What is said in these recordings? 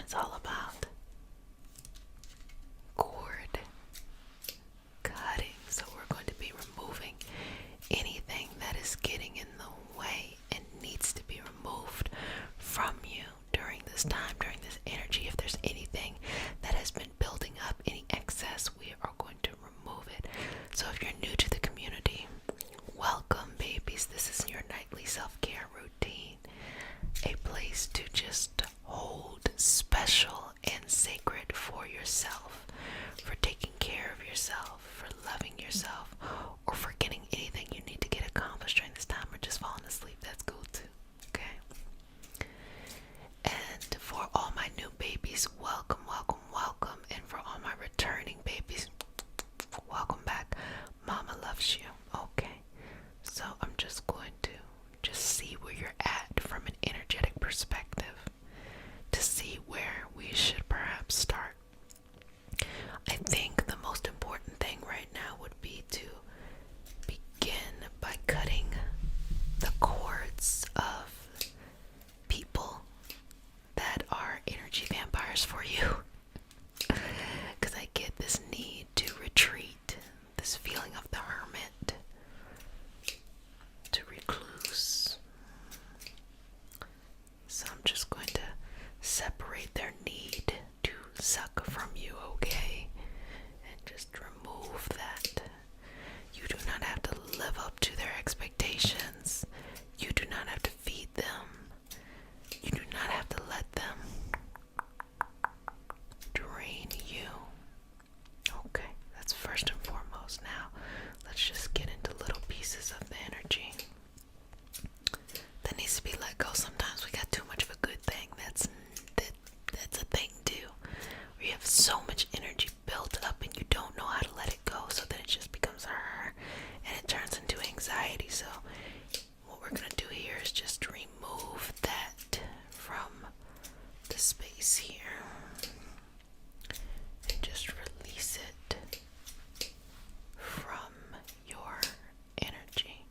is all about cord cutting. So we're going to be removing anything that is getting in the way and needs to be removed from you during this time, during this energy. If there's anything that has been building up, any excess, we are going to remove it. So if you're new to the community, welcome, babies. This is your nightly self-care routine, a place to just hold special and sacred for yourself, for taking care of yourself, for loving yourself, or for getting anything you need to get accomplished during this time, or just falling asleep. That's cool too. Okay. And for all my new babies, welcome, welcome, welcome. And for all my returning babies, welcome back. Mama loves you. Okay. So I'm just going to just see where you're at from an energetic perspective, to see where we should perhaps start. I think the most important thing right now would be to begin by cutting the cords of people that are energy vampires for you. Because I get this need to retreat, this feeling of the hermit, to recluse. So I'm just going to separate their need to suck from you, okay? And just remove that. You do not have to live up to their expectations. You do not have to feed them. You do not have to let them drain you. Okay, that's first and foremost. Now, let's just get into little pieces of the energy that needs to be let go. Sometimes we got too much of a good thing. That's a thing too. Where you have so much energy built up and you don't know how to let it go, so that it just becomes and it turns into anxiety. So what we're gonna do here is just remove that from the space here and just release it from your energy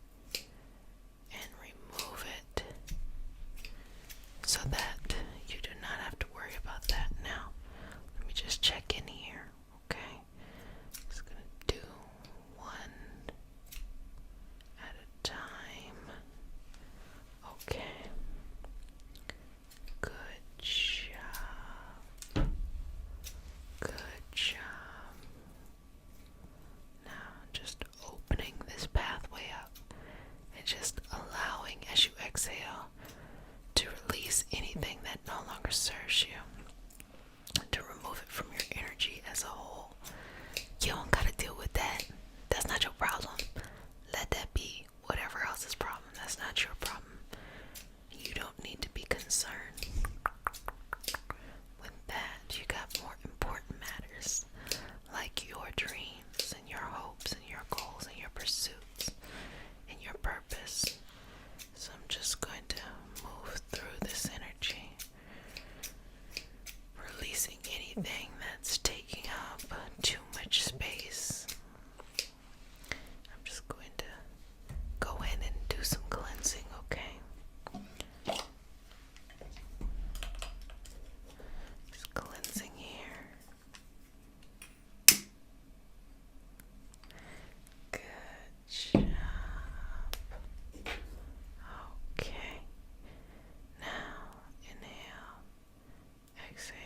and remove it so that you do not have to worry about that. Now, let me just check in here, okay? Just gonna do one at a time. Okay. Good job. Good job. Now, just opening this pathway up and just allowing, as you exhale, to release anything that no longer serves you, to remove it from your energy as a whole. You don't gotta deal with that. That's not your problem. Let that be whatever else's problem. That's not your problem. You don't need to be concerned with that. You got more important matters, like your dreams and your hopes and your goals and your pursuits and your purpose. So I'm just going to move through this energy, releasing anything that's taking up too much space. I'm just going to go in and do some cleansing, okay? Just cleansing here. Good job. Okay. Now, inhale, exhale.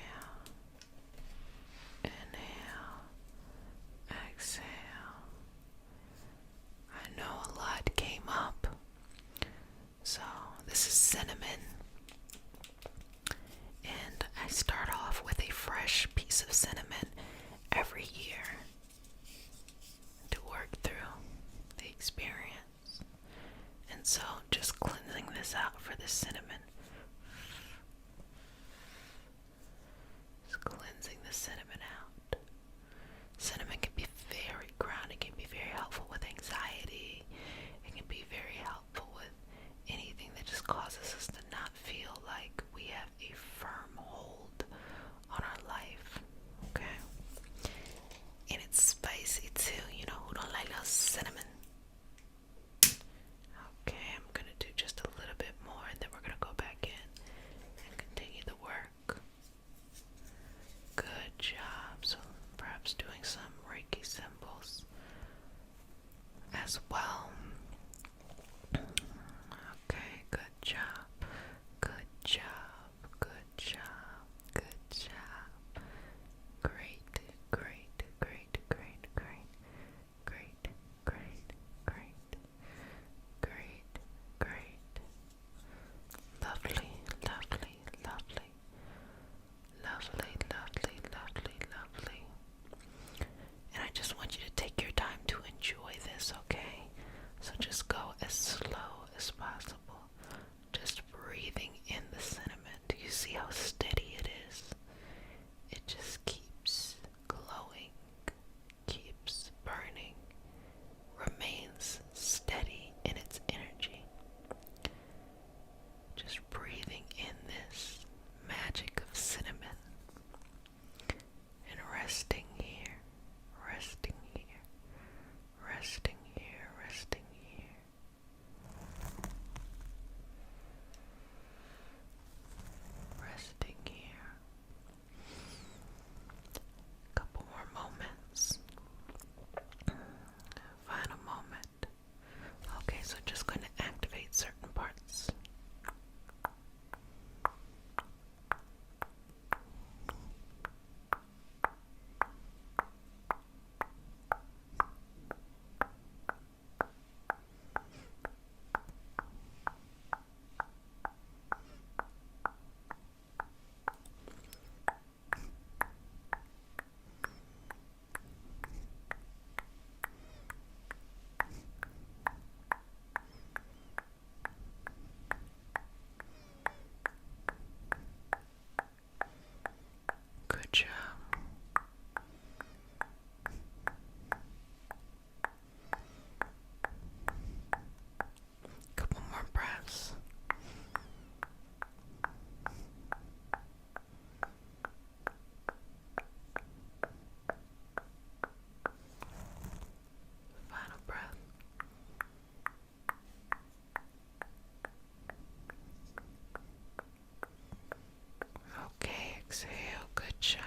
exhale. Good job.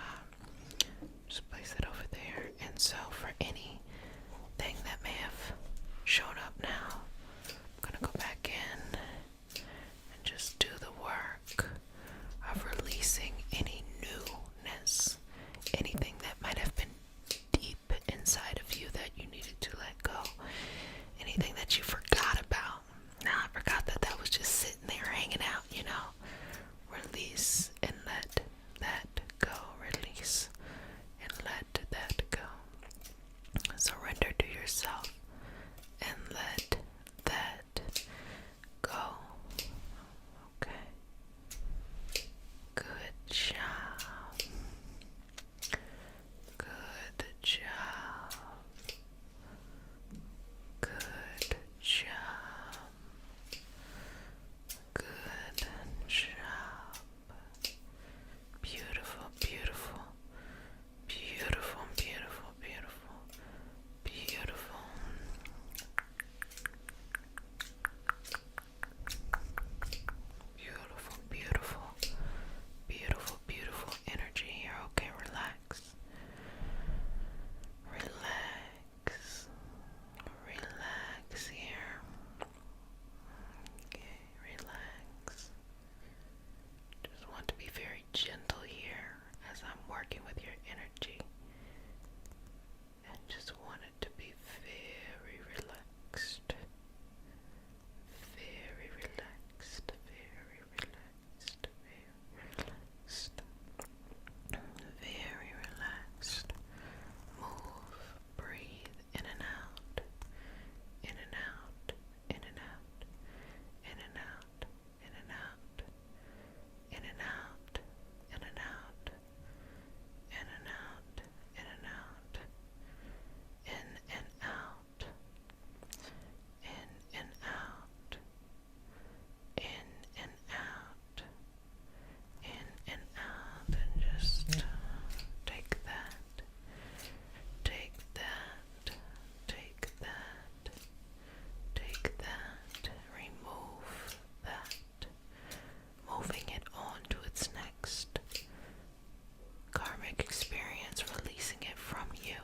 Just place it over there. And so for anything that may have shown up now, I'm going to go back in and just do the work of releasing any newness, anything that might have been deep inside of you that you needed to let go, anything that you forgot about. Now I forgot that that was just sitting there hanging out, you know. Release and let that go. Release and let that go. Surrender to yourself and let that go. Okay. Good job. Good job. Good job. Good job. Beautiful, beautiful, beautiful, beautiful, beautiful, beautiful. Beautiful, beautiful, beautiful, beautiful energy here. Okay, relax. Relax. Relax here. Okay, relax. Just want to be very gentle here as I'm working with your energy. And just want it to be very relaxed. Very relaxed. Very relaxed. Very relaxed. Very relaxed. Move, breathe in and out. In and out. In and out. In and out. In and out. In and out. In and out. In and out. In and out. In and out. In and out. In and out. In and out. And just take that. Take that. Take that. Take that. Remove that. Moving it on to its next karmic experience, releasing it from you.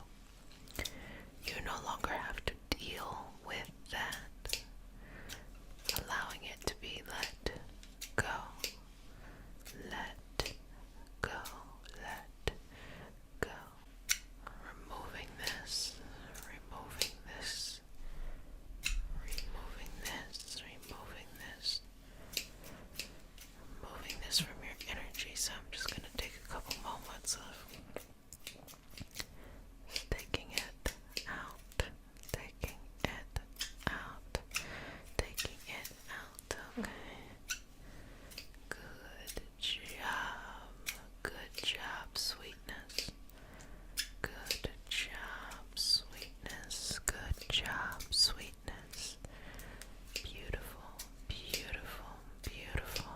You no longer have to deal with that. Allowing it to be let go. Let go. Let go. Removing this. Removing this. Removing this. Removing this. Removing this from your energy. So I'm just going to take a couple moments of taking it out. Taking it out. Taking it out. Okay. Good job. Good job, sweetness. Good job, sweetness. Good job, sweetness. Beautiful, beautiful, beautiful.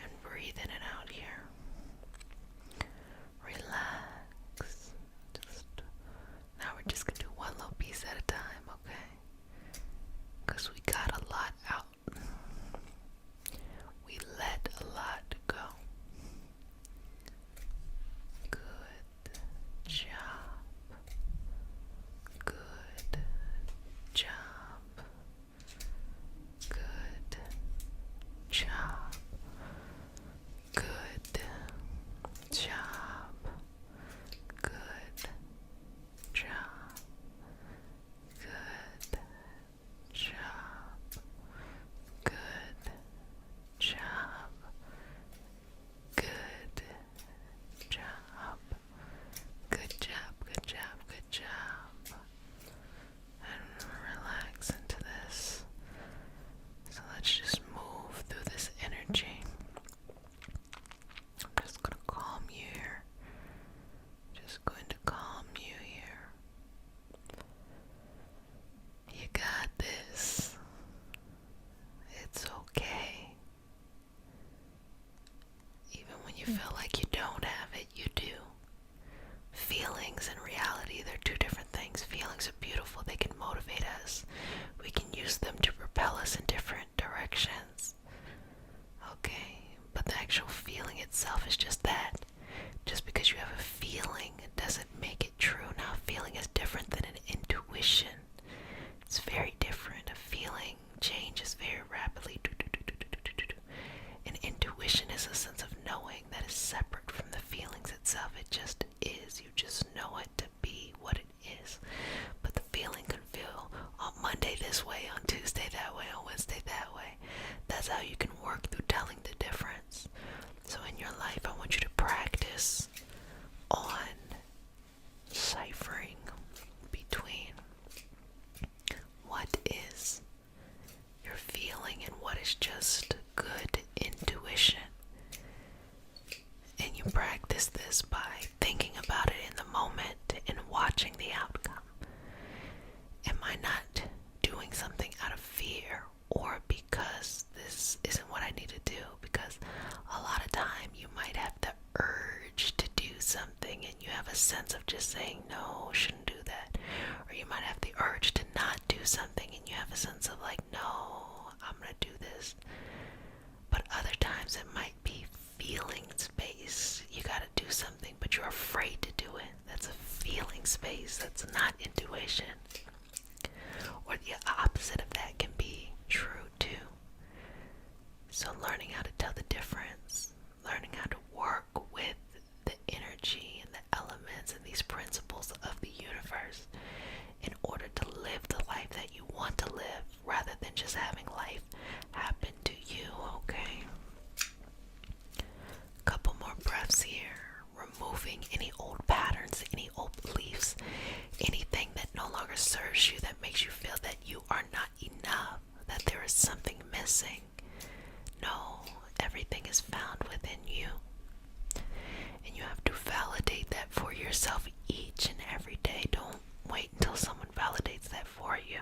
And breathe in and out here. It just is. You just know it to be what it is. But the feeling can feel on Monday this way, on Tuesday that way, on Wednesday that way. That's how you can work through telling the difference. So in your life, I want you to practice on ciphering between what is your feeling and what is just good intuition. And you practice this by thinking about it in the moment and watching the outcome. Am I not doing something out of fear or because this isn't what I need to do? Because a lot of time you might have the urge to do something and you have a sense of just saying no, shouldn't do that. Or you might have the urge to not do something and you have a sense of like, no, I'm gonna do this. But other times it might be feeling space. You gotta do something but you're afraid to do it. That's a feeling space. That's not intuition. Or the opposite of that can be true too. So learning how to tell the difference, learning how to work with the energy and the elements and these principles of the universe in order to live the life that you want to live rather than just having life happen to you, okay? Couple more breaths here. Removing any old patterns, any old beliefs, anything that no longer serves you, that makes you feel that you are not enough, that there is something missing. No, everything is found within you. And you have to validate that for yourself each and every day. Don't wait until someone validates that for you,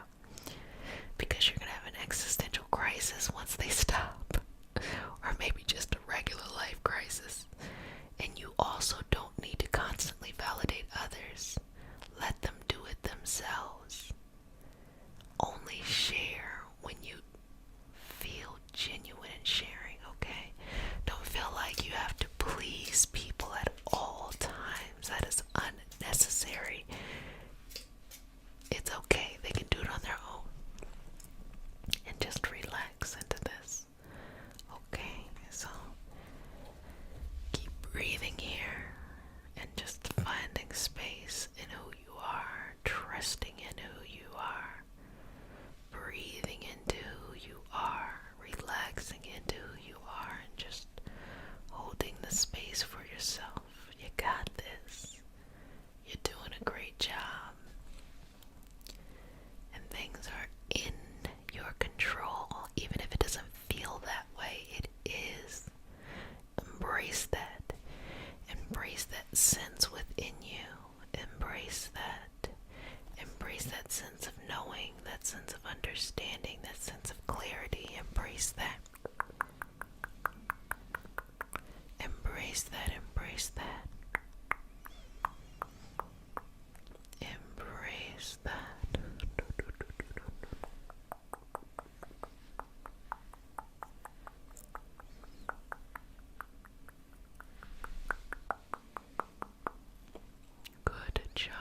because you're going to have an existential crisis once they stop. Or maybe just a regular life crisis. And you also don't need to constantly validate others. Let them do it themselves. Only share when you feel genuine in sharing, okay? Don't feel like you have to please people at all times. That is unnecessary. It's okay. They can do it on their own. And just relax into this. Okay, so keep breathing here and just finding space in who you are, trusting in who you are, breathing into who you are, relaxing into who you are, and just holding the space for yourself. You got this. You're doing a great job. And things are in your control, even if it doesn't feel that way. It is. Embrace that. Embrace that sense within you. Embrace that. Embrace that sense of knowing, that sense of understanding, that sense of clarity. Embrace that. Embrace that. Embrace that. Embrace that. Good job.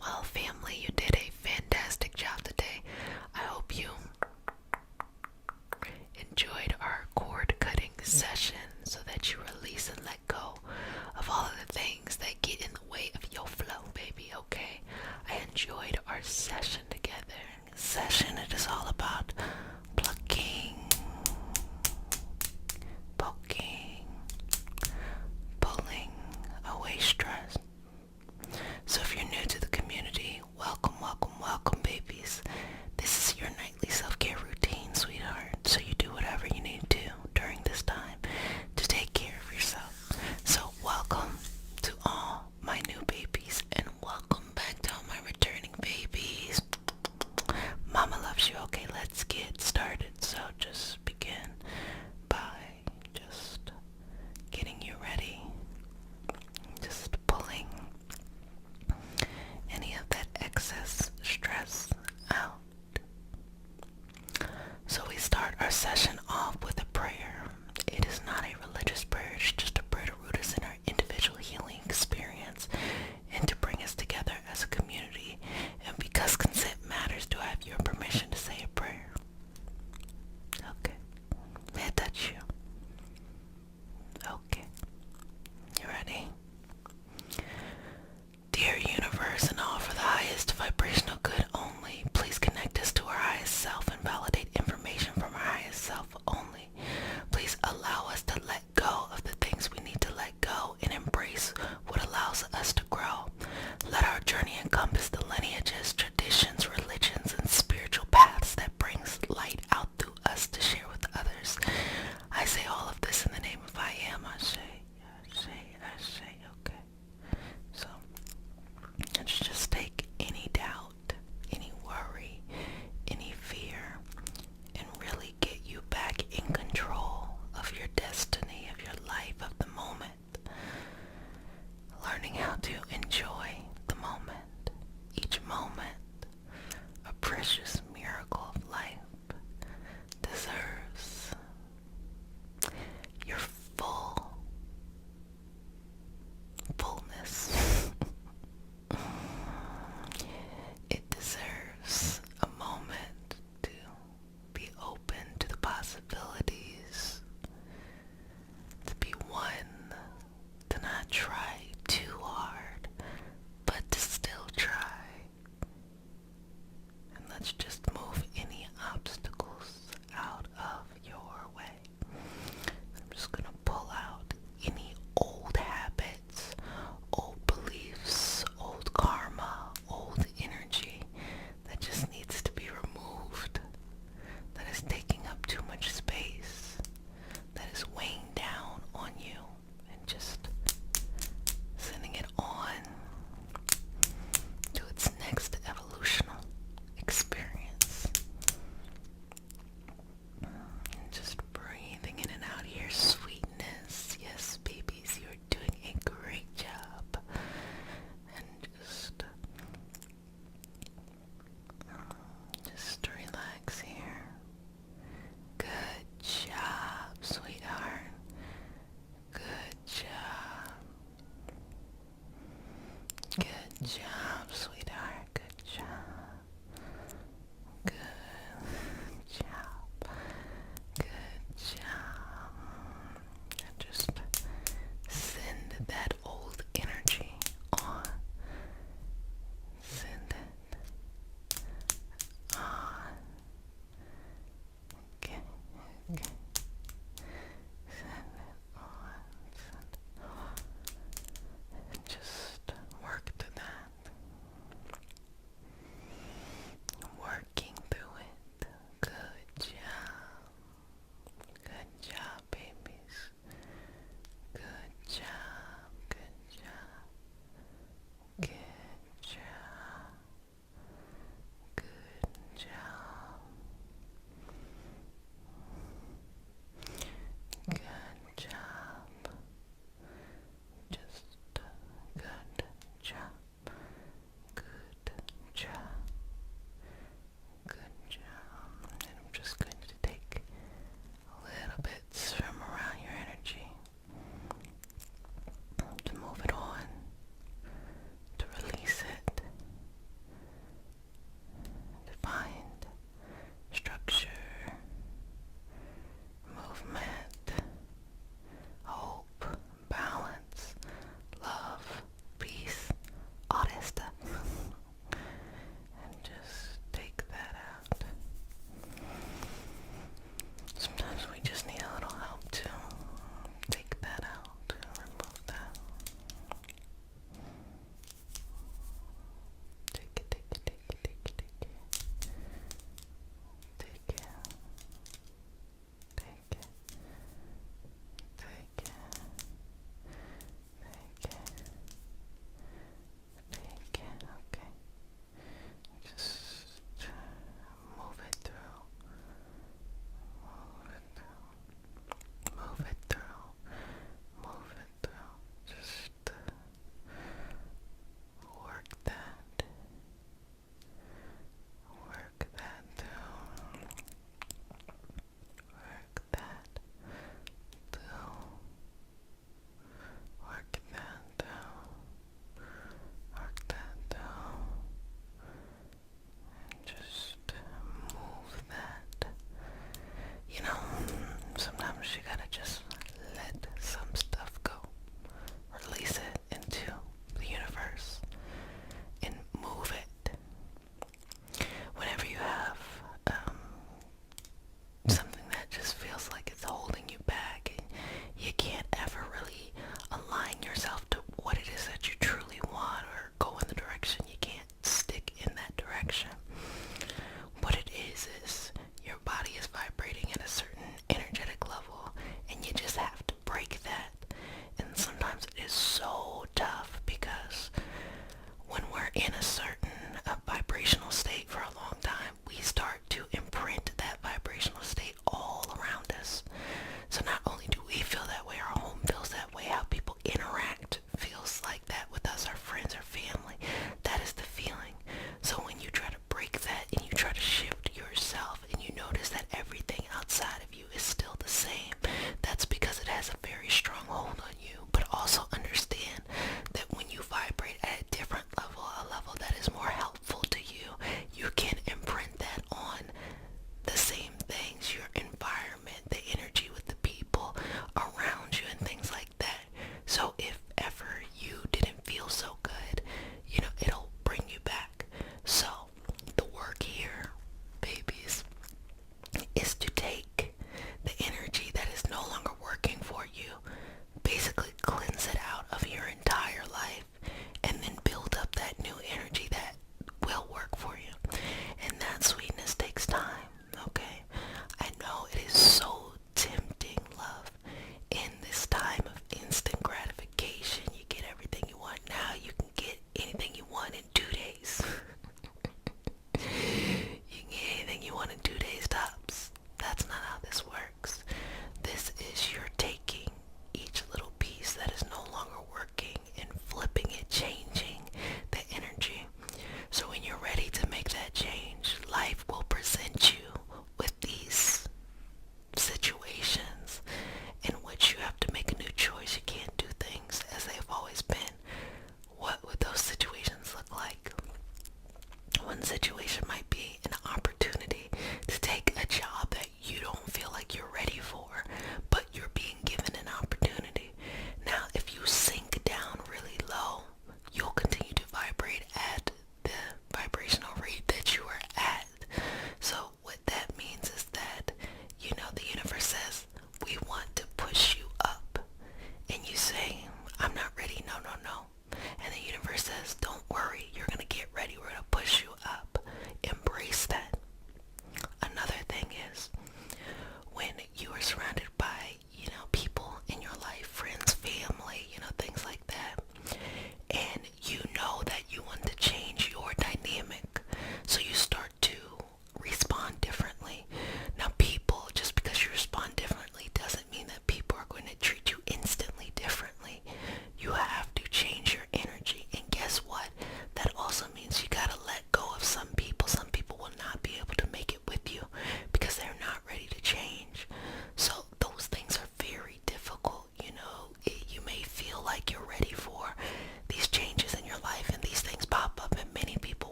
Well, family, you did a fantastic job today.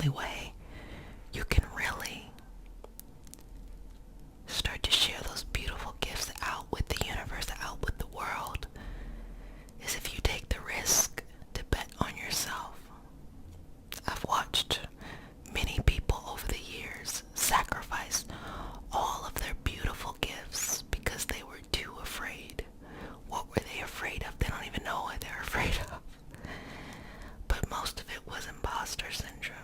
only way you can really start to share those beautiful gifts out with the universe, out with the world, is if you take the risk to bet on yourself. I've watched many people over the years sacrifice all of their beautiful gifts because they were too afraid. What were they afraid of? They don't even know what they're afraid of. But most of it was imposter syndrome.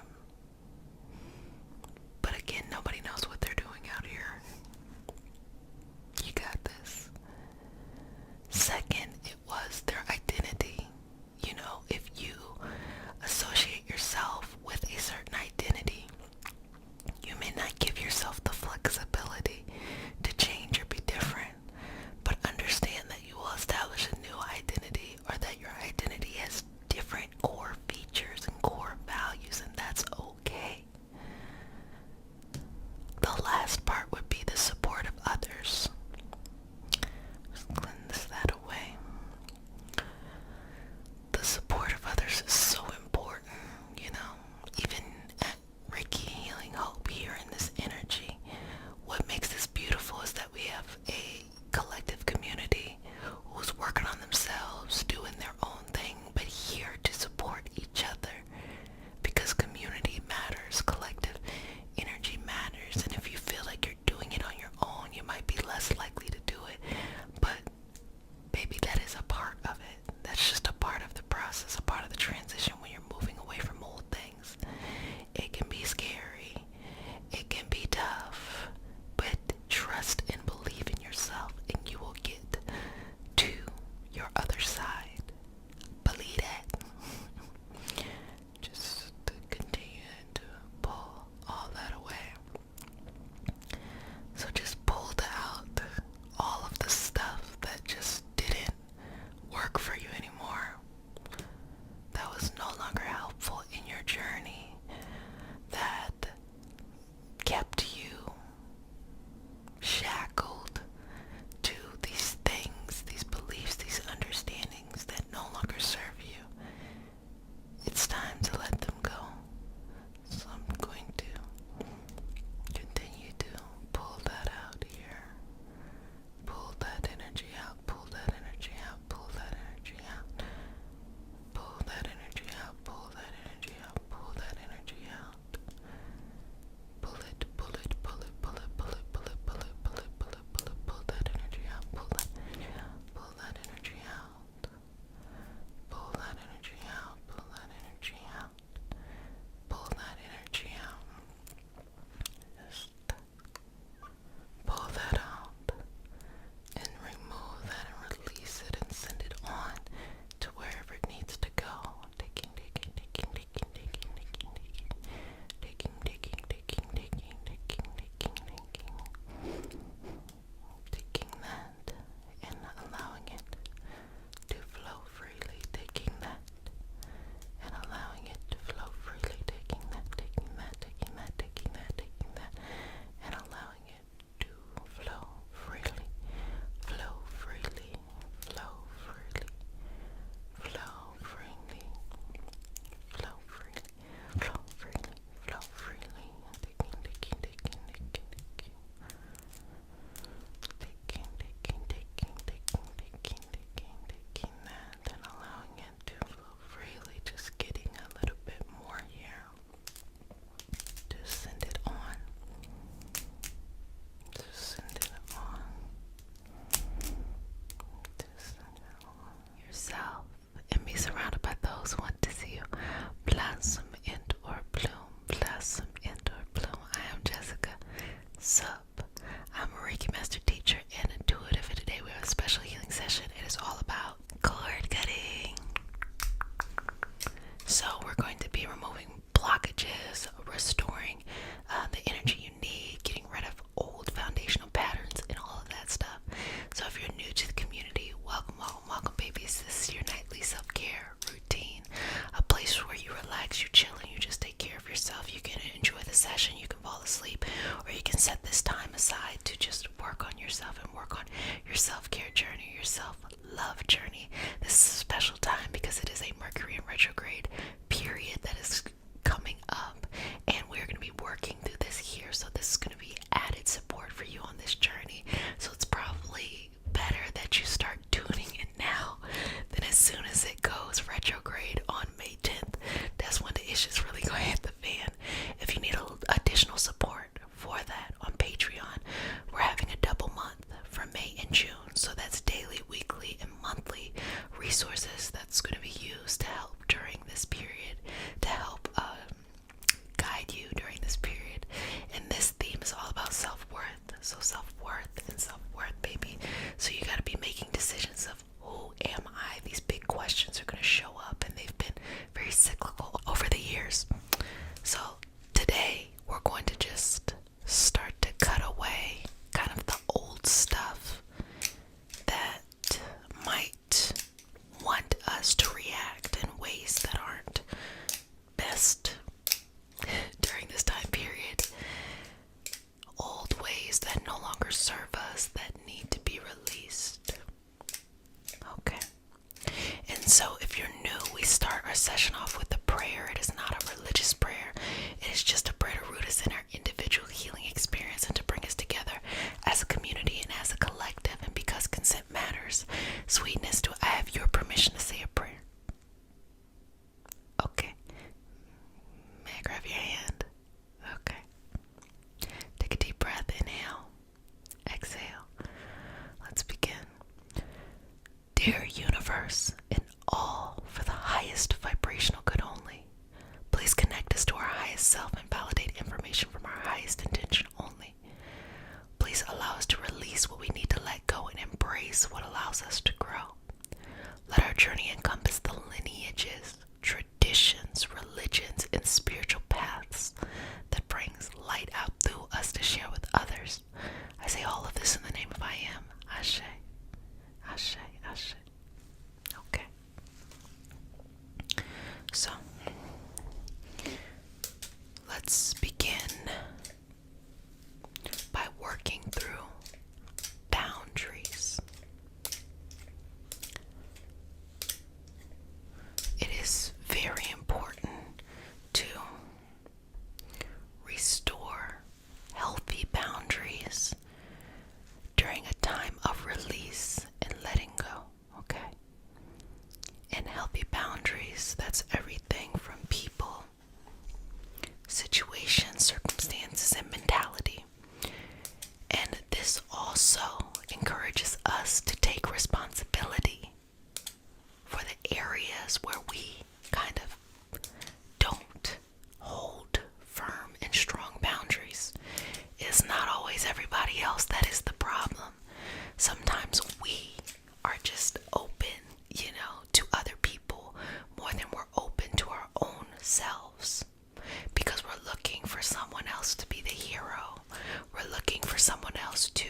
supposed to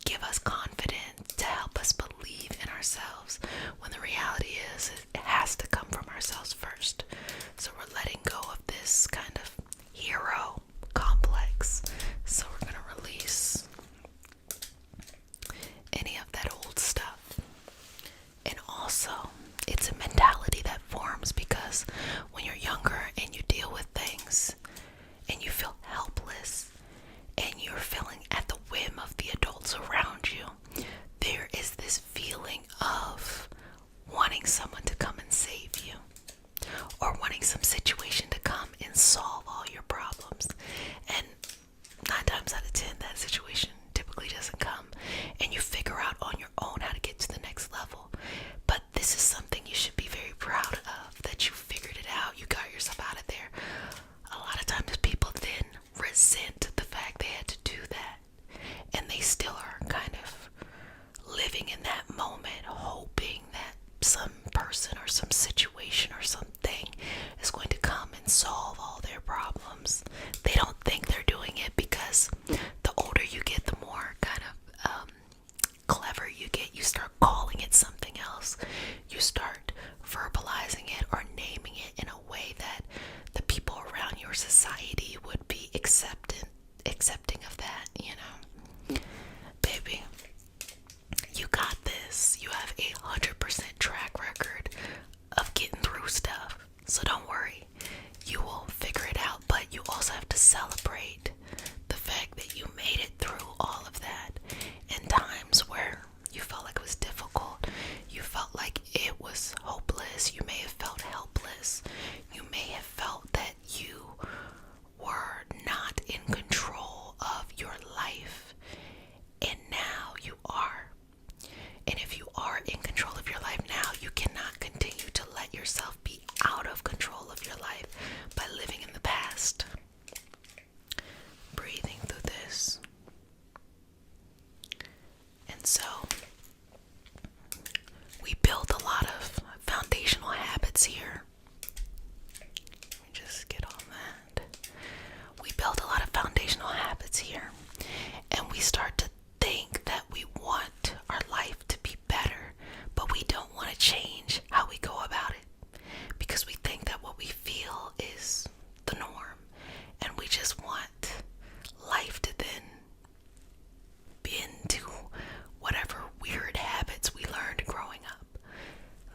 give us confidence, to help us believe in ourselves, when the reality is it has to come from ourselves first. So we're letting go of this kind of hero complex. So we're going to release any of that old stuff. And also, it's a mentality that forms because when you're younger and you deal with things and you feel helpless and you're feeling at the whim of the adults around you, there is this feeling of wanting someone to come and save you, or wanting some situation to come and solve all your problems. And 9 times out of 10, that situation typically doesn't come, and you figure out on your own how to get to the next level. But this is something you should be very proud of, that you figured it out, you got yourself out of there. A lot of times people then resent the fact they had to do that, and they still are kind of living in that moment, hoping that some person or some situation or something is going to come and solve all their problems. They don't think they're doing it, because the older you get, the more kind of clever you get. You start calling it something else. You start verbalizing it or naming it in a way that the people around your society would be accepting of that, you know. Baby, you got this. You have 100% track record of getting through stuff. So don't worry. You will figure it out, but you also have to celebrate the fact that you made it through all of that. In times where you felt like it was difficult, you felt like it was hopeless, you may have felt helpless, you may have felt that you were not in control of your life, and now you are. And if you are in control of your life now, you cannot continue to let yourself be out of control of your life by living in the past. Breathing through this. And so, we build a lot of foundational habits here. Let me just get on that. We build a lot of foundational habits here, and we start to think that we want our life to be better, but we don't want to change how we go about it, because we think that what we feel is the norm, and we just want life to then bend to whatever weird habits we learned growing up.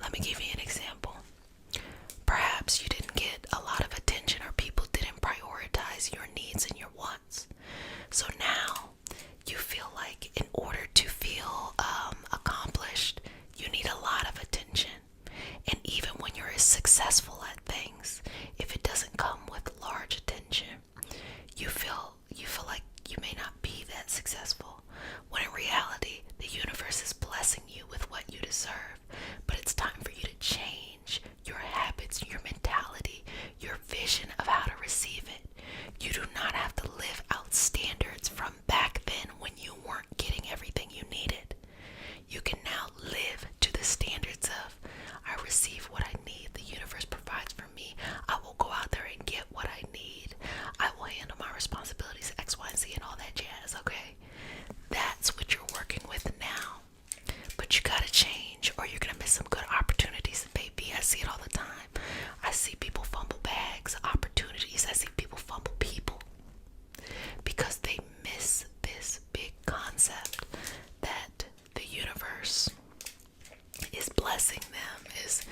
Let me give you an example. Perhaps you didn't get a lot of attention, or people didn't prioritize your needs and your wants. So now you feel like in order to feel accomplished, you need a lot of attention. And even when you're successful at things, if it doesn't come with large attention, you feel like you may not be that successful. When in reality, the universe is blessing you with what you deserve. But it's time for you to change your habits, your mentality, your vision of how to receive it. You do not have to live out standards from back then when you weren't getting everything you needed. You can now live to the standards of, I receive what I need. The universe provides for me. I will go out there and get what I need. I will handle my responsibilities, X, Y, and Z, and all that jazz, okay? That's what you're working with now. But you gotta change, or you're gonna miss some good opportunities, baby. I see it all the time. I see people fumble bags, opportunities. I see people fumble people, because they miss this big concept that the universe is blessing them, is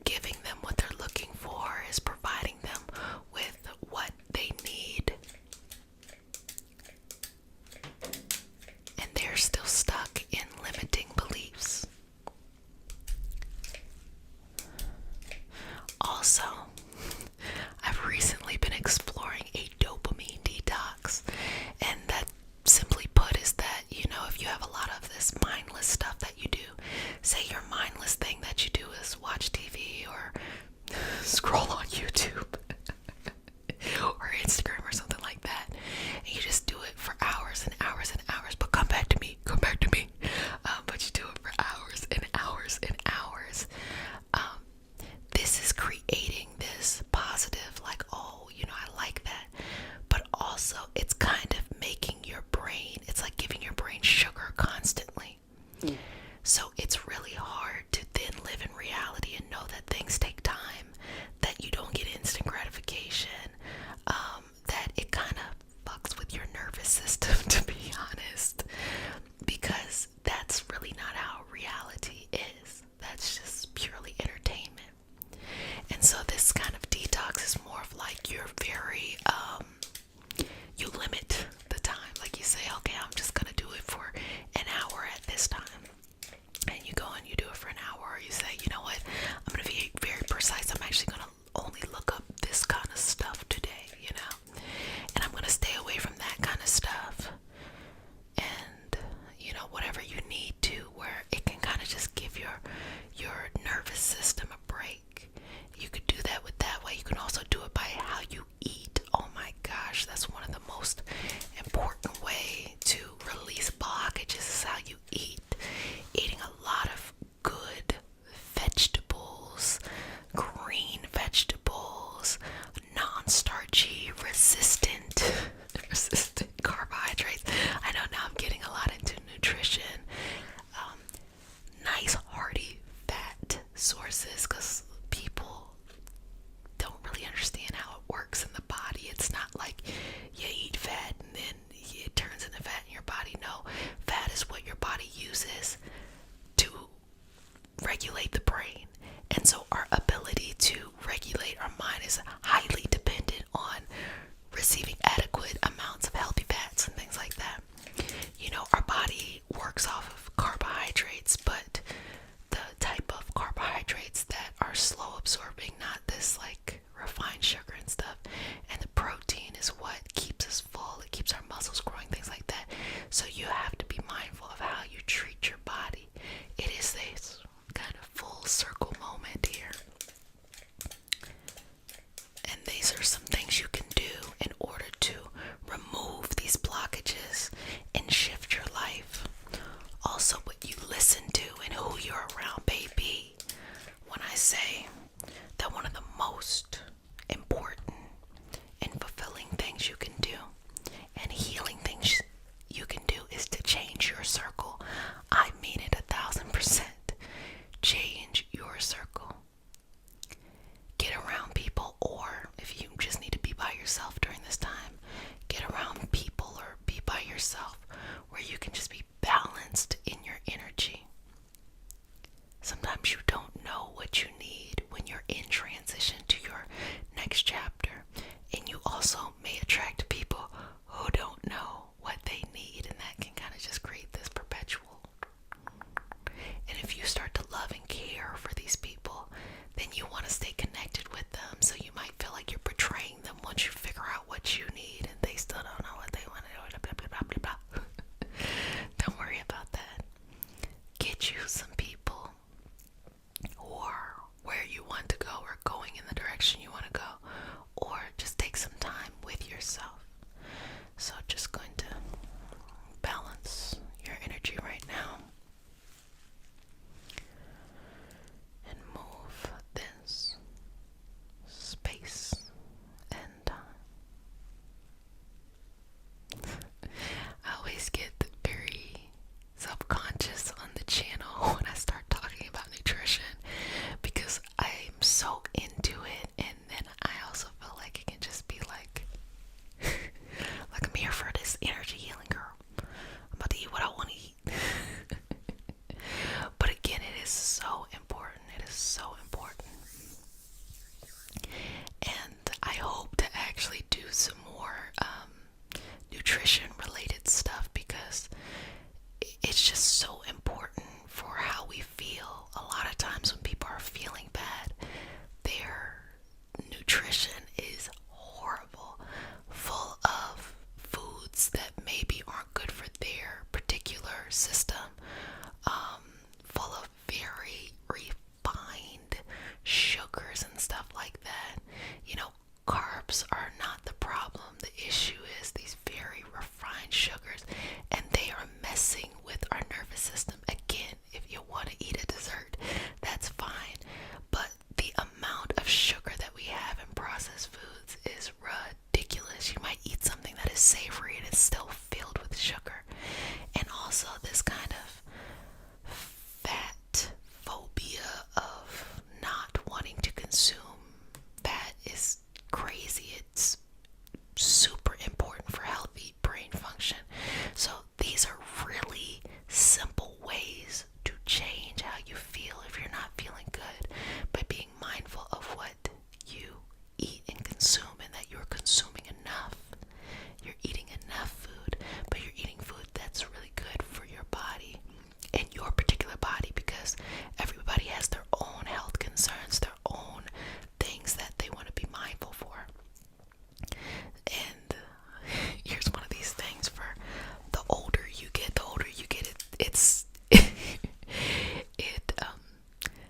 giving them what they're looking for, is providing them with what they need. And they're still stuck in limiting beliefs. Also, I've recently been exploring a dopamine detox, and that, simply put, is that, you know, if you have a lot of this mindless stuff that you do, say your mindless thing that you do is watch TV or scroll on YouTube or Instagram or something like that, and you just do it for hours and hours and hours, but come back to me, but you do it for hours and hours and hours. This is creating this positive, like, oh, you know, I like that, but also it's kind of making your brain, it's like giving your brain nutrition related stuff, because it's just so important for how we feel. A lot of times when people are feeling bad, their nutrition is horrible, full of foods that maybe aren't good for their particular system, full of very refined sugars and stuff like that. You know, carbs are not the problem. The issue is these very refined sugars, and they are messing with our nervous system. Again, if you want to eat a dessert, that's fine, but the amount of sugar that we have in processed foods is ridiculous. You might eat something that is savory and it's still filled with sugar. And also this kind of fat phobia of not wanting to consume fat is crazy. It's super important for healthy brain function. So these are really simple ways to change how you feel if you're not feeling good, by being mindful of what you eat and consume, and that you're consuming enough. You're eating enough food, but you're eating food that's really good for your body and your particular body, because everybody has their own health concerns, their own things that they want to be mindful for. And here's one of these things: for the older you get, it's it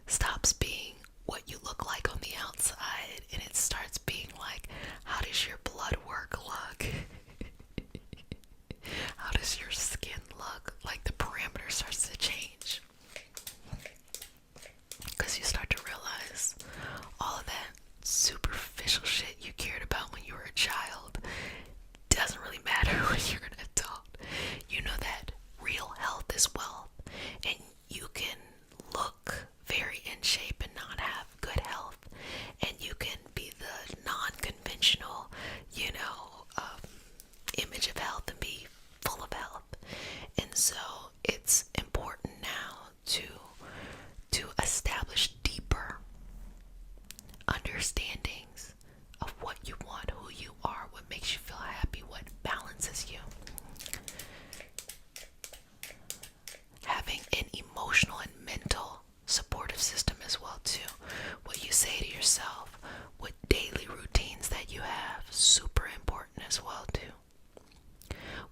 stops being what you look like on the outside, and it starts being like, how does your blood work look? How does your skin look? Like, the parameter starts to change, because you start to realize all of that superficial shit you cared about when you were a child doesn't really matter when you're an adult. You know that real health is wealth, and you can look very in shape and not have good health, and you can be the non-conventional, image of health and be full of health. And so it's important now to establish deeper understandings of what you want, who you are, what makes you feel happy, what balances you. Having an emotional and mental supportive system as well too. What you say to yourself, what daily routines that you have, super important as well too.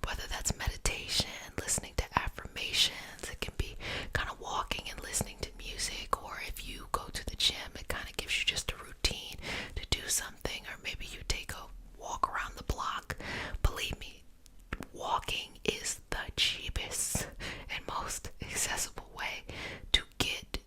Whether that's meditation, listening to affirmations, it can be kind of walking and listening to music, or if you go to the gym, it kind of gives you just a routine to do something, or maybe you take a walk around the block. Believe me, walking is the cheapest and most accessible way to get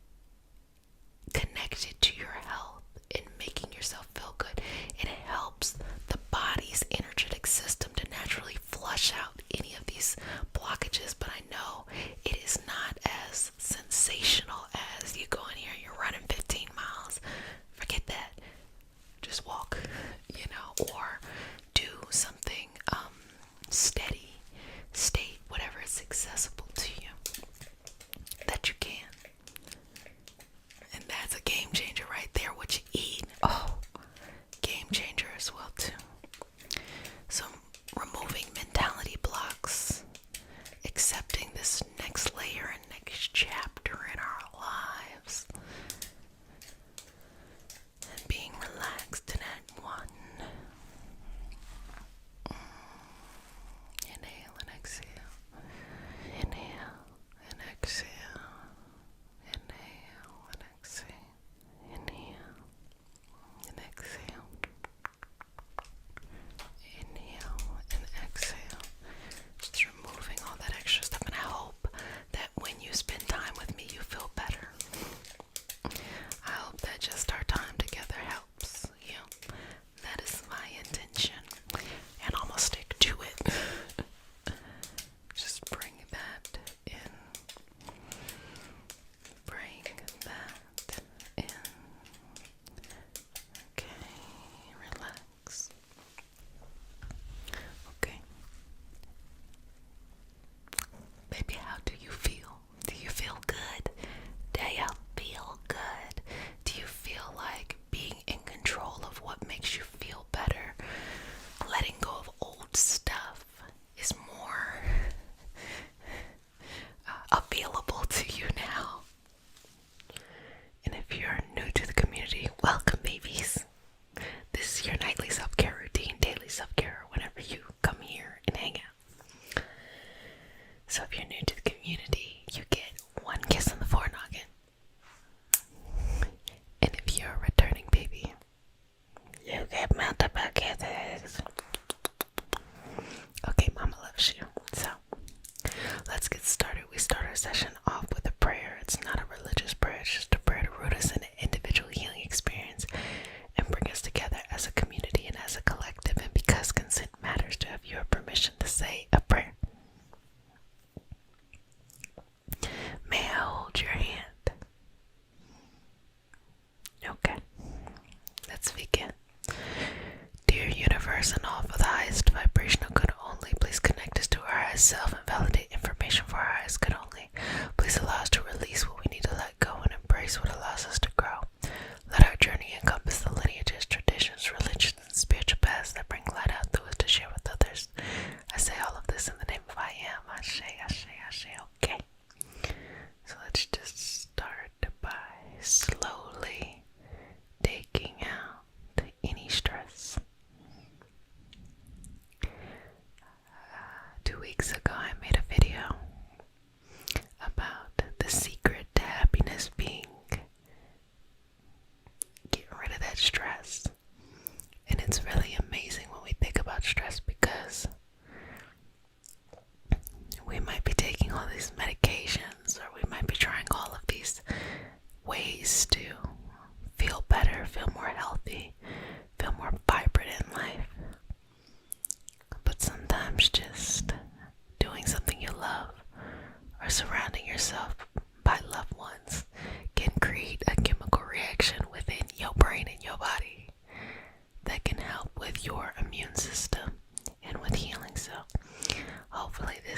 connected to your health and making yourself feel good. And it helps the body's energetic system to naturally flush out any of these blockages. But I know it is not as sensational as you go in here and you're running 15 miles. Forget that. Just walk, or do something steady, state, whatever is accessible to you that you can. And that's a game changer right there. What you eat, game changer as well too. So removing mentality blocks, accepting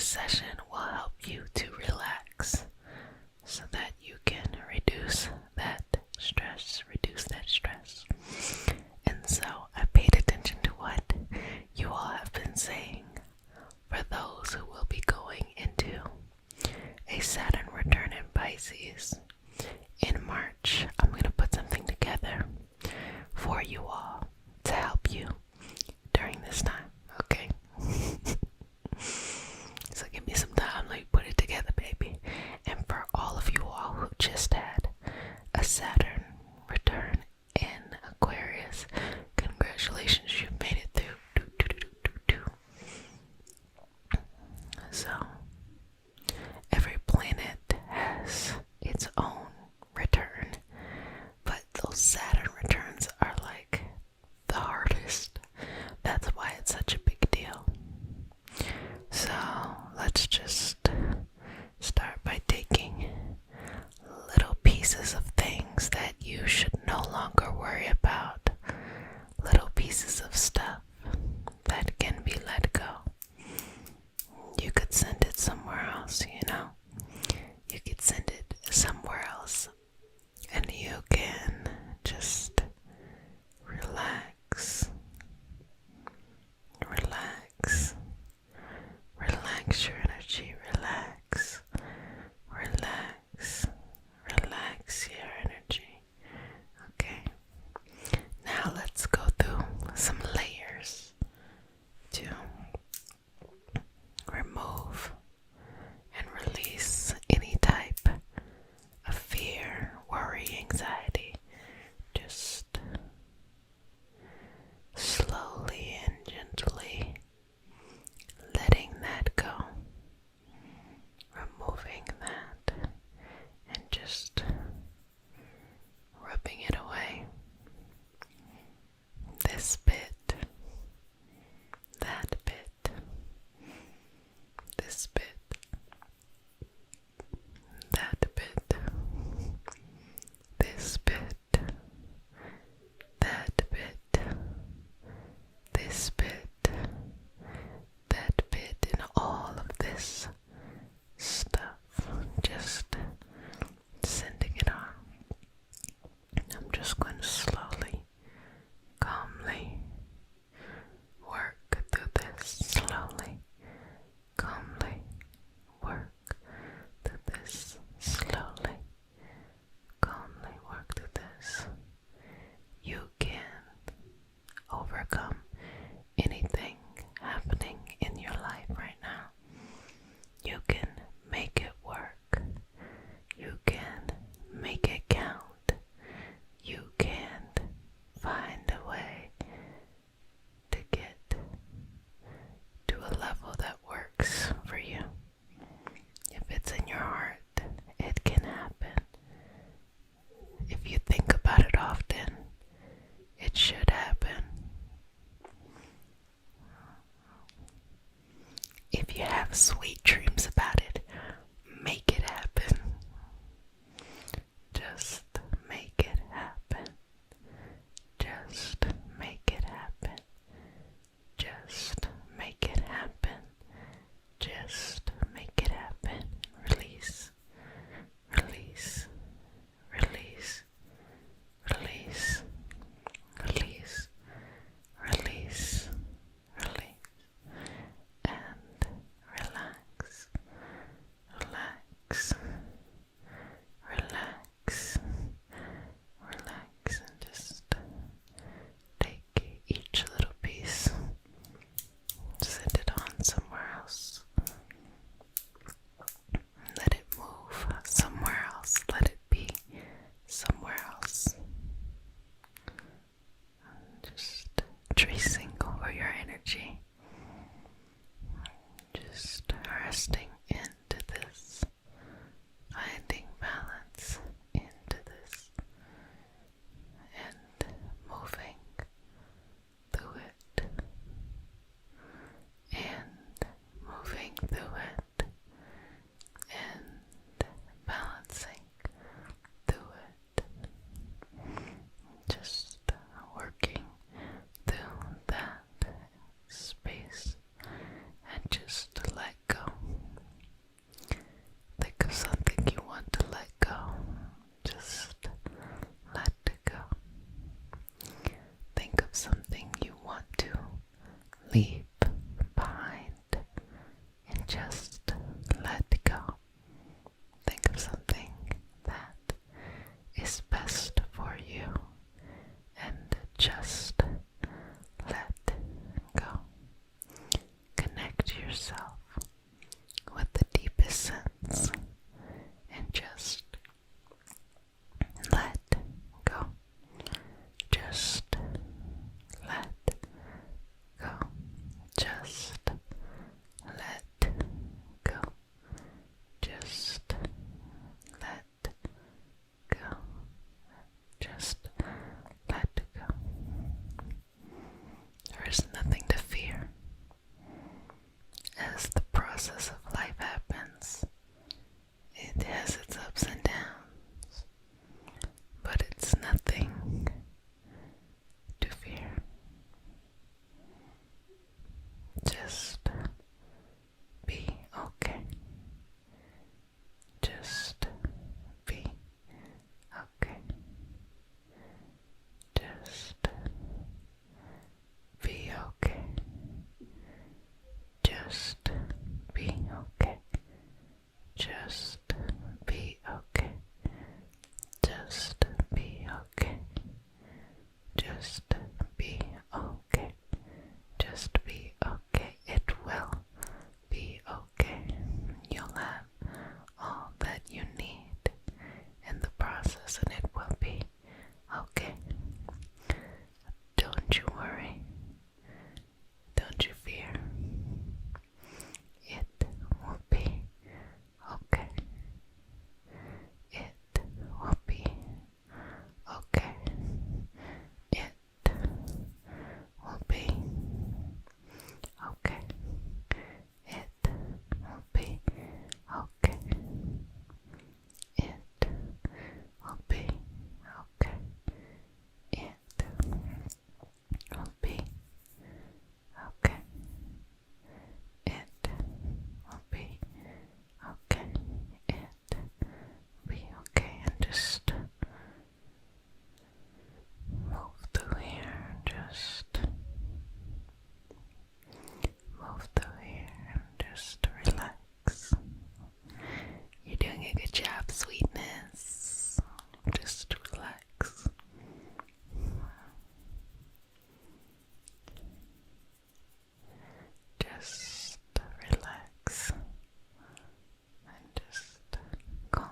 this session will help you to relax so that you can reduce that stress. And so I paid attention to what you all have been saying for those who will be going into a Saturn return in Pisces in March. I'm going to put something together for you all to help you during this time, okay? So give me some time, let me put it together, baby. And for all of you all who just had a Saturn return in Aquarius, congratulations, you made it through. So every planet has its own return, but those Saturn returns are like the hardest. That's why it's such a big deal. So let's just start by taking little pieces of things that you should no longer worry about. Little pieces of stuff that can be let go. You could send it somewhere else, you know? You could send it somewhere else. And you can just relax. Relax. Relax your energy. Relax. Relax. Relax your energy. Okay? Now let's go through some layers to remove and release any type of fear, worry, anxiety. Just slowly and gently letting that go, removing that, and just rubbing it away. This bit, that bit, this bit, that bit, this bit, that bit, this bit, that bit, and all of this stuff. Just sending it on. I'm just going to slowly, calmly work through this. Slowly, calmly work through this. Slowly, calmly work through this. You can overcome anything happening in your life right now. You can make it work. You can make it count. You can find a way to get to a level that works for you. If it's in your heart, it can happen. If you think about it often, it should happen. If you have sweet dreams about it, make it happen. Just make it happen. Just make it happen. Just make it happen. Just make it happen. Release. Release. Release. Release. Release. Release. Release. And relax. Relax. Relax. Relax and just take each little piece, send it on somewhere else. Let it move somewhere else. Let it be somewhere else. Just tracing over your energy. Just resting into this. Finding balance into this. And moving through it. And moving through it. And balancing through it. Just working through that space and just let go. yourself with the deepest sense and just let go. Just let go. Just let go. Just let go. Just let go. There is nothing to fear. As the process of life happens, it has its ups and downs, but it's nothing to fear. Just be okay. Just be okay. Just be okay. Just be okay. Just be okay. Just be okay. Just be okay. Just be okay. It will be okay. You'll have all that you need in the process, and it will be okay. Don't you worry. Don't you fear. It will be okay. It will be okay. It will be okay. It will be okay. It will be okay. It will be okay. It will be okay. It will be okay. And just move through here. Just move through here and just relax. You're doing a good job, sweetness. Just relax. Just relax and just calm.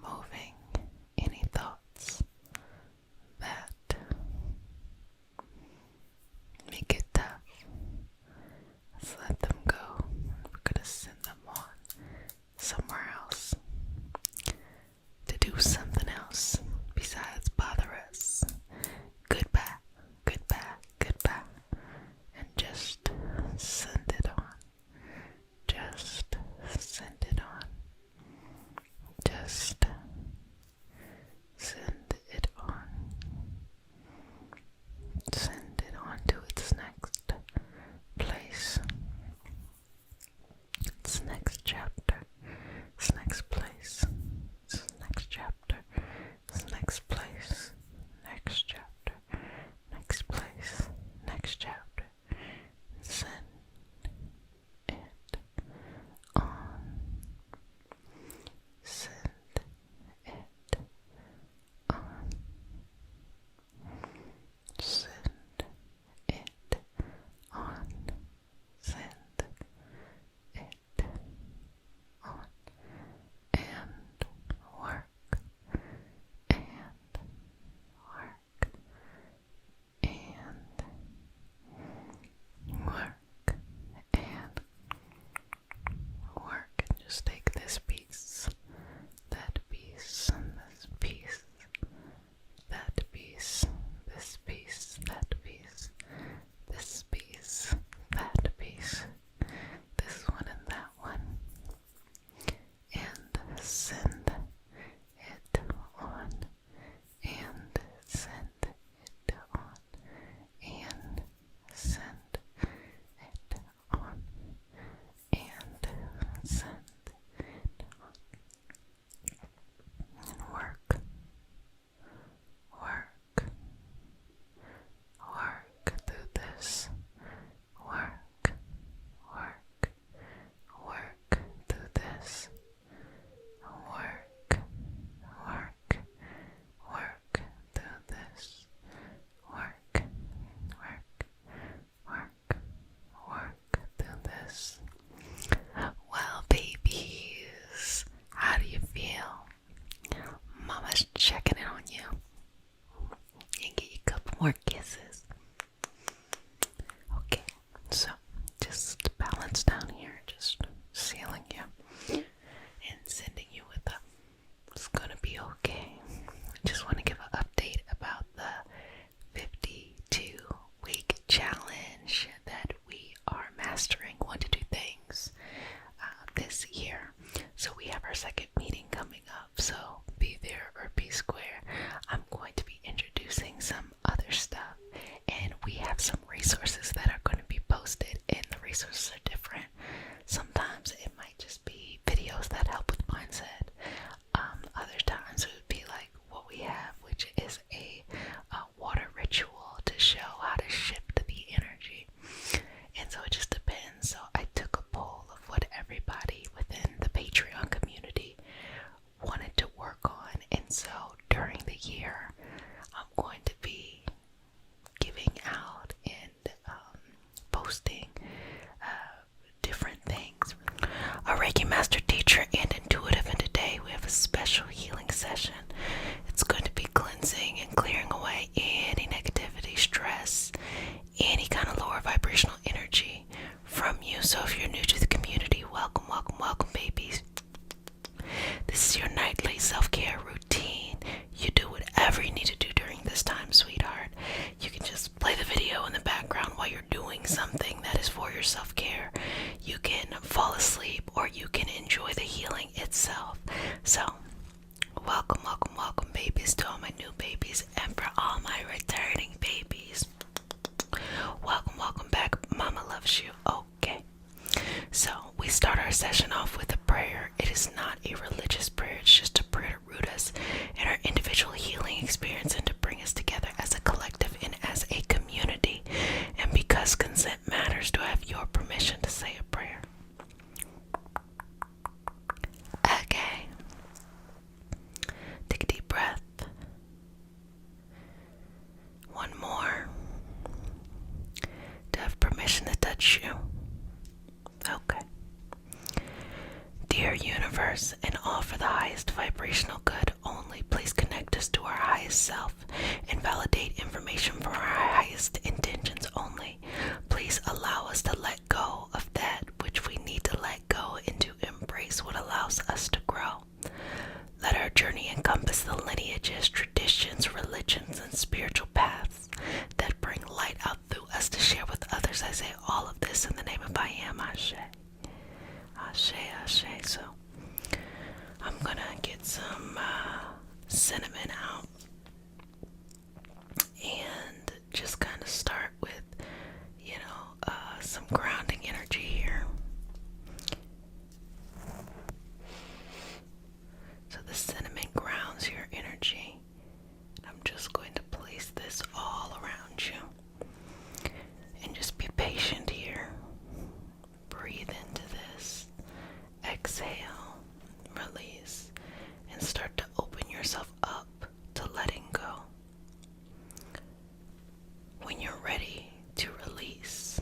Removing any thoughts that make it tough. Let's let them go. We're gonna send them on somewhere else to do something else besides bother us. Goodbye, goodbye, goodbye. And just send it on. Just send it on. Just send it on. Send it on to its next place. resources are different. Sometimes it might just be videos that help with mindset. Other times it would be like what we have, which is a water ritual to show how to shift the energy. And so it just depends. So I took a poll of what everybody within the Patreon community wanted to work on. And so during the year, I'm going to be giving out and posting different things. A Reiki master teacher and intuitive, and today we have a special healing session. It's going to be cleansing and clearing away any negativity, stress, any kind of lower vibrational energy from you. So if you're new to the community, welcome, welcome, welcome, babies. This is your nightly self-care routine. You do whatever you need to do during this time, sweetheart. You can just play the video in the background while you're doing something that is for your self-care. You can fall asleep or you can enjoy the healing itself. So, welcome, welcome, welcome, babies, to all my new babies and for all my returning babies. Welcome, welcome back. Mama loves you. Okay. So, we start our session off with a prayer. It is not a religious prayer. It's just a prayer to root us in our individual healing experience and to bring us together as a collective and as a community. And because consent matters, do I have your permission to say a prayer? Okay. Take a deep breath. One more. Do I have permission to touch you? Okay. Dear universe, and all for the highest vibrational good only, please connect us to our highest self and validate information for our highest intentions only. Please allow us to let go of that which we need to let go and to embrace what allows us to grow. Let our journey encompass the lineages, traditions, religions, and spiritual paths that bring light out through us to share with others. I say all of this in the name of I Am, Ashe. Ashe, Ashe. So, I'm gonna get some cinnamon out and just kind of start with, some grounding energy here. So the cinnamon grounds your energy. I'm just going to place this all around you. And just be patient here. Breathe into this. Exhale. Release. And start to open yourself up to letting go. When you're ready to release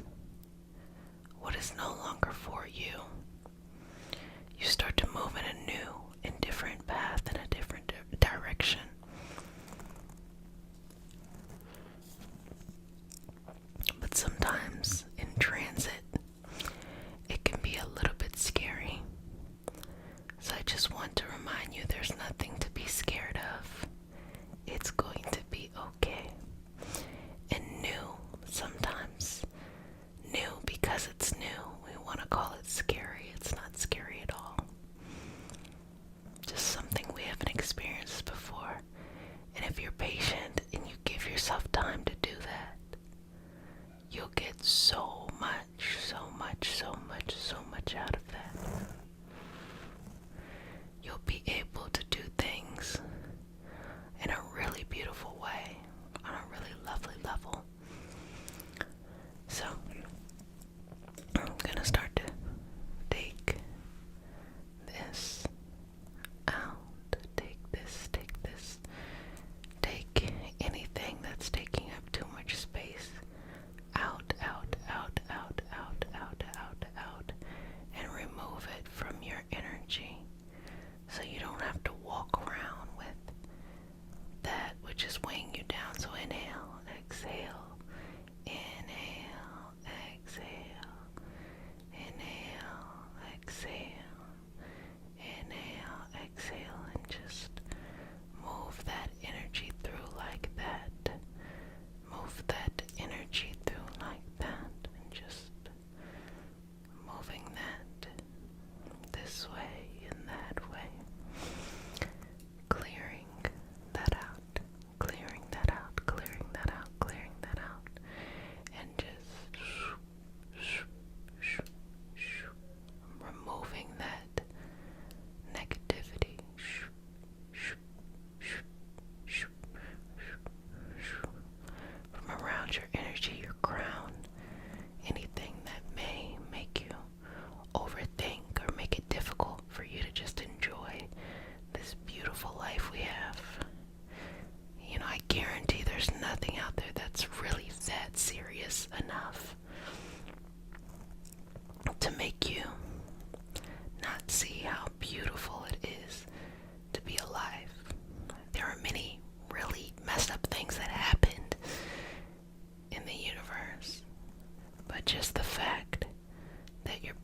what is no longer for you, you start to move in a new and different path, in a different direction. But sometimes in transit, it can be a little bit scary. So I just want to remind you there's nothing to be scared of. It's going to be okay. And new, sometimes new because it's new. We want to call it scary. It's not scary at all. Just something we haven't experienced before. And if you're patient and you give yourself time to do that, you'll get so much, so much, so much, so much out of that. You'll be able to do things in a really beautiful way, on a really lovely level. So,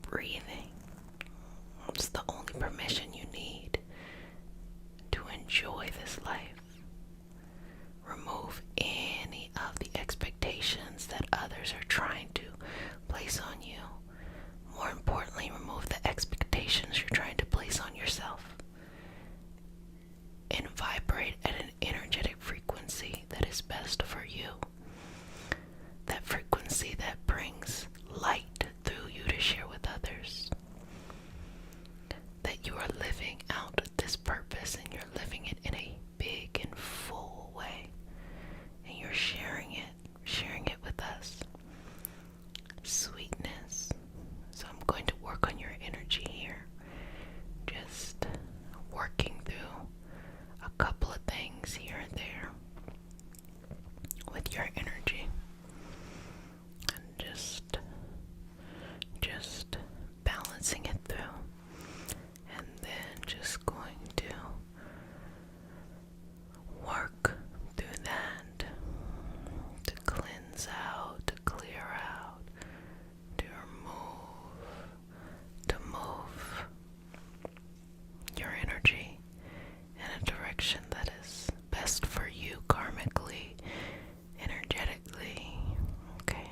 breathing. It's the only permission you need to enjoy this life. Remove any of the expectations that others are trying to place on you. More importantly, remove the expectations you're trying to place on yourself. And vibrate at an energetic frequency that is best for you. That frequency that brings light through you to share with others. That you are living out this purpose and you're living it in a big and full way. And you're sharing it with us. Sweetness. So I'm going to work on your energy here. Just working through a couple of things here and there with your energy. And just balancing it through. And then just going to work through that to cleanse out, to clear out, to move your energy in a direction that is best for you karmically, energetically. Okay,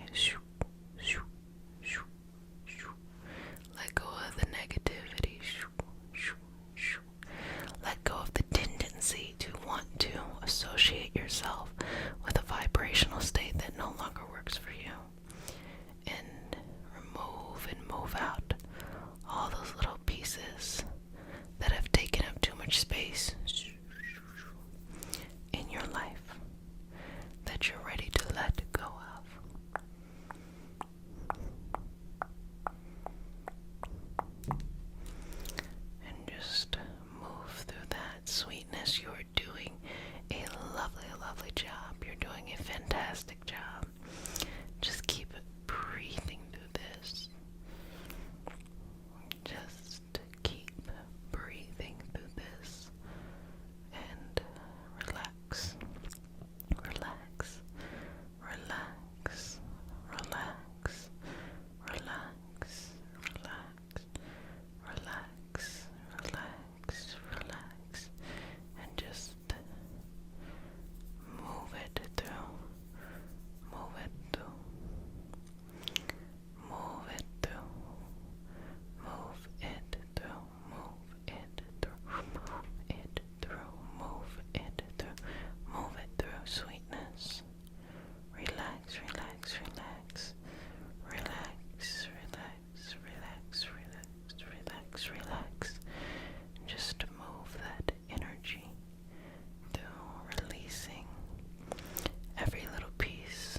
let go of the negativity. Let go of the tendency to want to associate yourself with a vibrational state that no longer works for you. And move out all those little pieces that have taken up too much space in your life that you're ready to let go of. And just move through that sweetness. You are doing a lovely job. You're doing a fantastic job. Just keep breathing through this. Just keep breathing through this. And relax. Relax. Relax. Relax. Relax. Relax. Relax. And just move it through. Move it through. Move it through. Move it through. Move it through. Move it through. Move it through. Move it through. Sweetness. Relax. Relax. Relax. Relax. Relax. Relax. Relax. Relax. Relax. Just move that energy through, releasing every little piece,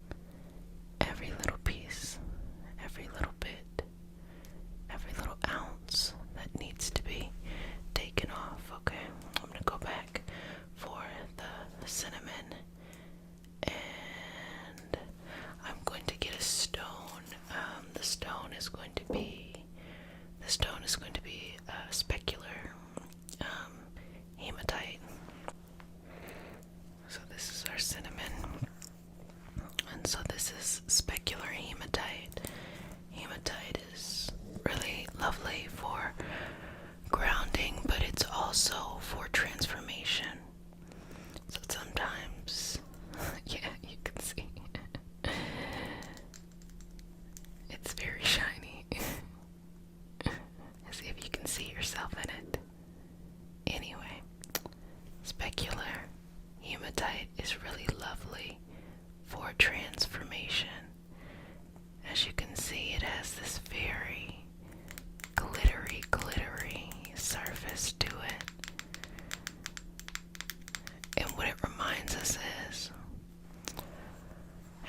every little piece, every little bit, every little ounce that needs to be taken off. Okay, I'm going to go back for the cinnamon, and I'm going to get a stone. The stone is going to be specular hematite. So this is our cinnamon, and so this is specular hematite. Hematite is really lovely for grounding, but it's also for transformation. So sometimes, yeah, you can see it's very shiny. As if you can see yourself in it. Anyway, specular hematite is really lovely for transformation. As you can see, it has this very glittery surface to it. And what it reminds us is,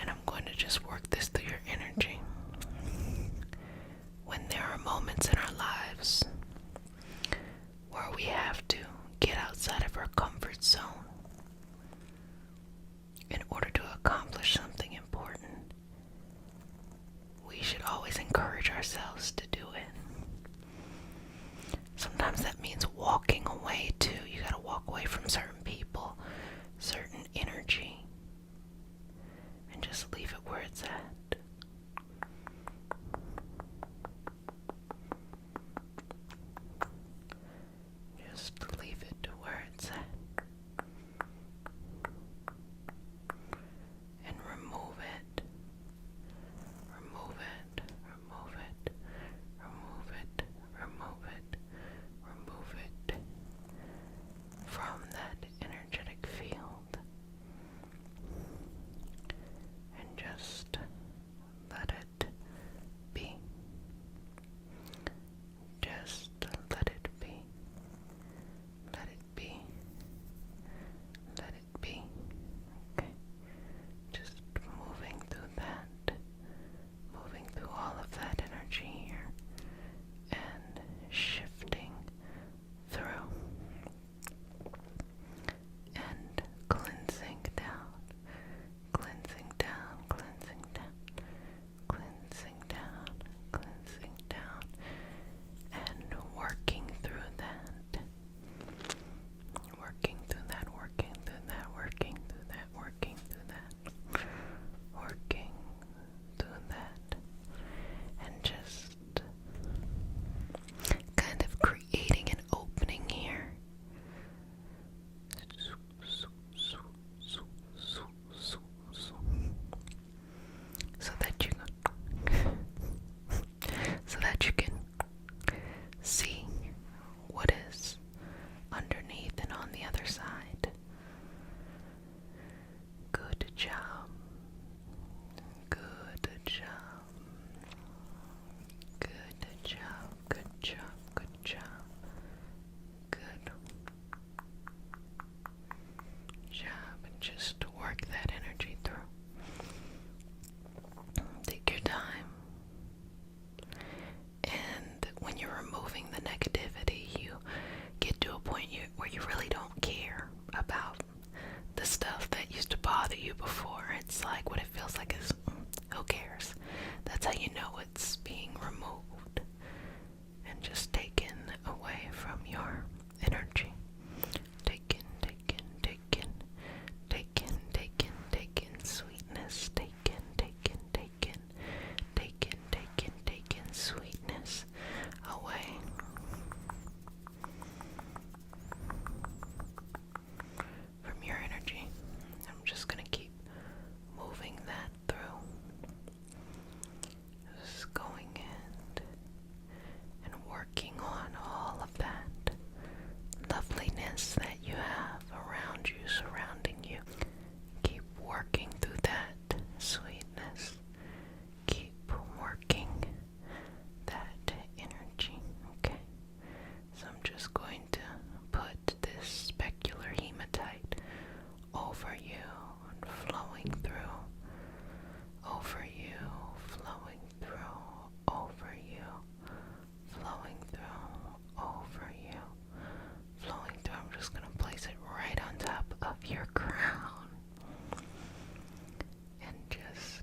and I'm going to just work this through your energy, when there are moments in our lives where we have to get outside of our comfort zone in order to accomplish something important, we should always encourage ourselves to do it. Sometimes that means walking away too. You gotta walk away from certain people, certain energy, and just leave it where it's at. when you're removing the negativity, you get to a point where you really don't care about the stuff that used to bother you before. It's like what it feels like is, who cares? That's how you know it's being removed and just taken away from your energy. Taken, taken, taken, taken, taken, taken, sweetness, taken, taken, taken, taken, taken, taken, sweetness away. From your energy. I'm just gonna keep moving that through. Just going in and working on all of that loveliness that you have around you, surrounding you. Keep working through that sweetness. Keep working that energy, okay? So I'm just going to put this specular hematite over you and flowing through, over you, flowing through, over you, flowing through, over you, flowing through. I'm just going to place it right on top of your crown and just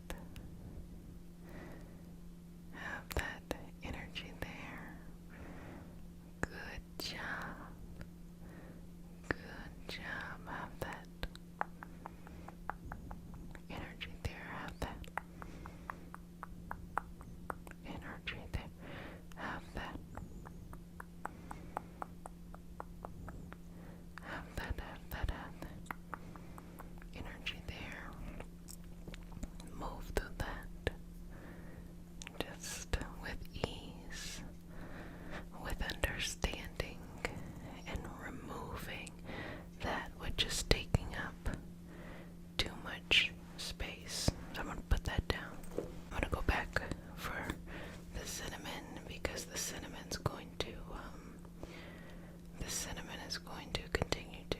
have that energy there. Good job. Good job. Have that energy there. Have that energy there. Have that. Have that energy there. Move through that just with ease, with understanding, and removing that which is taking up too much space. So I'm going to put that down. I'm going to go back for the cinnamon because the cinnamon's going to continue to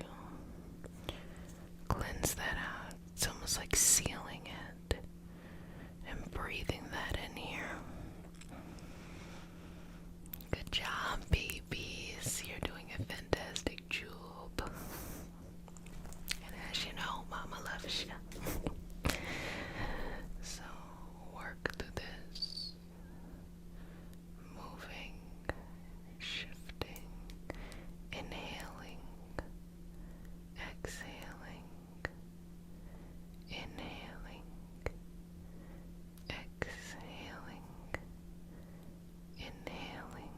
cleanse that out. It's almost like sealing it and breathing that in here. Good job, babies. You're doing a fantastic job. And as you know, Mama loves you. So work through this. Moving, shifting, inhaling, exhaling, inhaling, exhaling, inhaling,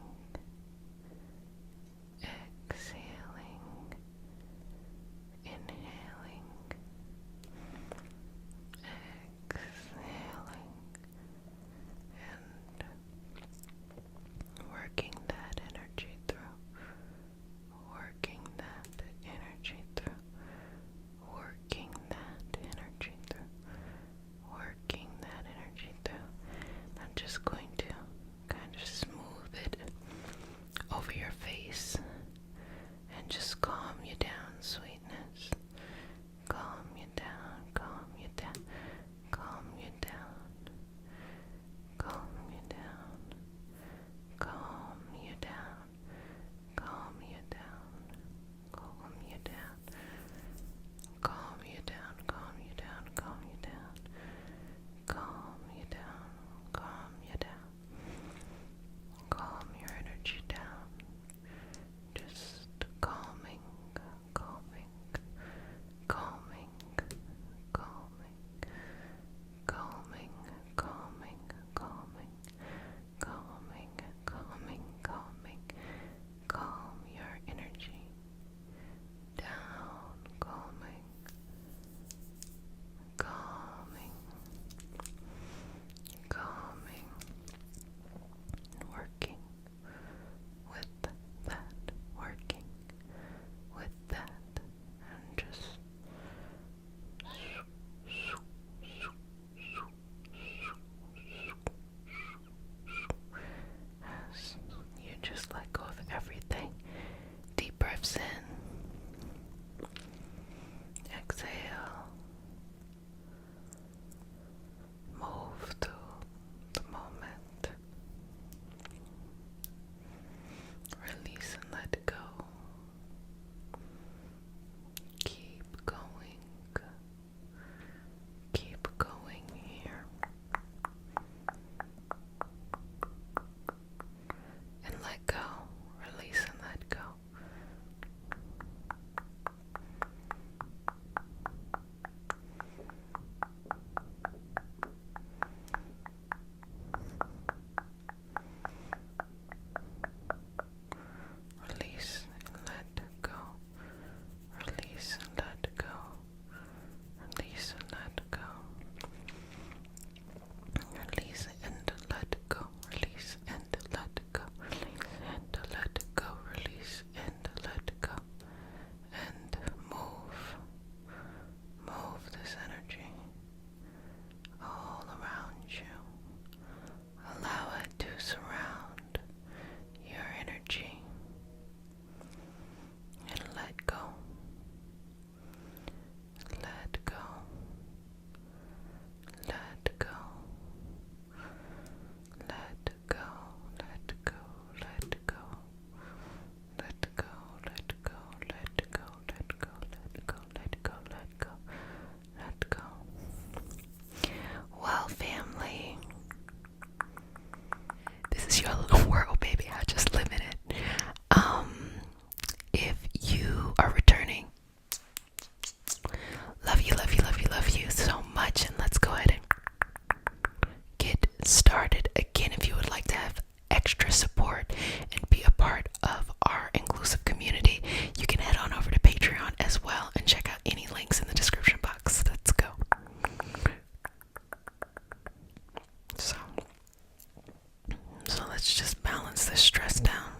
let's just balance this stress down.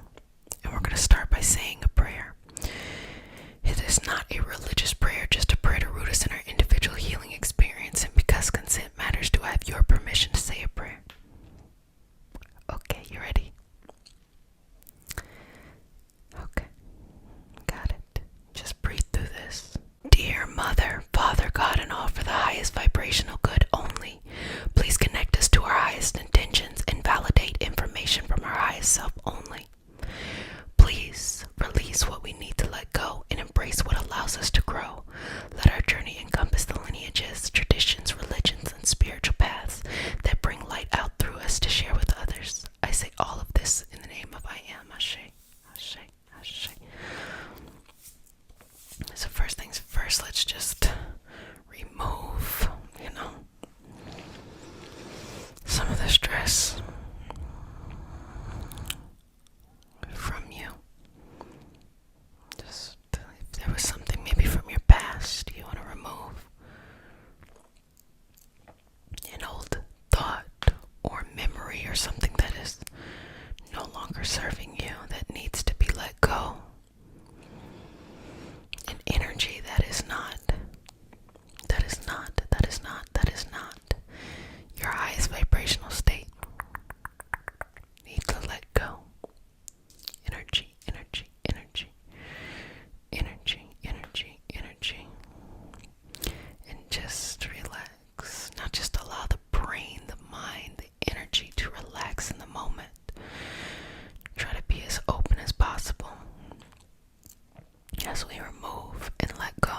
And we're going to start by saying a prayer. It is not a religious prayer, just a prayer to root us in our individual healing experience. And because consent matters, do I have your permission to say a prayer? Okay, you ready? Okay, got it. Just breathe through this. Dear Mother, Father, God, and all for the highest vibrational good only, please connect us to our highest intentions and validate information from our highest self only. Please release what we need to let go and embrace what allows us to grow. Let our journey encompass the lineages, traditions, religions, and spiritual paths that bring light out through us to share with others. I say all of this in the name of I Am. Ashe, Ashe, Ashe. So first things first, let's just remove, some of the stress from you. Just if there was something maybe from your past you want to remove, an old thought or memory or something that is no longer serving you, that needs to be let go. An energy that is not your highest vibrational state. Need to let go. Energy, energy, energy. Energy, energy, energy. And just relax. Now just allow the brain, the mind, the energy to relax in the moment. Try to be as open as possible as we remove and let go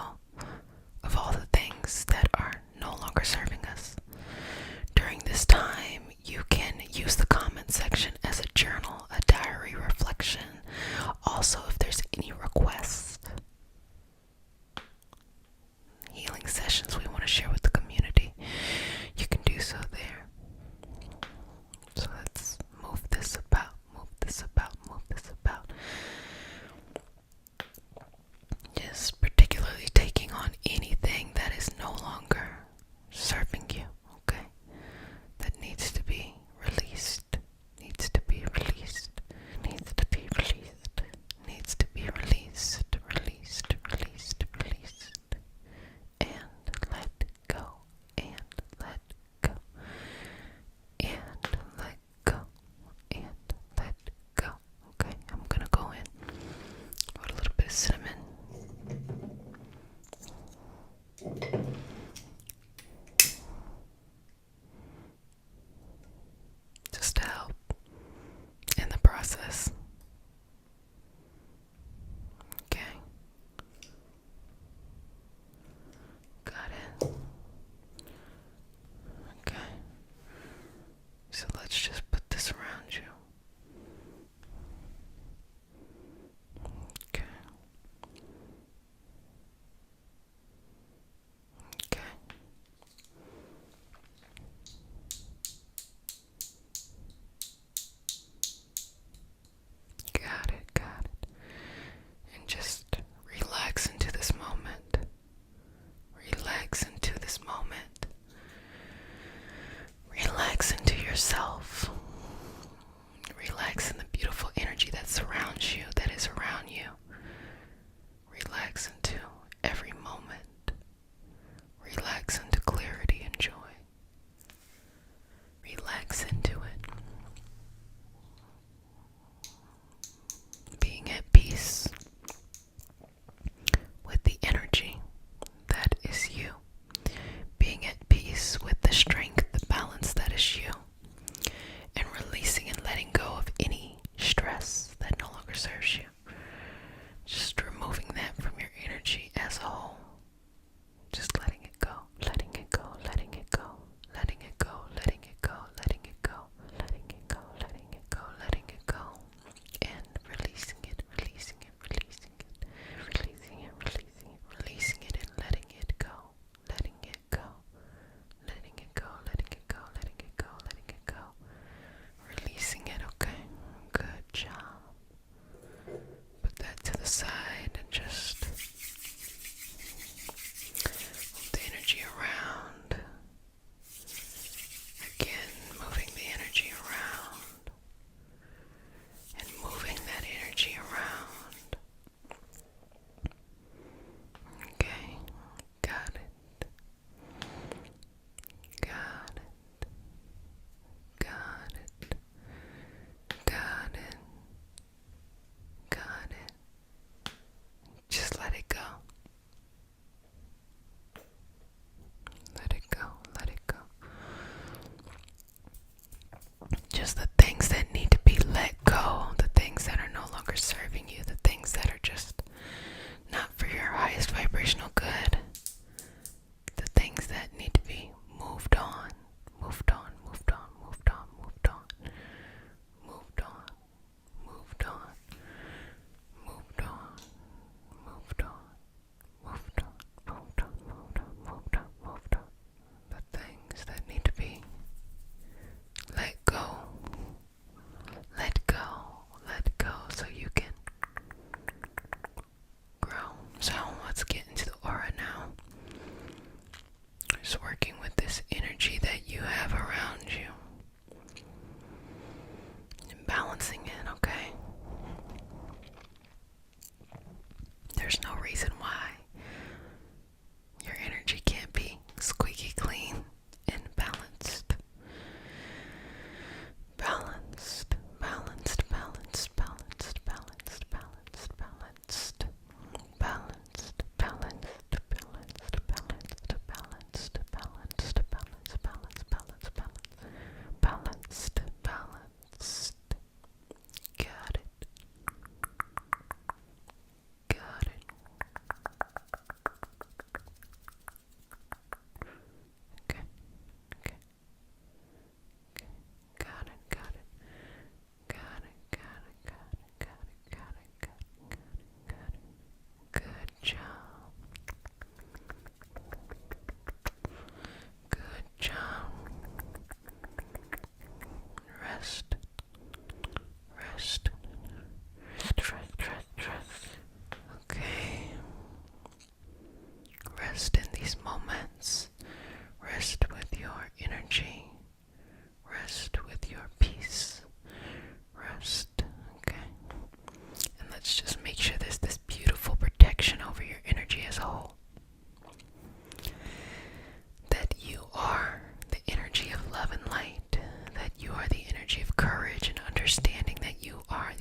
of all the things that are no longer serving us. During this time, you can use the comment section as a journal, a diary reflection. Also, if there's any requests, healing sessions we want to share with the community, you can do so there. So let's move this about, move this about, move this about. Just particularly taking on anything that is no longer serving rest. Rest. Okay. Rest in these moments. Rest with your energy. Rest with your peace. Rest. Okay. And let's just make sure there's this beautiful protection over your energy as a whole. That you are the energy of love and light. That you are the energy of courage and understanding. That you are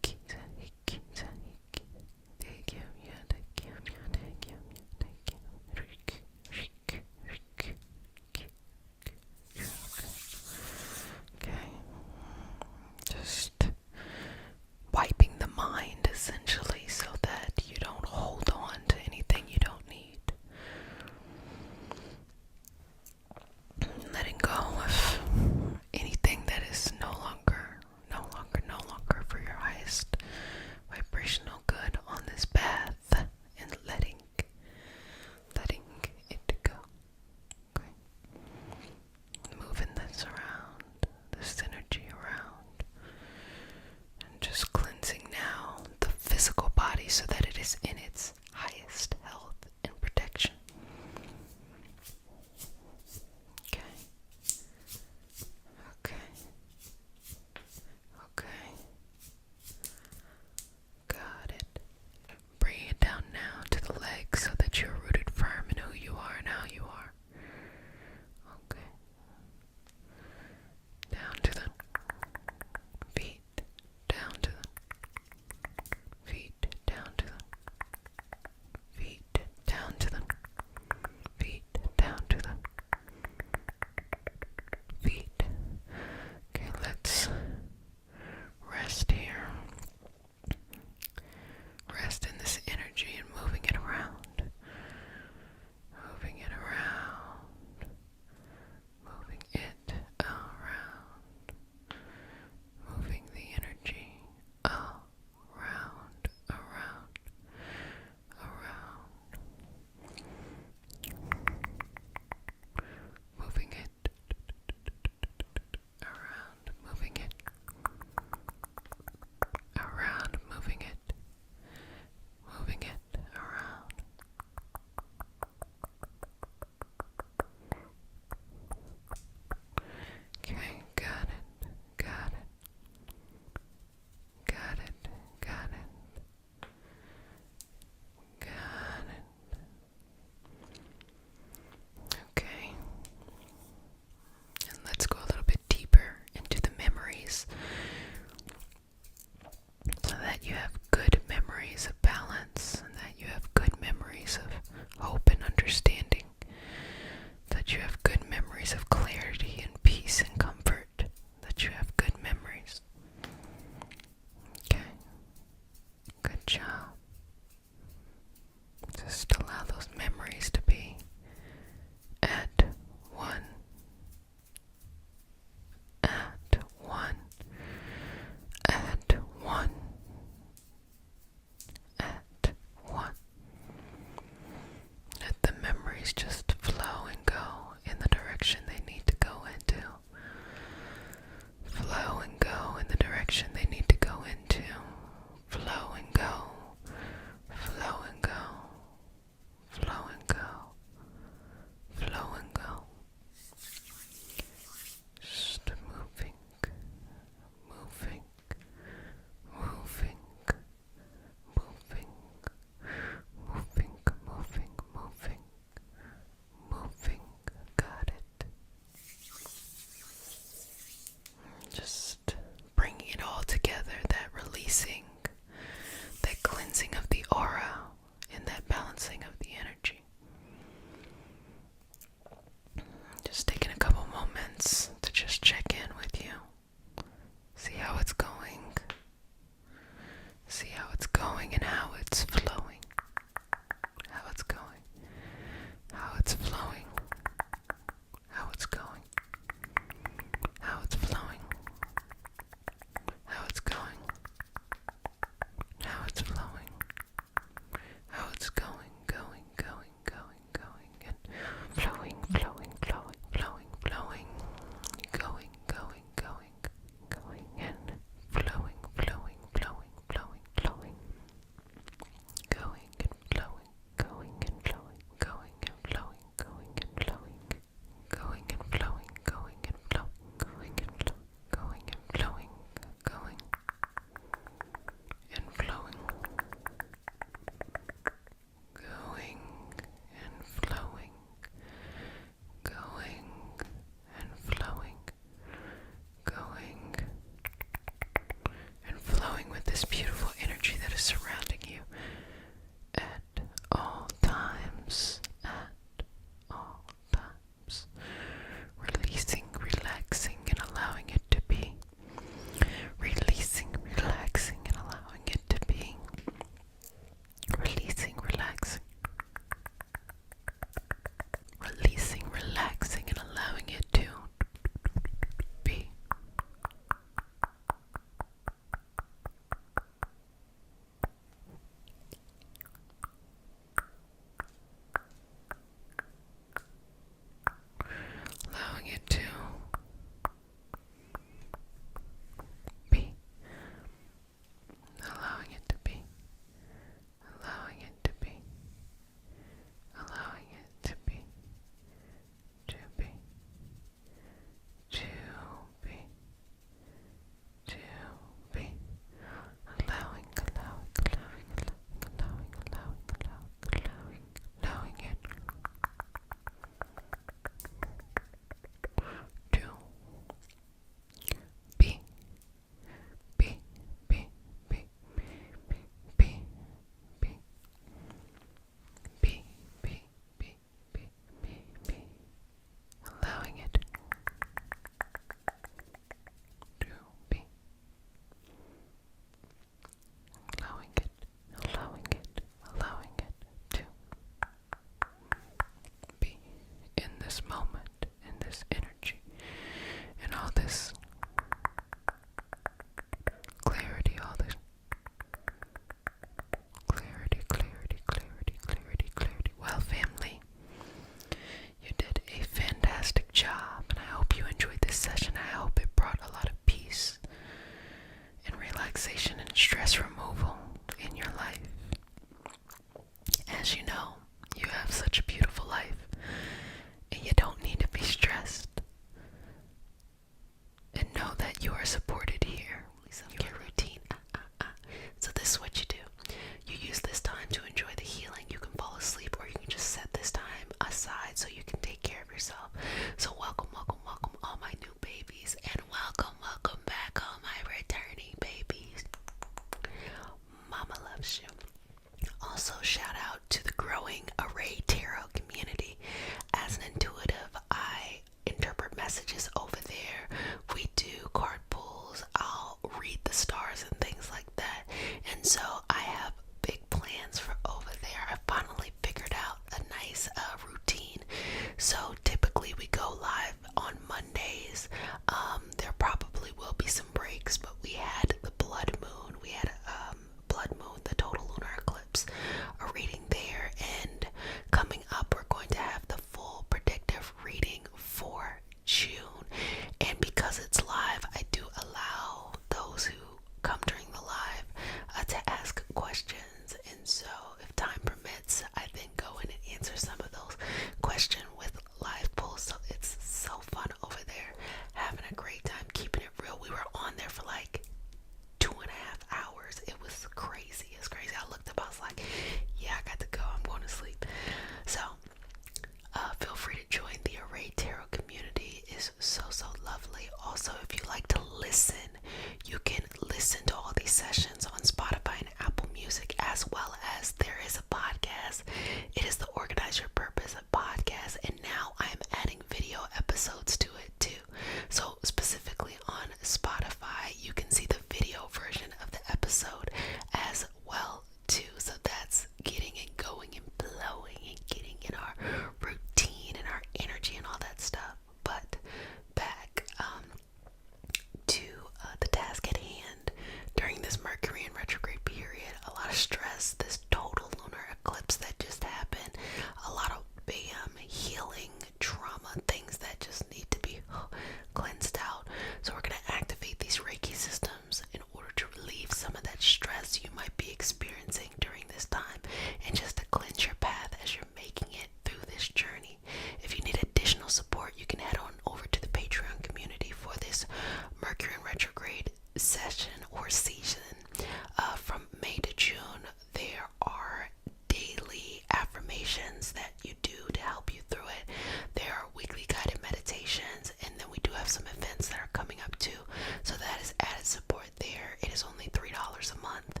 sessions that you do to help you through it. There are weekly guided meditations, and then we do have some events that are coming up too. So that is added support there. It is only $3 a month,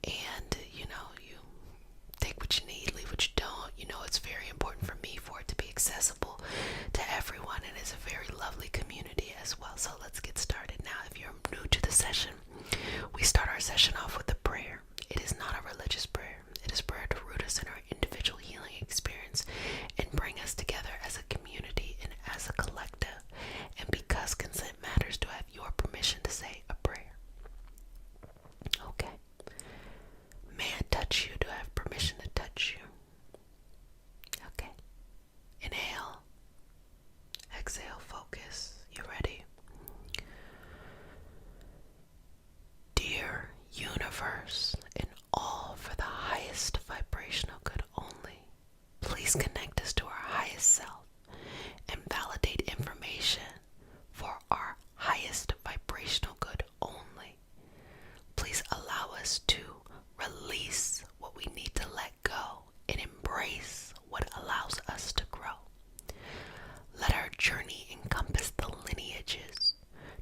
and you take what you need, leave what you don't. It's very important for me for it to be accessible to everyone, and it's a very lovely community as well. So let's get started. Now, if you're new to the session, we start our session off with a prayer. It is not a religious prayer. It is prayer to root us in our individual healing experience and bring us together as a community and as a collective. And because consent matters, do I have your permission to say a prayer? Okay. May I touch you? Do I have permission to touch you? Okay. Inhale. Exhale. Focus. You ready? Dear universe, and all for the highest vibrational good only, please connect us to our highest self and validate information for our highest vibrational good only. Please allow us to release what we need to let go and embrace what allows us to grow. Let our journey encompass the lineages,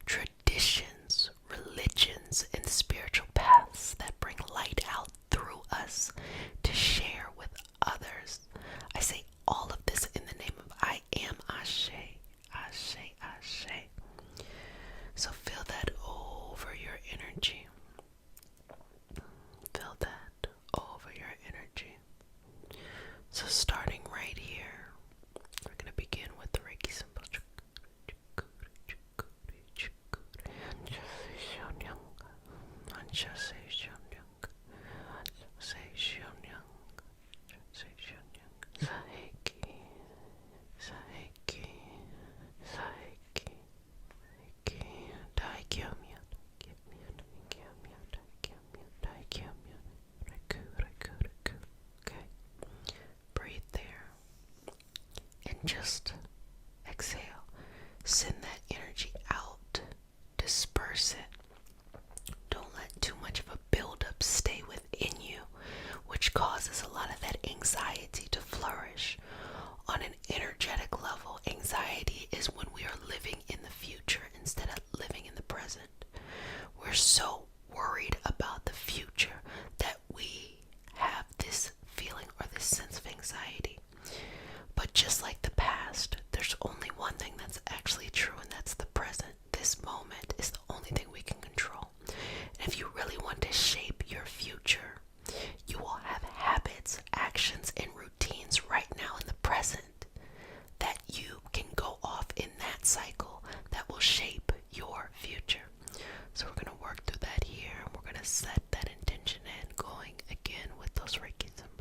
traditions, religions, and spiritual paths that bring light out through us to share with others. I say all of this in the name of I am Ashe, Ashe, Ashe. So feel that over your energy. Feel that over your energy. So starting right here, we're going to begin with the Reiki symbol. Breathe there and just exhale. Send that energy out. Disperse it. Don't let too much of a buildup stay within you, which causes a lot of that anxiety to flourish. On an energetic level, anxiety is when we are living in the future instead of living in the present. We're so worried about the future that we have this feeling or this sense of anxiety. But just like the past, there's only one thing that's actually true, and that's the present. This moment is the only thing we can control. And if you really want to shape your future, you will have habits, actions, and routines right now in the present that you can go off in that cycle that will shape your future. So we're going to work through that here, and we're going to set that intention in, going again with those Reiki symbols.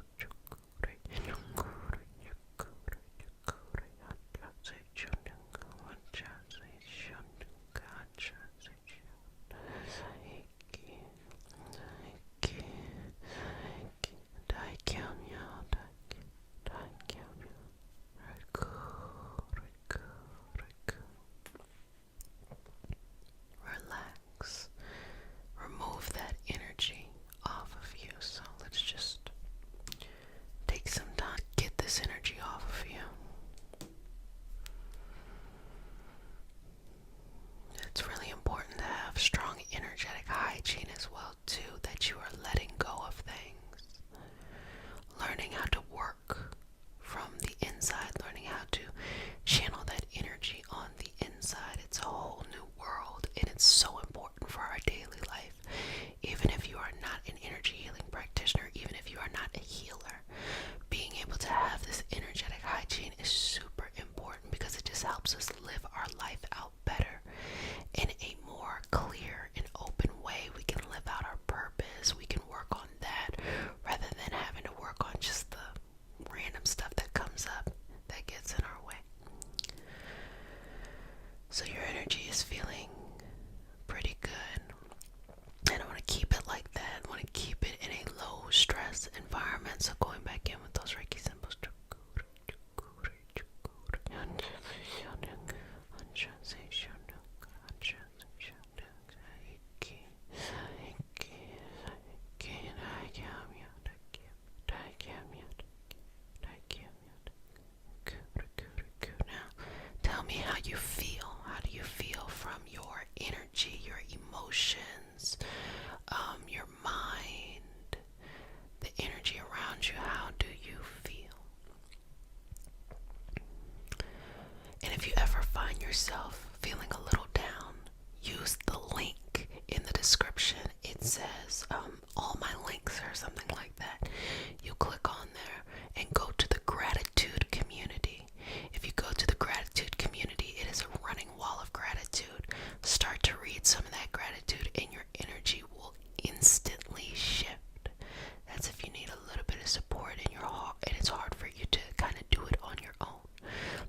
you feel? How do you feel from your energy, your emotions, your mind, the energy around you? How do you feel? And if you ever find yourself feeling a little down, use the link in the description. It says all my links or something like that. You click on there and go to the gratitude community. If you go to the gratitude community, it is a running wall of gratitude. Start to read some of that gratitude and your energy will instantly shift. That's if you need a little bit of support in your heart and it's hard for you to kind of do it on your own.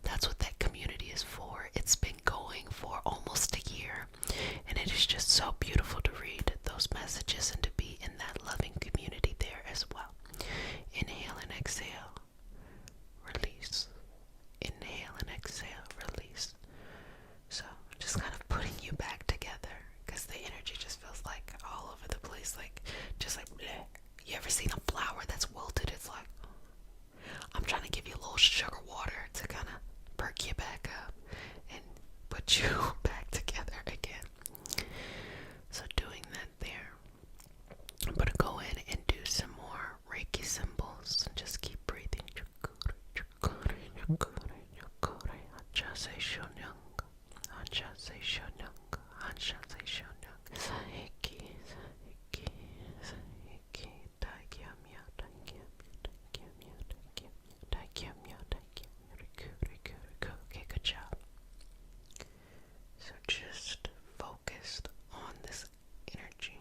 That's what that community is for. It's been going for almost a year, and it is just so beautiful to read those messages and to be in that loving community there as well. Inhale and exhale, release. Inhale and exhale, release. So just kind of putting you back together, because the energy just feels like all over the place, like just like bleh. You ever seen a flower that's wilted? It's like, I'm trying to give you a little sugar water to kind of perk you back up and put you back together again. So doing that there. I'm going to go in and do some more Reiki symbols and just keep breathing. Okay, good job. So just focused on this energy,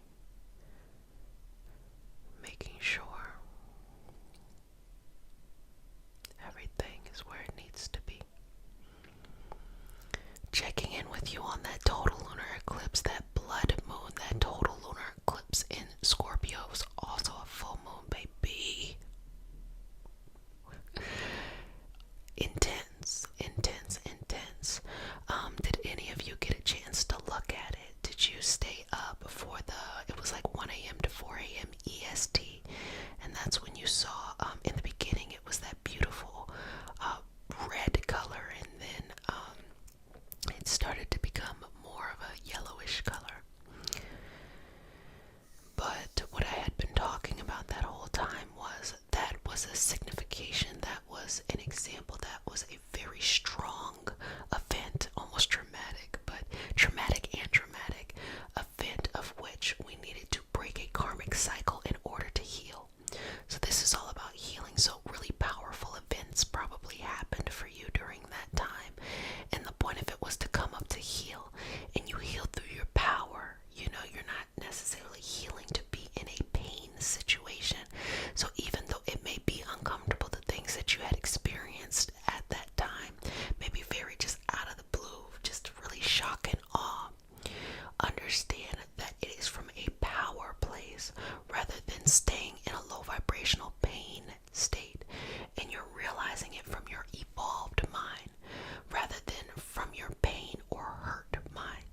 making sure everything is where it needs to be. Checking in with you on that total lunar eclipse, that blood moon, that total lunar eclipse in Scorpio was also a full moon, baby. Intense, intense, intense. Did any of you get a chance to look at it? Did you stay up before it was like 1 a.m. to 4 a.m. EST? And that's when you saw, in the beginning, it was that beautiful red color, and then it started to become more of a yellowish color. But what I had been talking about that whole time was that was a signification, that was an example, that was a very strong event, almost dramatic, but traumatic and dramatic event of which we needed to break a karmic cycle in order to heal. So this is all about healing. So really powerful events probably happened for you during that time, and the point of it was to come up to heal, and you heal through your power. You know, you're not necessarily healing to be in a pain situation. So even though it may be uncomfortable, the things that you had experienced at that time may be very just out of the blue, just really shock and awe. Understand that it is from a power place rather than staying in a low vibrational pain state, and you're realizing it from your evolved mind rather than from your pain or hurt mind.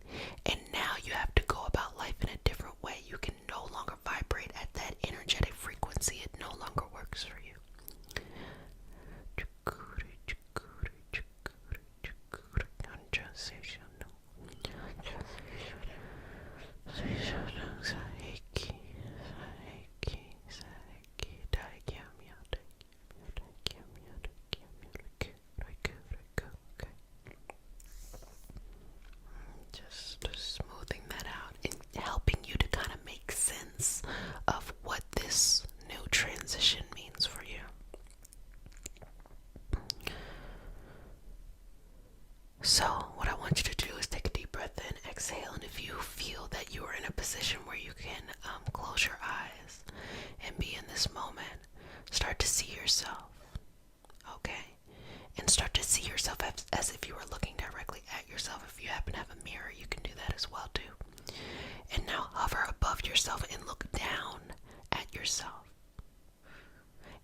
And now you have to go about life in a different way. You can no longer vibrate at that energetic frequency. It no longer works for you. Just smoothing that out and helping you to kind of make sense of what this new transition means for you. So what I want you to do is take a deep breath in, exhale, and if you feel that you are in a position where you can close your eyes and be in this moment, start to see yourself, okay? And start to see yourself as if you were looking directly at yourself. If you happen to have a mirror, you can do that as well too. And now hover above yourself and look down at yourself.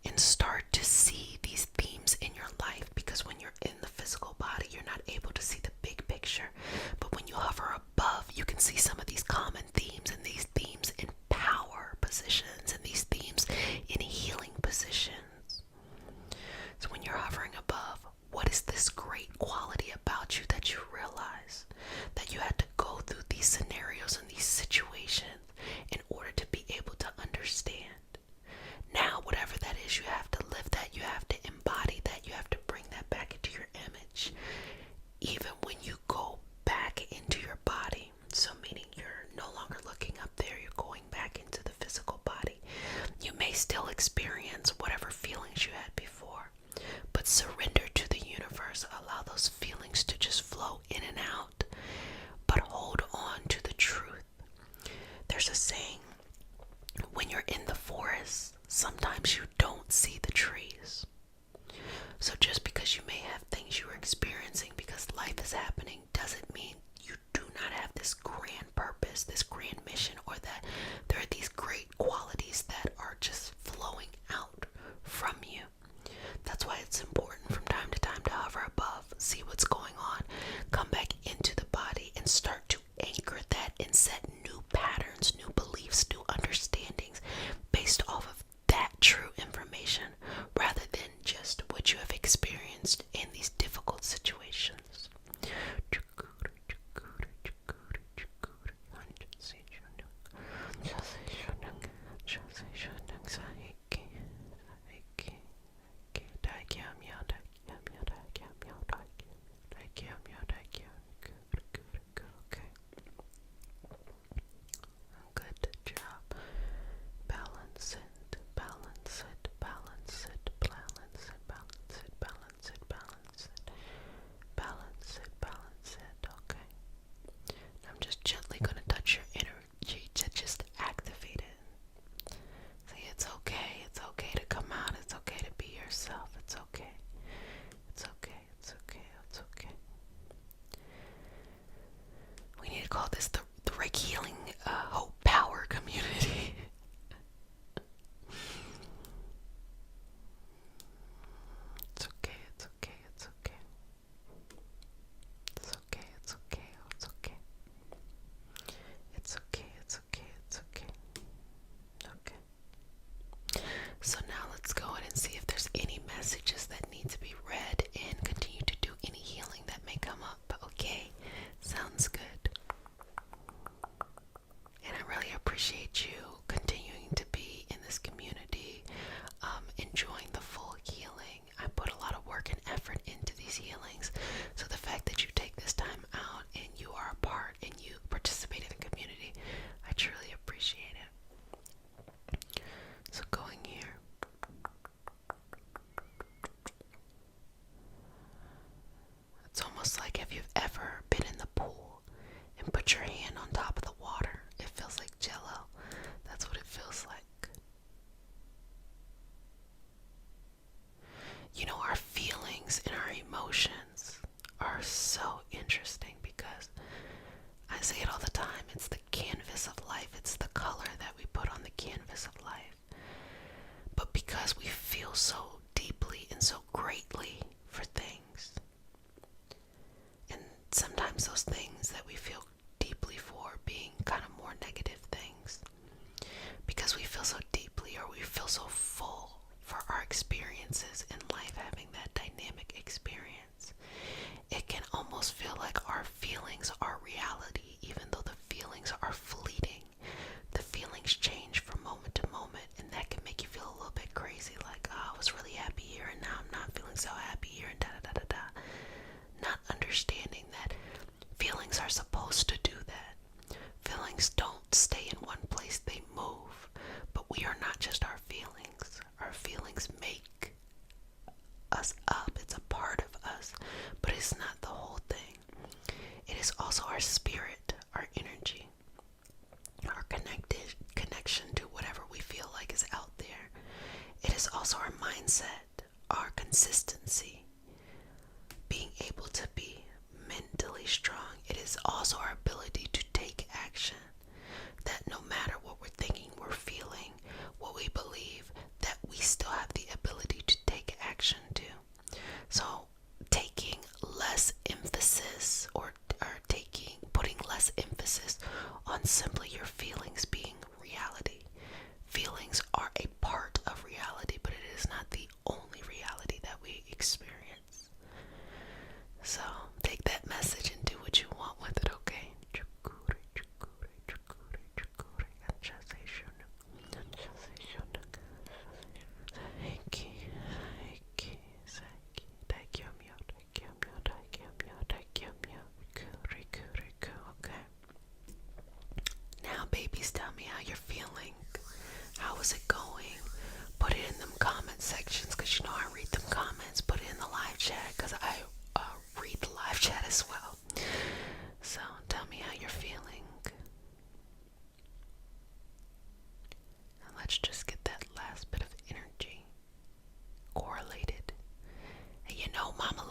And start to see these themes in your life, because when you're in the physical body, you're not able to see the big picture. But when you hover above, you can see some of these common themes, and these themes in power positions, and these themes in healing positions. So when you're hovering above, what is this great quality about you that you surrender to the universe. Allow those feelings to just flow in and out, but hold on to the truth. There's a saying, when you're in the forest, sometimes you don't see the trees. So just because you may have things you are experiencing because life is happening doesn't mean you do not have this grand purpose, this grand mission, or that there are these great qualities that are just flowing out from you. That's why it's important from time to time to hover above, see what's going on, come back into the body and start to anchor that and set new patterns, new beliefs, new understandings based off of that true information rather than just what you have experienced in these difficult situations. Good job. Balance it, balance it, balance it, balance it, balance it, balance it, balance it, balance it, balance it, okay. I'm just gently going to touch your energy to just activate it. See, it's okay to come out, it's okay to be yourself, it's okay, it's okay, it's okay, it's okay. We need to call this the Reiki Healing Hope Power Community. It's okay, it's okay, it's okay. It's okay, it's okay, it's okay. It's okay, it's okay, it's okay. Okay. So now let's go ahead and see if there's any messages that need to be read and continue to do any healing that may come up. Okay, sounds good. And I really appreciate you continuing to be in this community, enjoying the full healing. I put a lot of work and effort into these healings, so the fact that you take this time out and you are a part and you participate in the community, I truly appreciate it. So going here. It's almost like if you've ever been in the pool and put your hand on top of the water, it feels like jello. That's what it feels like. You know, our feelings and our emotions are so interesting because I say it all the time, it's the canvas of life. It's the color that we put on the canvas of life. But because we feel so deeply and so greatly for things, and sometimes those things that we feel deeply for being kind of more negative things, because we feel so deeply or we feel so full for our experiences in life, having that dynamic experience, it can almost feel like our feelings are reality, even though the feelings are fleeting. The feelings change from moment to moment, and that can make you feel a little bit crazy, like, oh, I was really happy here and now I'm not feeling so happy here, and da da da da da. Not understanding that feelings are supposed to do that. Feelings don't stay in one place, they move. But we are not just our feelings. Our feelings make us up. It's a part of us, but it's not the whole thing. It is also our spirit, our energy, our connection to whatever we feel like is out there. It is also our mindset, our consistency, being able to be mentally strong. It is also our ability to take action, that no matter what we're thinking, we're feeling, what we believe, that we still have the ability to take action to. So taking less emphasis or putting less emphasis on simply your feelings being reality. Feelings are a part of reality, but it is not the only reality that we experience. So take that message and do what you want with it, okay?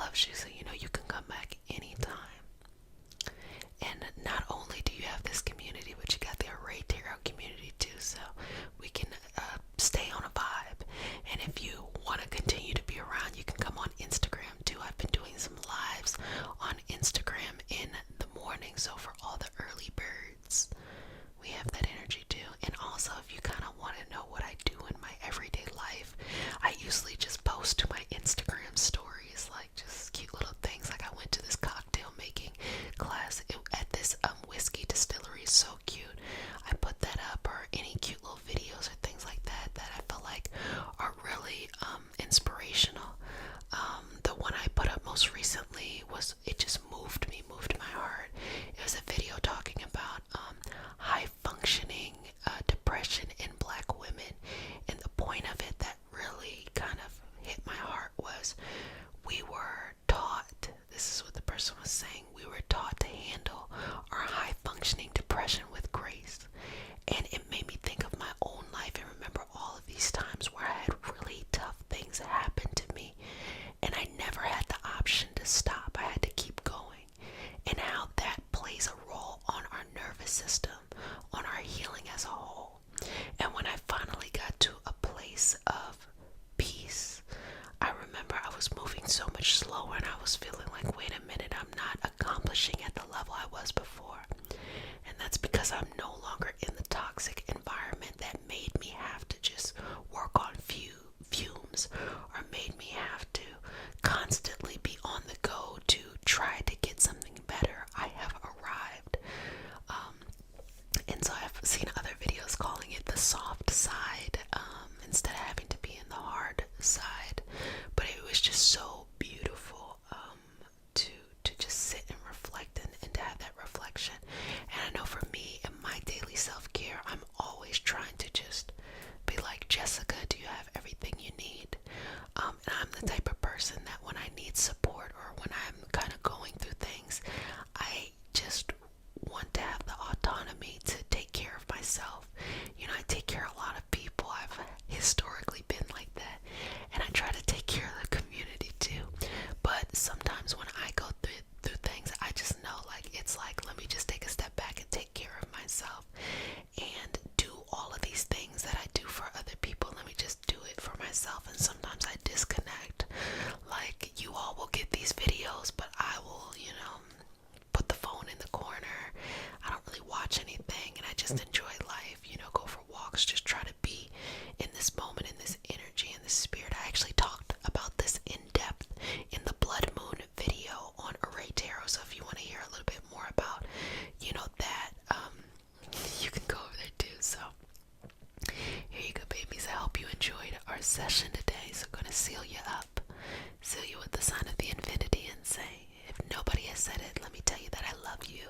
loves you, so you know you can come back anytime. And not only do you have this community, but you got the Array Tarot community too, so we can stay on a vibe. And if you want to continue to be around, you can come on Instagram too. I've been doing some lives on Instagram in the morning, so for all the early birds, we have that energy too. And also, if you kind of want to know what I do in my everyday life, I usually just post to my Instagram stories, like just cute little things. Like I went to this cocktail making class at this whiskey distillery. So cute. I put that up, or any cute little videos or things like that that I feel like are really inspirational. The one I put up most recently was, it just moved my heart. It was a video talking about high functioning depression in Black women, and the point of it that really kind of hit my heart was, we were taught, this is what the person was saying, we were taught to handle our high functioning depression with grace. And it made me think of my own life and remember all of these times where I had really tough things happen to me, and I never had the option to stop. I had to keep going, and how that plays a role on our nervous system, on our healing as a whole. And when I finally got to a place of peace, I remember I was moving so much slower, and I was feeling like, wait a minute, I'm not accomplishing at the level I was before. And that's because I'm no longer in the toxic environment that made me have to just work on fumes, or made me have to constantly be on the go to try to get something better. I have arrived. And so I've seen other videos calling it the soft side, instead of having to be in the hard side. But it was just so beautiful to just sit and reflect, and to have that reflection. And I know for me, in my daily self-care, I'm always trying to just be like, Jessica, do you have everything you need? And I'm the type of person that when I need support, or when I'm kind of going through things, I just want to have the autonomy to take care of myself. You know, I take care of a lot of people. I've historically been like that, and I try to take care of the community too. But sometimes when I go through things, I just know, like, it's like, let me just take a step back and take care of myself, and do all of these things that I do for other people. Let me just do it for myself. And sometimes I disconnect. Like, you all will get these videos, but I will, you know, put the phone in the corner. I don't really watch anything, and I just enjoy life, you know, go for walks, just try to be in this moment, in this energy, in this spirit. I actually talked about this in depth in the Blood Moon video on Array Tarot, so if you want to hear a little bit more about, you know, that, you can go over there too. So here you go, babies. I hope you enjoyed our session today. So I'm going to seal you up, seal you with the sign of the infinity, and say, if nobody has said it, let me tell you that I love you.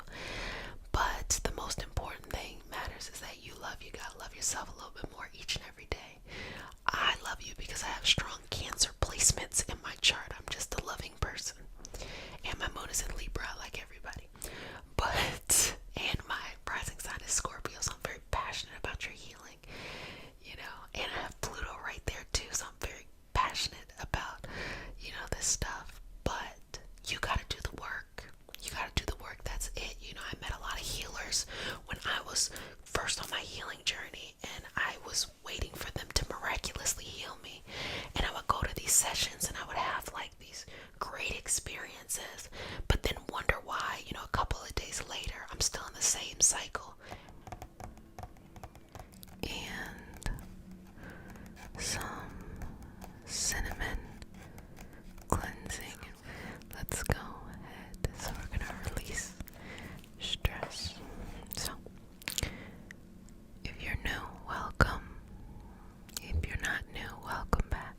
But the most important thing matters is that you love you. Gotta love yourself a little bit more each and every day. I love you because I have strong Cancer placements in my chart. I'm just a loving person. And my moon is in Libra, like everybody. But, and my rising sign is Scorpio, so I'm very passionate about your healing. You know, and I have Pluto right there too, so I'm very passionate about, you know, this stuff. But you gotta do the work. You gotta do the work. That's it. You know, I met a lot of healers when I was first on my healing journey, and I was waiting for them to miraculously heal me. And I would go to these sessions, and I would have like these great experiences, but then wonder why, you know, a couple of days later, I'm still in the same cycle. And some cinnamon cleansing. Let's go ahead. So we're gonna release stress. So if you're new, welcome. If you're not new, welcome back.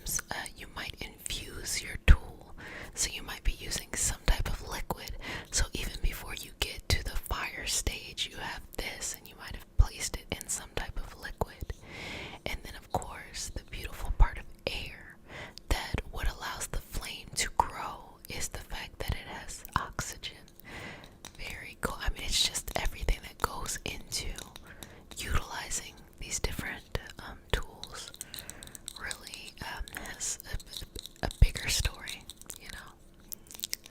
sometimes you might infuse your tool. So you might be using some type of liquid. So even before you get to the fire stage, you have this, and you might have placed it in some type of liquid. And then, of course, the beautiful part of air, that what allows the flame to grow is the fact that it has oxygen. Very cool. I mean, it's just everything that goes into utilizing these different tools really has a bigger story, you know,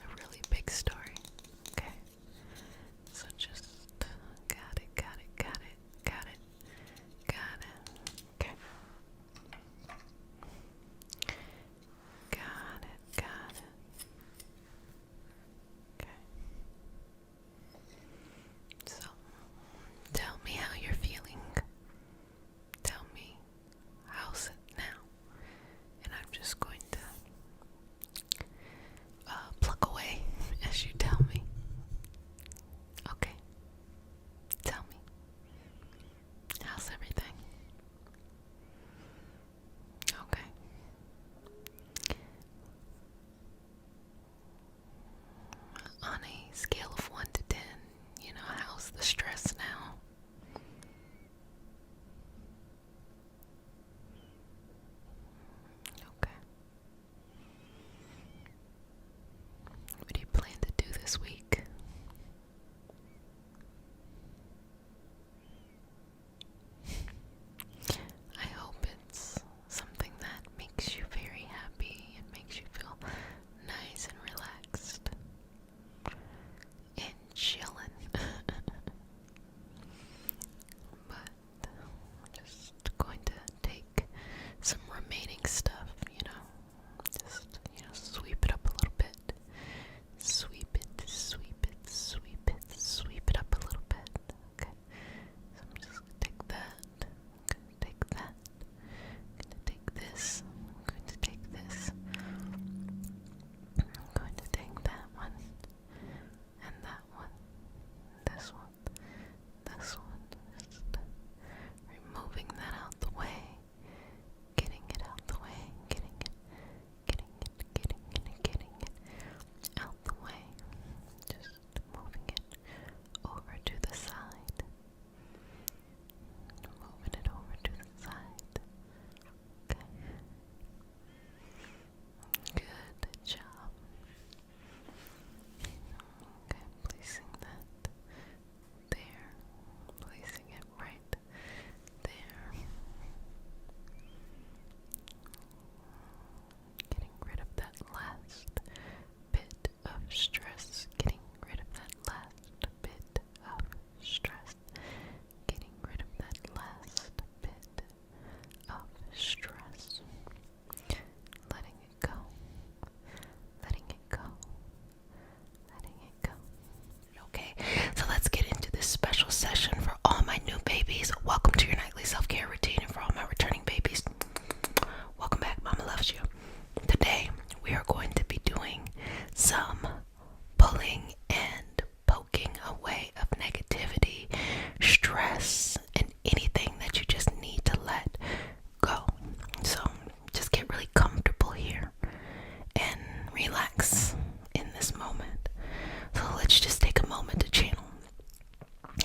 a really big story. Okay, so just got it. Okay. Got it. Okay. So, tell me how you're feeling. Tell me how's it now. And I'm just going to pluck away as you tell me. Okay. Tell me. How's everything? Okay. On a scale of 1 to 10, you know, how's the stress now? Okay. What do you plan to do this week? I hope it's something that makes you very happy and makes you feel nice and relaxed and chillin'. But I'm just going to take some remaining stuff, you know, just, you know, sweep it up a little bit. Sweep it up a little bit. Okay. So I'm just gonna take that. I'm gonna take that. I'm gonna take this. I'm going to take this. I'm going to take that one. And that one. This one. This one. Just removing that out the way. Getting it out the way. Getting it out the way. Just moving it over to the side. Moving it over to the side. Okay. Good job. Okay, placing that there. Placing it right there. Getting rid of that last bit of stress. Getting rid of that last bit of stress. Getting rid of that last bit of stress. Letting it go. Letting it go. Letting it go. Okay, so let's get into this special session for all my new babies. Welcome to your nightly self-care routine, and for all my returning babies, welcome back. Mama loves you. Today, we are going to be doing some pulling and poking away of negativity, stress, and anything that you just need to let go. So, just get really comfortable here and relax in this moment. So, let's just take a moment to channel.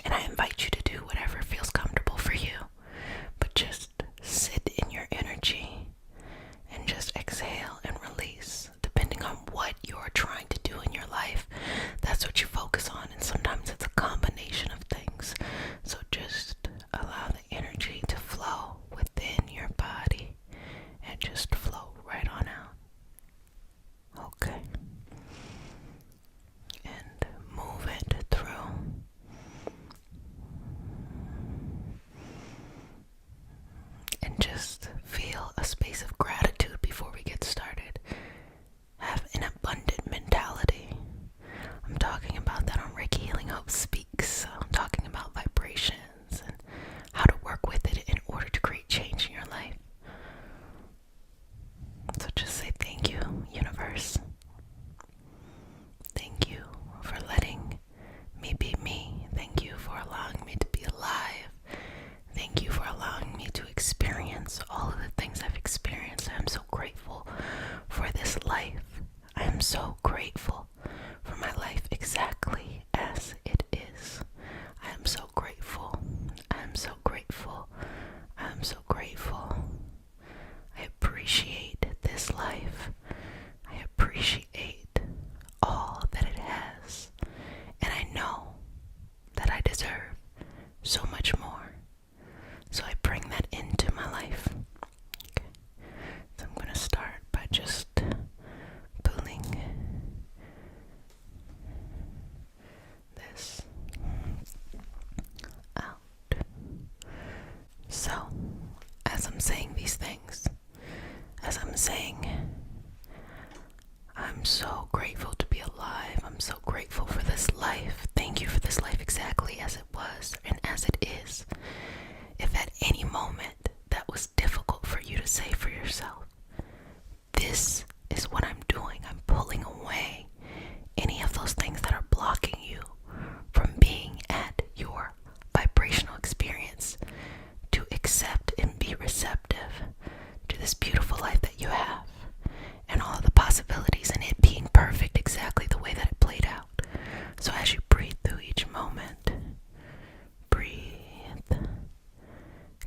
And I invite you to do whatever feels comfortable for you. But just sit in your energy and just exhale and release. Depending on what you're trying to do in your life, that's what you focus on. And sometimes it's a combination of things. So just allow the energy to flow within your body and just flow right on out. Okay. so grateful for my life exactly as it is. I am so grateful. I am so grateful. I am so grateful. I appreciate this life. I appreciate all that it has. And I know that I deserve so much more. So I bring that into my life. Okay. So I'm going to start by just pulling this out. So, as I'm saying these things, as I'm saying, I'm so grateful to be alive. I'm so grateful for this life. Thank you for this life exactly as it was and as it is. If at any moment that was difficult for you to say for yourself, this is what I'm doing. I'm pulling away any of those things that are blocking you from being at your vibrational experience to accept and be receptive to this beautiful life that you have and all of the possibilities and it being perfect exactly the way that it played out. So as you breathe through each moment, breathe.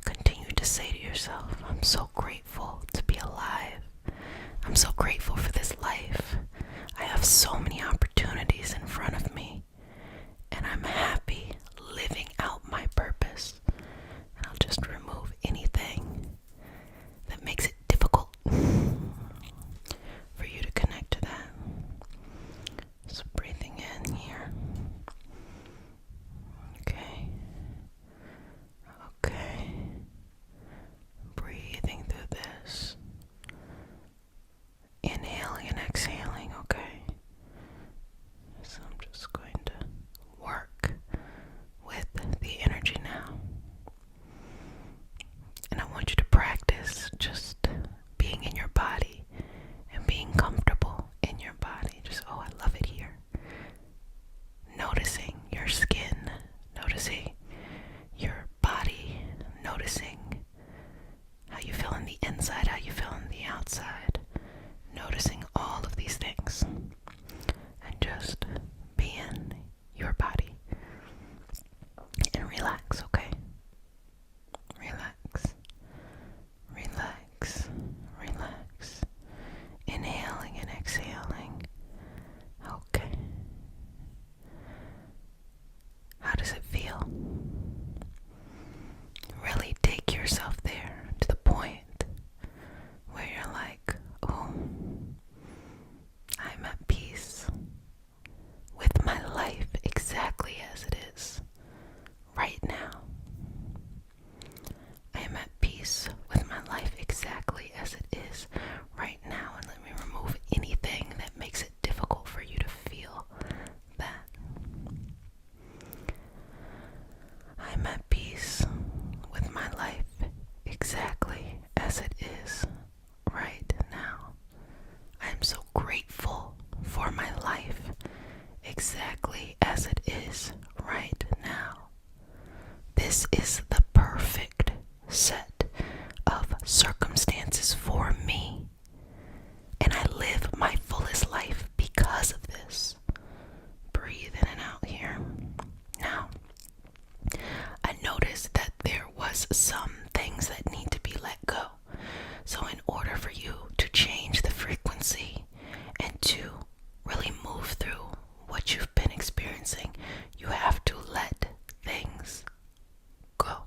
Continue to say to yourself, I'm so grateful to be alive. I'm so grateful for this life. I have so many opportunities in front of me, and I'm happy living out my purpose. And I'll just remove anything that makes it difficult for you to connect to that. So breathing in here. Okay. Okay. Breathing through this. Inhaling and exhaling, okay? So I'm just going to work with the energy now. And I want you to practice just being in your body and being comfortable in your body. Just, oh, I love it here. Noticing your skin, noticing your body, noticing how you feel on the inside, how you feel on the outside. Noticing all of these things and just be in your body and relax, okay? Relax, relax, relax. Inhaling and exhaling. Okay. How does it feel? Really take yourself there to the point where you're like, oh, I'm at peace with my life exactly as it is right now. I am at peace with my life exactly as it is right now. And let me remove anything that makes it difficult for you to feel that. I'm at peace with my life exactly as it is right now. I am so grateful for my life exactly as it is right now. This is the perfect set of circumstances for me, and I live my fullest life because of this. Breathe in and out here. Now, I noticed that there was some things that need to be let go. So in order for you to change the frequency and to really move through what you've been experiencing, you have to let things go.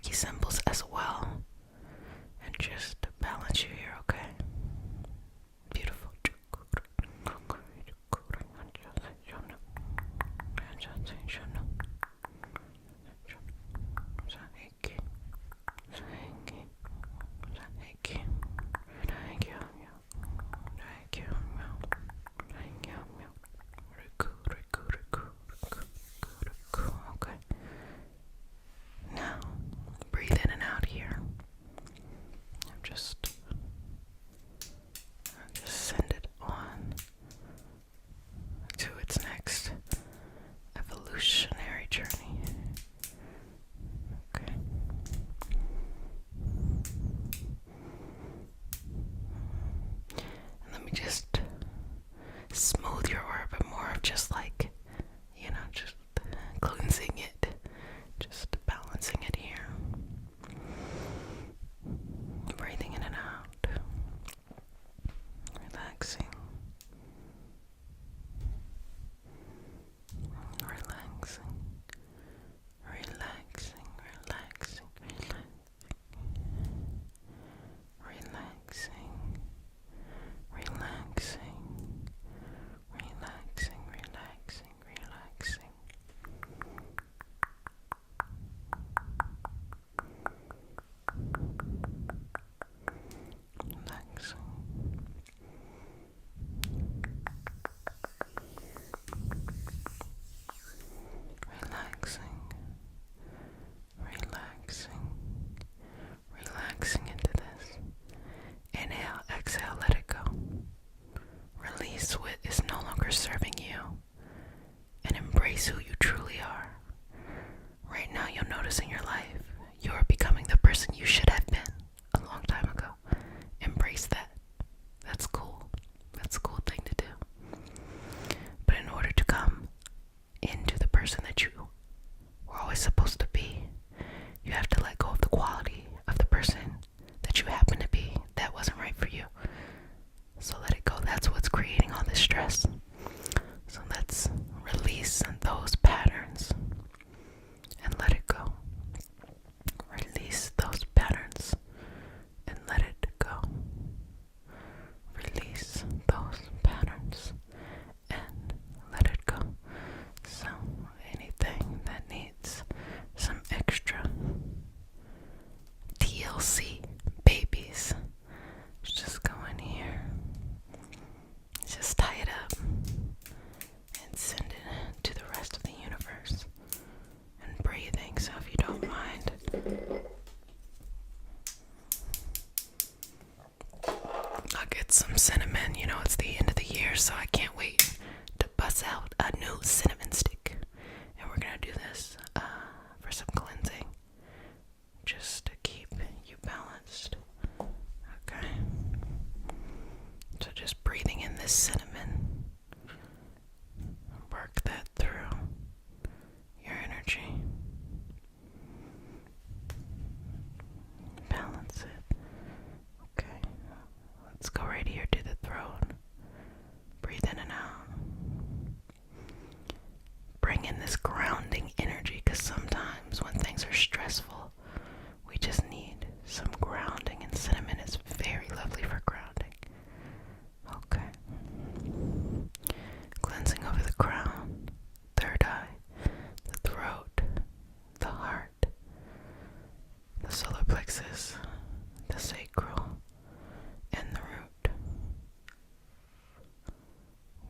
Reiki symbols as well, and just balance you here, okay? Beautiful. Okay. Now, breathe in and out here. Just send it on to its next evolutionary journey. Okay. And let me just smooth your aura, but more of just like, just cleansing it, just balancing it here. Breathing in and out, relaxing, relaxing, relaxing, relaxing, relaxing, relaxing, relaxing, relaxing, relaxing, relaxing. Relaxing, relaxing, relaxing into this. Inhale, exhale, let it go. Release what is no longer serving you and embrace who you truly are. Right now, you'll notice in your life, you're becoming the person you should have been a long time ago. Embrace that. That's cool. That's a cool thing to do. But in order to come into the person that you were always supposed to be, you have to let go of the quality of the person that you happen to be that wasn't right for you. So let it go. That's what's creating all this stress. So let's release those patterns and let it go. Release those patterns and let it go. Release those patterns and let it go. So anything that needs some extra TLC babies, just go in here, just tie it up and send it to the rest of the universe. And breathing, so if you don't mind, I'll get some cinnamon. It's the end of the year, so I can't wait to bust out a new cinnamon stick. And we're gonna do this for some cleansing, just to keep you balanced. Okay. So just breathing in this cinnamon, work that through your energy. Balance it. Okay. Let's go right here to the throat. Breathe in and out. Bring in this grounding energy, because sometimes when things are stressful, we just need some grounding, and cinnamon is very lovely for grounding. Okay. Cleansing over the crown, third eye, the throat, the heart, the solar plexus, the sacral, and the root.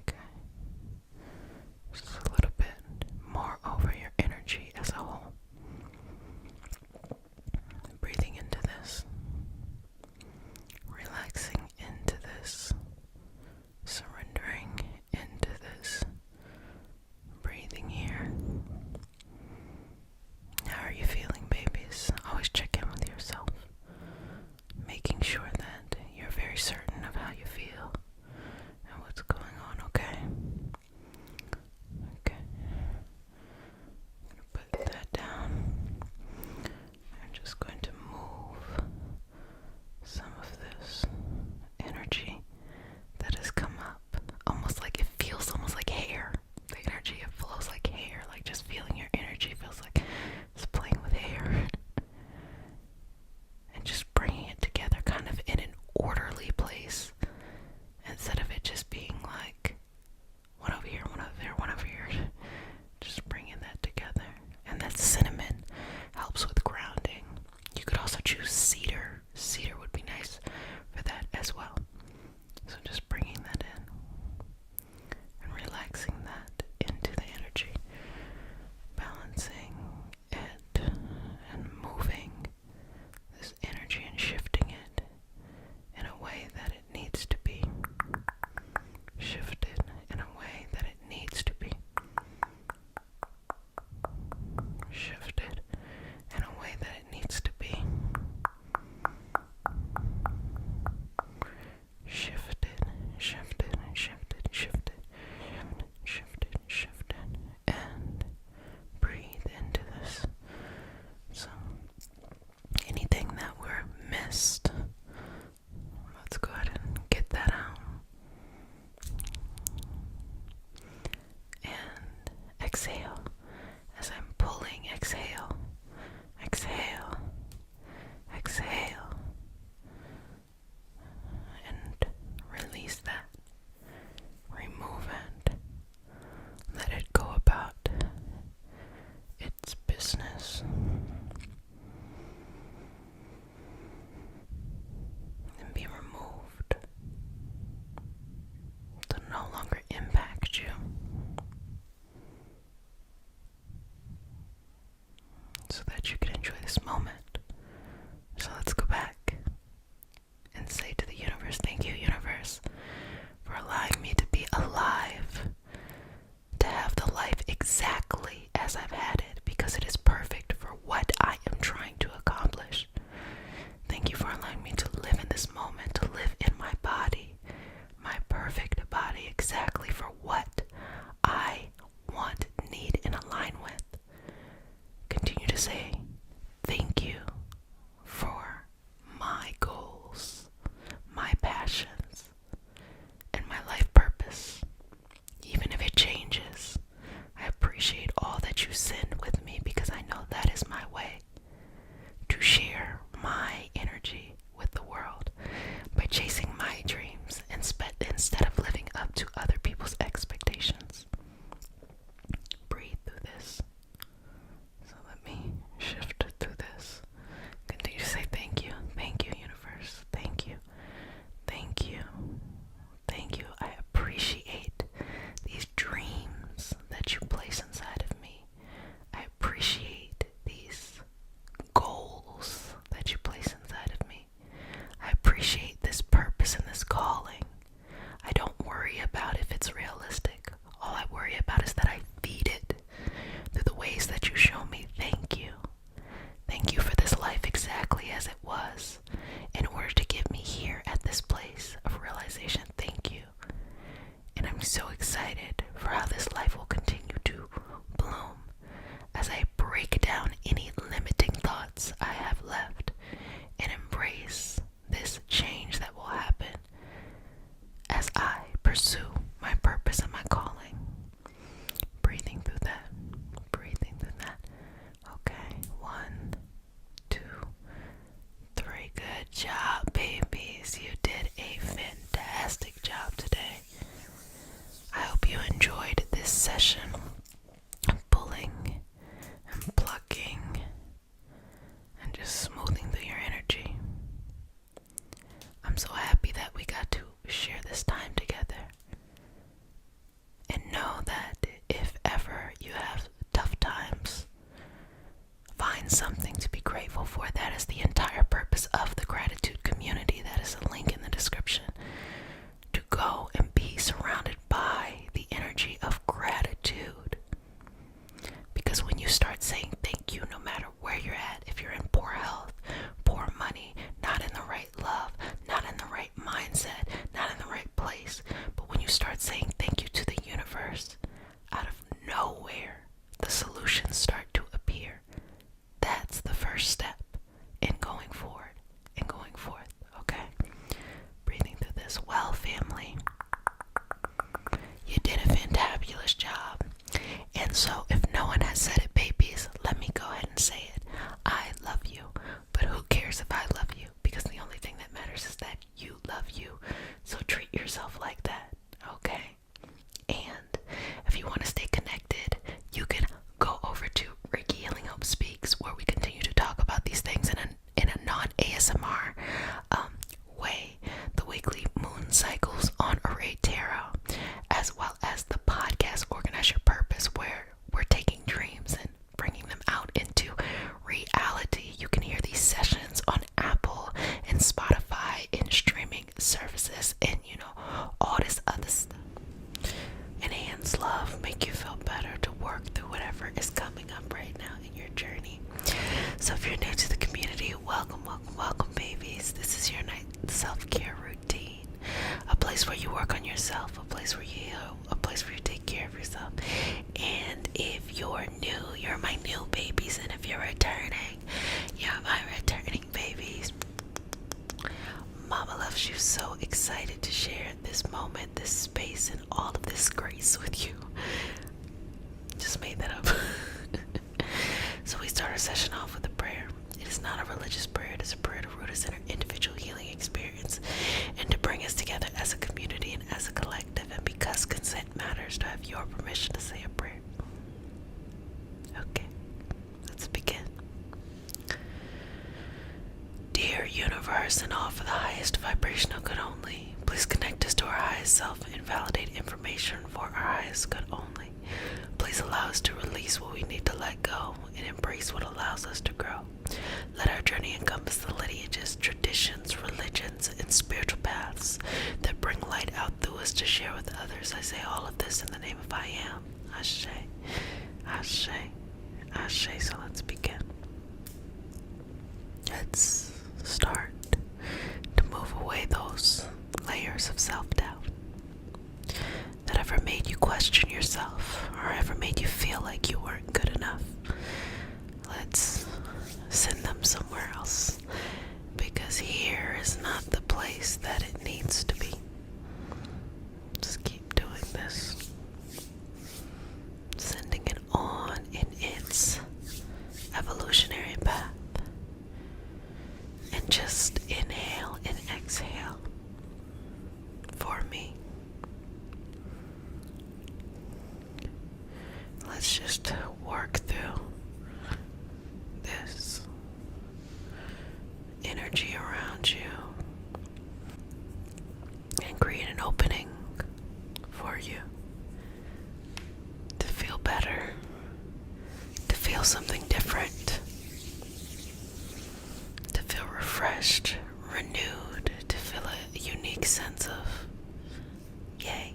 Okay. Just a little bit more over your energy as a whole. Breathing into this, relaxing as I've had it, because it is perfect for what I am trying to accomplish. Thank you for allowing me to live in this moment, to live in my body, my perfect body, exactly for what I want, need, and align with. Continue to say thank you for my goals, my passions, and my life purpose. Even if it changes, I appreciate all that you send with me, because I know that is my way to share my energy with the world by chasing my dreams instead of living up to other people's expectations. Breathe through this. So let me shift through this. Continue to say thank you. Thank you, universe. Thank you. Thank you. Thank you. I appreciate these dreams that you place inside of me. I appreciate these goals that you place inside of me. I appreciate this purpose and this calling. I don't worry about if it's realistic. All I worry about is that I feed it through the ways that you show me. Thank you. Thank you for this life exactly as it was, in order to get me here at this place of realization. Thank you. And I'm so excited for how this life will continue to bloom as I break down any limiting thoughts I have left and embrace this change that will happen as I pursue my purpose and my calling. Breathing through that. Breathing through that. Okay. 1, 2, 3. Good job, babies. You did a fantastic job today. I hope you enjoyed this session of pulling and plucking and just smoothing through your energy. I'm so happy that we got to share this time together. And know that if ever you have tough times, find something to be grateful for. That is the entire purpose of the gratitude community. That is a link in the description. To go and be surrounded by the energy of gratitude. Because when you start saying thank you, no matter where you're at, if you're in poor health, poor money, not in the right love, not in the right mindset, not in the right place, but when you start saying thank you to the universe, out of nowhere, the solutions start to appear. That's the first step in going forward and going forth, okay? Breathing through this. Well, family, you did a fantabulous job. And so if no one has said it, babies, let me go ahead and say it. I love you. But who cares if I love you? Because the only thing that matters is that you love you. So treat yourself like that, okay? And if you want to stay connected, you can go over to Reiki Healing Hope Speaks, where we continue to talk about these things in a non-ASMR way. The weekly moon cycles on Array Tarot, as well as the podcast Organize Your Purpose, where we're taking dreams and bringing them out into reality. You can hear these sessions on Apple and Spotify and streaming services and all this other stuff. Enhance love, make you feel better, to work through whatever is coming up right now in your journey. So if you're new to the community, welcome, welcome, welcome, babies. This is your night self-care routine. A place where you work on yourself, a place where you heal, a place where you take care of yourself. And if you're new, you're my new babies. And if you're returning, you're my returning babies. Mama loves you. So excited to share this moment, this space, and all of this grace with you. Just made that up. So we start our session off with a prayer. It is not a religious prayer. It is a prayer to root us in our individual healing experience and to bring us together as a community and as a collective. And because consent matters, to have your permission to say a prayer. Okay, let's begin. Dear universe, and all for the highest vibrational good only, please connect us to our highest self and validate information for our highest good only. Please allow us to release what we need to let go and embrace what allows us to grow. Let our journey encompass the lineages, traditions, religions, and spiritual paths that bring light out through us to share with others. I say all of this in the name of I Am. Ashe. Ashe. cliche, so let's begin. Let's start to move away those layers of self-doubt that ever made you question yourself or ever made you feel like you weren't good enough. Let's send them somewhere else, because here is not the place that it needs to be. Just keep doing this, sending it on in its evolutionary path, and just inhale and exhale for me. Let's just work through this energy around you and create an opening for you to feel better, to feel something different, to feel refreshed, renewed, to feel a unique sense of yay.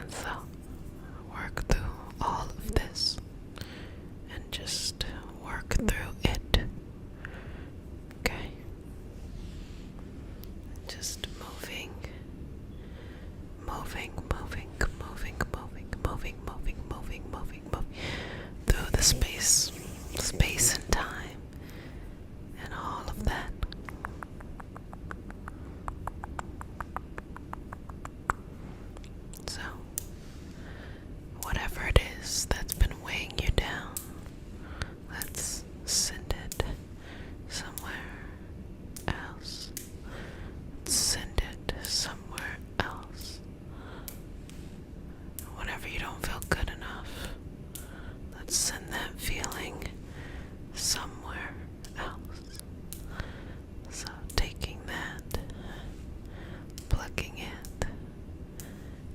So work through all of this and just work through it. Okay? Just moving through the space and time and all of that. So, whatever it is that's been weighing you down, let's send it somewhere else. Send it somewhere else. Whenever you don't feel good enough, let's send that feeling somewhere else. So taking that, plucking it,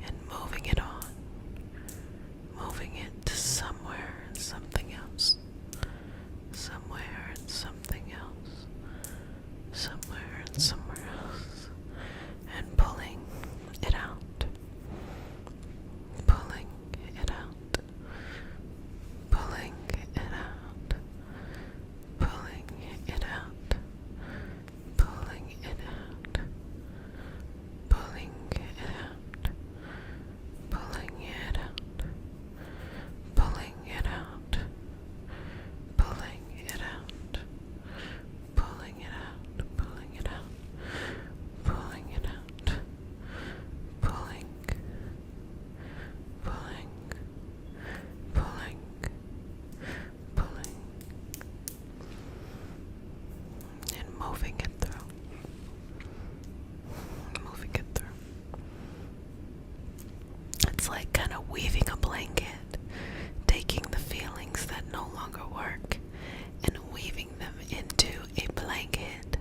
and moving it on. Moving it to somewhere and something else. Somewhere and something else. Somewhere and somewhere else. And pulling it out. Pulling it out. Pulling it out. Pulling it out. Pulling it out. Pulling it out. Pulling it out. Pulling it out. Pulling it out. Pulling it out. Pulling it out. Pulling it out. Pulling. Pulling. Pulling. Pulling. And moving it through. Moving it through. It's like kind of weaving a blanket, taking the feelings that no longer work and weaving them into a blanket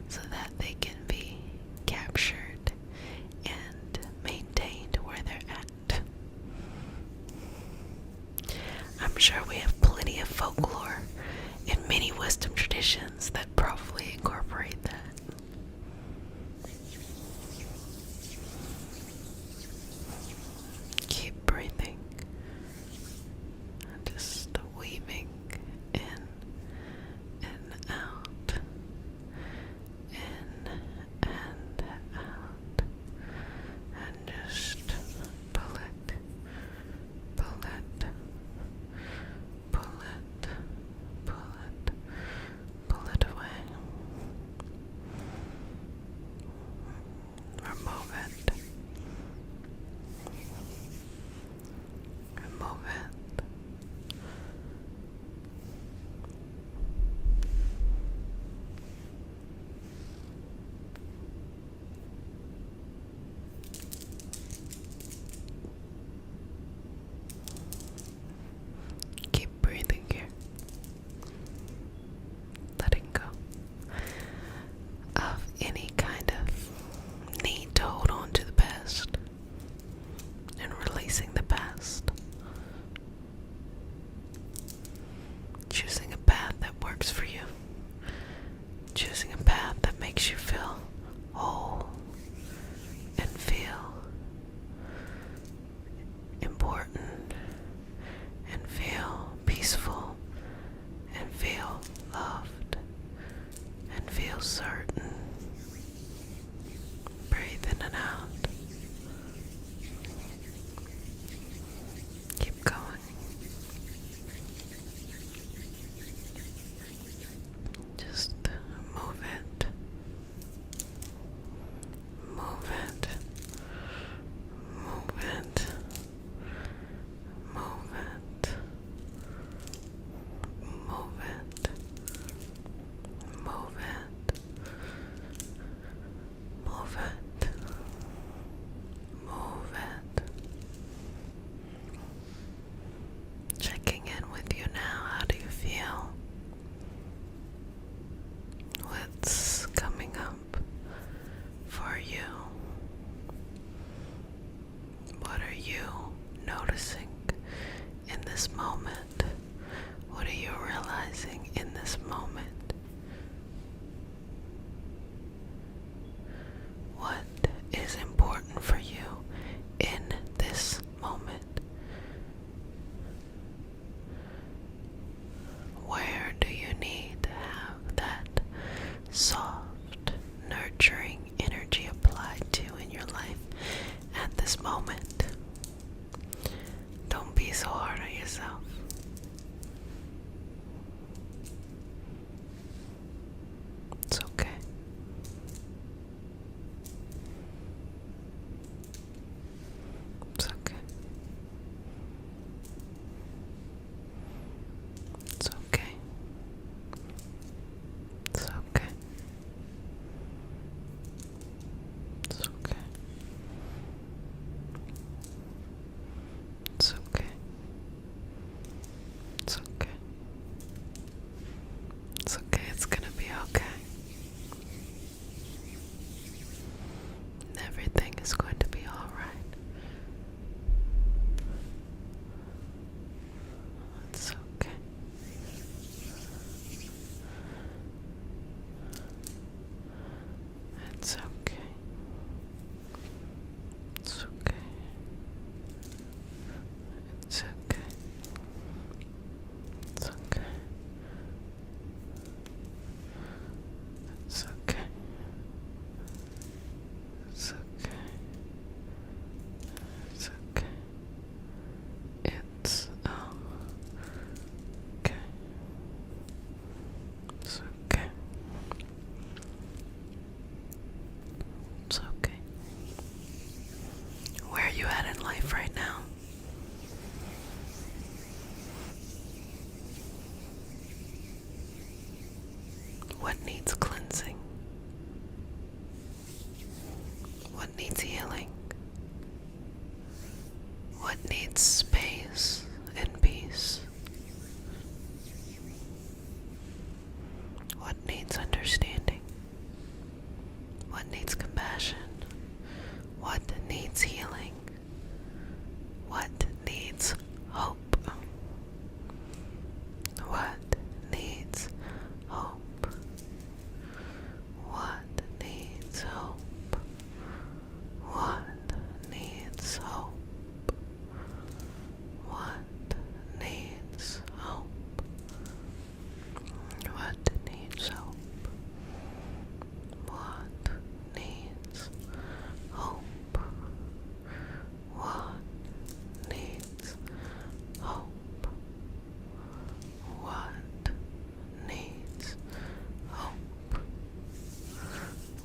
so that they can be captured and maintained where they're at. I'm sure we have plenty of folklore and many wisdom traditions that probably incorporate that. Keep breathing. Just weaving in and out. In and out. And just pull it. Pull it. Pull it. Pull it. Pull it away. Remove it. Remove it. Keep breathing here. Letting go of any kind of need to hold on to the past and releasing the past. this moment? What are you realizing in this moment? What is important for you in this moment? Where do you need to have that soft, nurturing energy applied to in your life at this moment? Don't be so hard on yourself. It's okay. It's okay. It's okay. It's okay. It's okay. It's okay. It's okay. It's okay. It's gonna be okay. Everything is going to be alright. It's okay. It's okay. It's okay. It's okay. It's okay. It's okay. It's okay. It's okay. It's okay. It's okay. It's okay. Where are you at in life right now? What needs cleansing? What needs healing? What needs space and peace? What needs understanding? What needs compassion? What needs healing? What needs hope? What needs hope? What needs hope? What needs hope? What needs hope? What needs hope? What needs hope? What needs hope? What needs hope?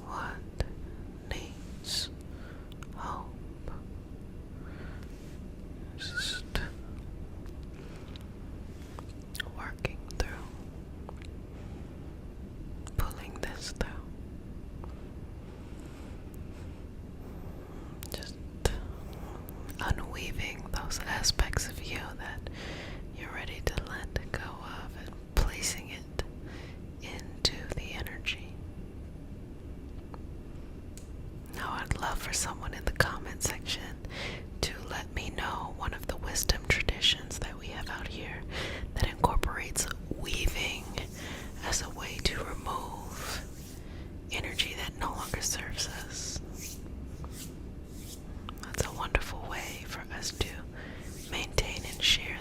What needs hope? Just working through, pulling this through. Just unweaving those aspects of you that you're ready to let go of and placing it into the energy. Now I'd love for someone in the comment section to let me know one of the wisdom traditions that we have out here that incorporates weaving as a way to remove energy that no longer serves us. That's a wonderful way for us to maintain and share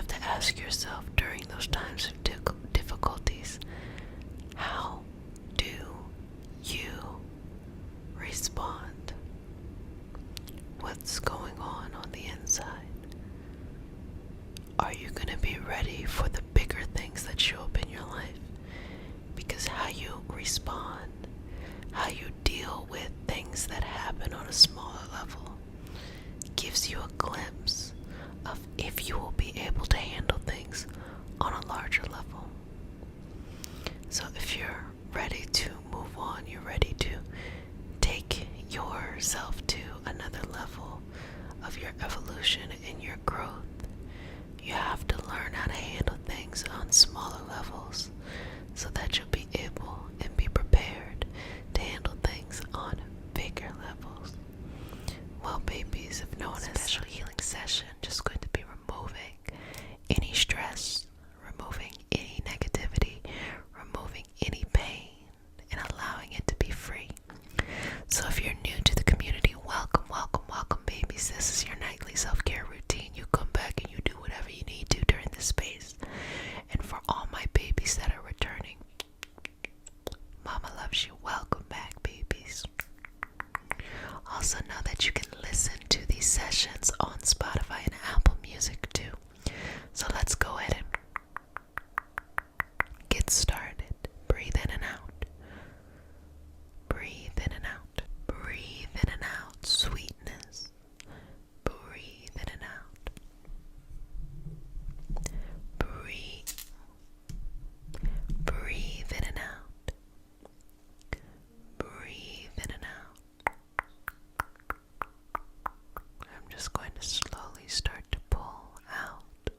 have to ask yourself during those times of difficulties, how do you respond? What's going on the inside? Are you going to be ready for the bigger things that show up in your life? Because how you respond, how you deal with things that happen on a smaller level, gives you a glimpse of if you will be able to handle things on a larger level. So if you're ready to move on, you're ready to take yourself to another level of your evolution and your growth, you have to learn how to handle things on smaller levels so that you'll be able and be prepared to handle things on bigger levels. Well, babies, if no one has a special healing session, just going to be removing any stress, removing any negativity, removing any pain, and allowing it to be free. So if you're new to the community, welcome, welcome, welcome, babies. This is your nightly self-care routine. You come back and you do whatever you need to during this space. And for all my babies that are returning, Mama loves you. Welcome back, babies. Also know that you can listen to these sessions on Spotify and Apple Music too. So let's go ahead and get started. Breathe in and out. Breathe in and out. Breathe in and out. Sweetness. Breathe in and out. Breathe. Breathe in and out. Breathe in and out. I'm just going to slowly start to pull out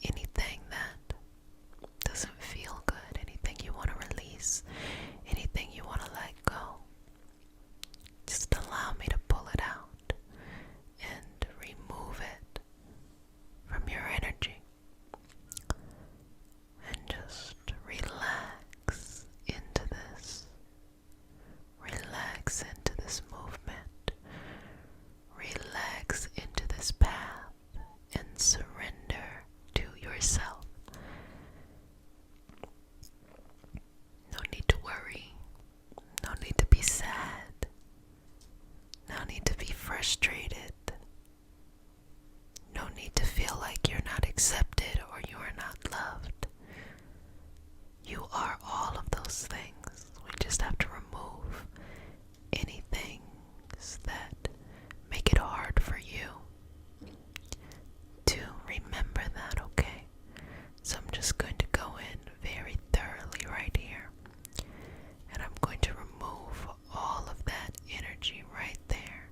anything that doesn't feel good, anything you want to release, anything you want to let go. Just allow me to pull it out and remove it from your energy. And just relax into this. Relax into this movement. Relax into this path and surrender to yourself. No need to worry. No need to be sad. No need to be frustrated. No need to feel like you're not accepted or you are not loved. You are all of those things. We just have to remove anything that make it hard for you to remember that, okay? So I'm just going to go in very thoroughly right here, and I'm going to remove all of that energy right there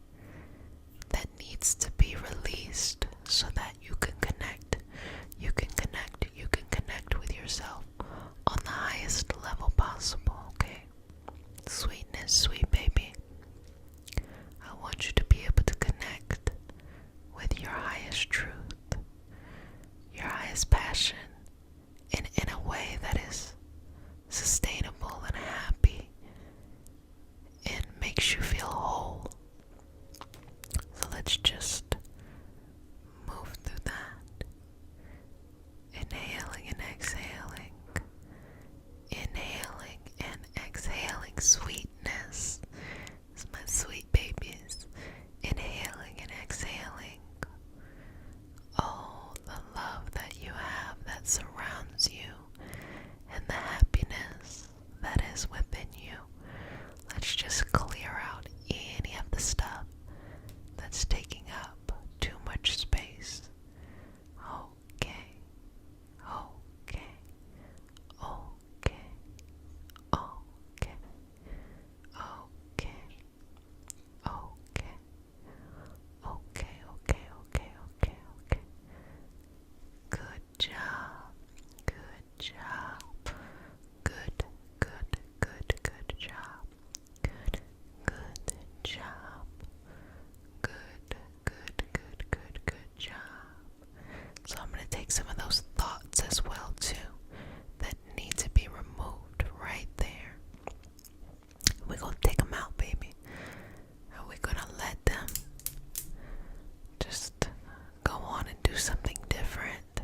that needs to be released so that you can connect. You can connect. You can connect with yourself on the highest level possible, okay? Sweetness, sweet baby. I want you to be able to connect with your highest truth, your highest passion, and in a way that is sustainable and happy and makes you feel whole. So let's just move through that. Inhaling and exhaling. Inhaling and exhaling sweetness. It's my sweet babies. Inhaling and exhaling. Oh, the love that you have that surrounds you and the happiness that is within you. Let's just clear out any of the stuff that's taking up too much space. Okay. Okay. Okay. Okay. Okay. Okay. Okay, okay, okay, okay, okay. Good job. Good job. Good, good, good, good job. Good, good job. Good, good, good, good, good job. So I'm going to take some of those thoughts as well too that need to be removed right there. We're going to take them out, baby. And we're going to let them just go on and do something different.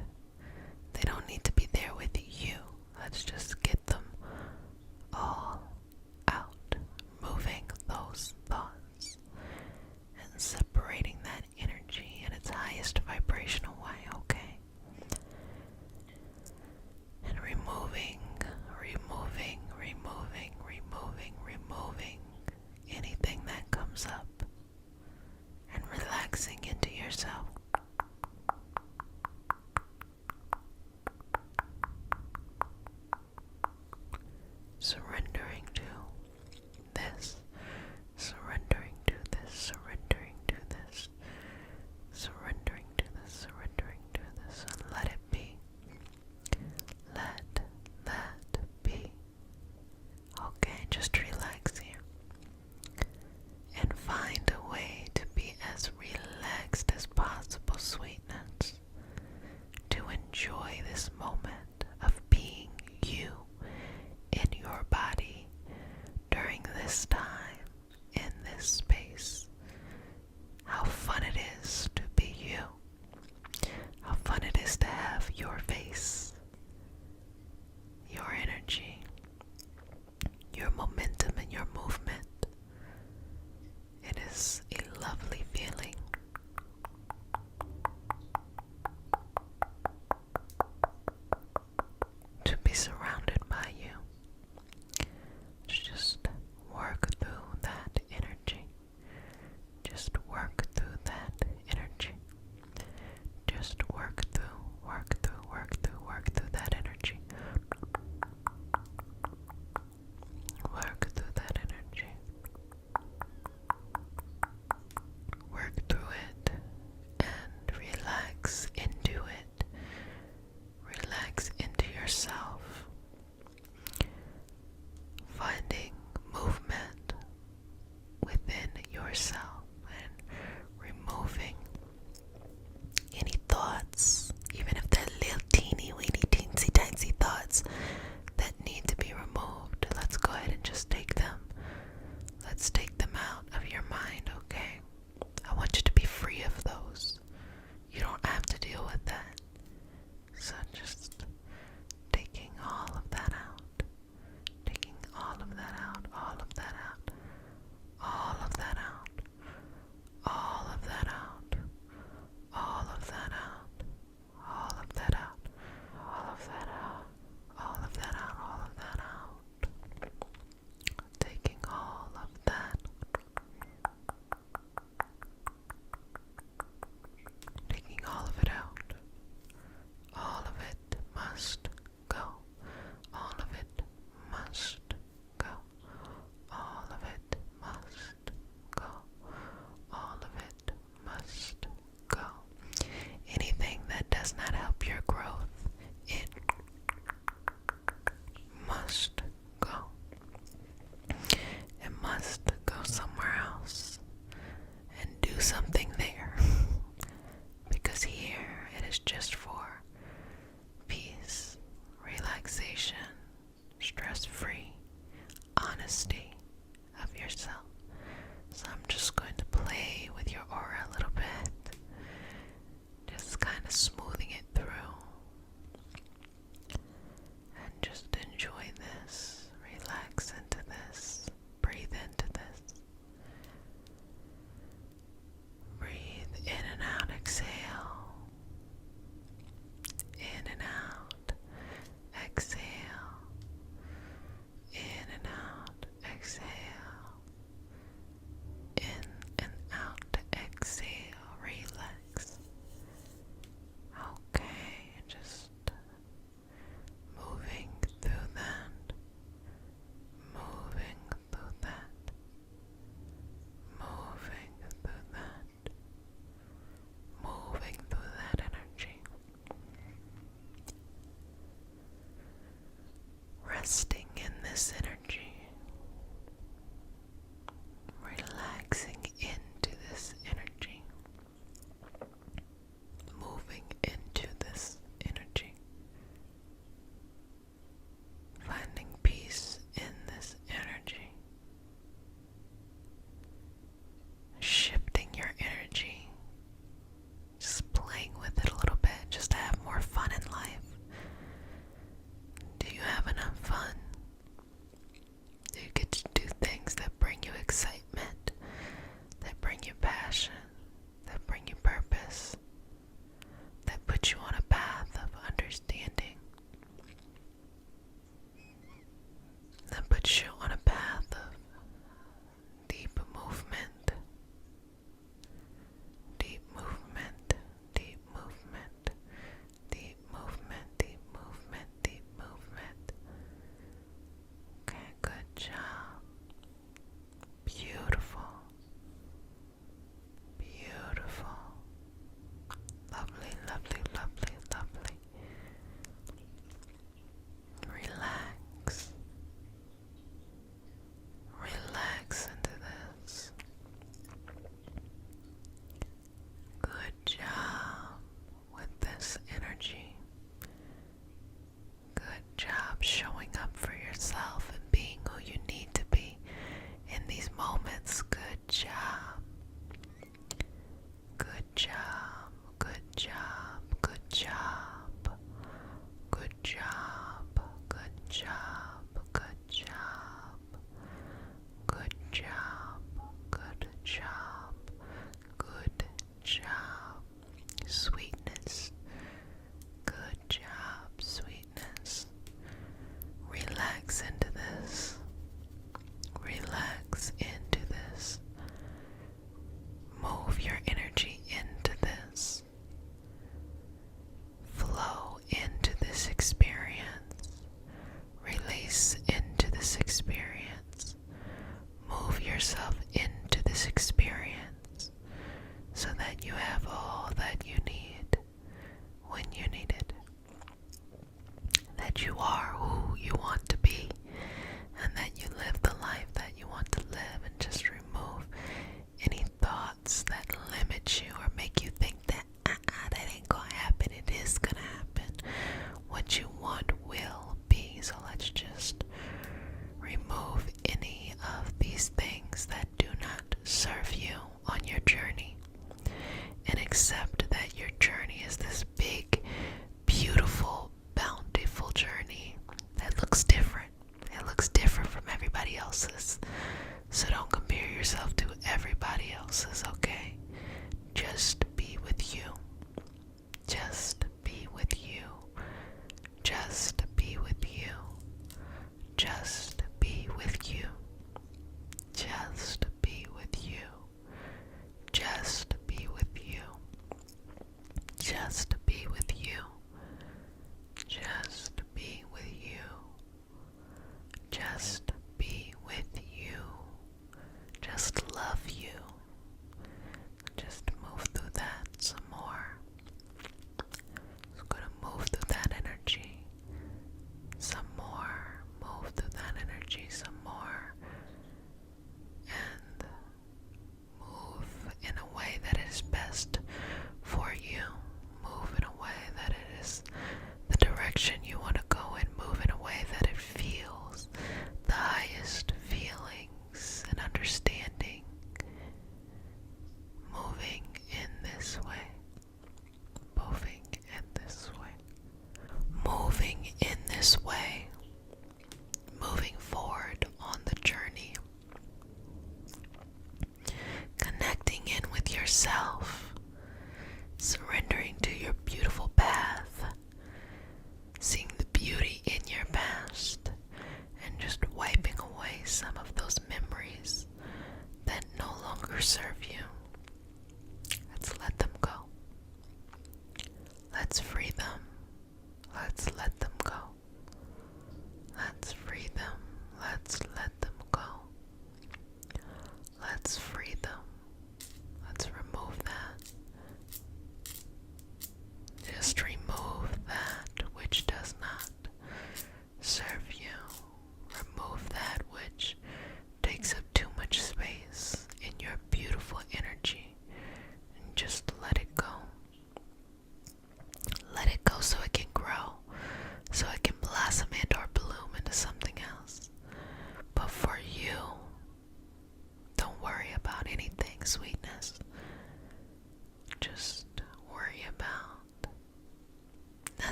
resting in this energy, relaxing into this energy, moving into this energy, finding peace in this energy, shifting your energy, just playing with it a little bit, just to have more fun in life. Do you have enough fun? Do you get to do things that bring you excitement, that bring you passion, that bring you purpose, that put you on a path of understanding, that puts you on a path of deep movement, deep movement, deep movement, deep movement, deep movement, deep movement. Okay, good job. Beautiful. Beautiful. Lovely, lovely, lovely, lovely. Relax. Relax into this. Good job with this energy. Good job showing up for yourself and being who you need to be in these moments. Good job. Good job. Good job. Good job. Good job. Good job. Good job. Good job. Good job. Good job. Sweetness. Good job, sweetness. Relax into this. Relax into this. Move your energy into this. Flow into this experience. Release into this experience. Move yourself into this experience so that you have all that you need when you need it. That you are who you want to be, and that you live the life that you want to live, and just remove any thoughts that limit you or make you think that that ain't gonna happen. It is gonna happen. What you want will be. So let's just remove any of these things that do not serve you on your journey, and accept that your journey is this big, beautiful, bountiful journey that looks different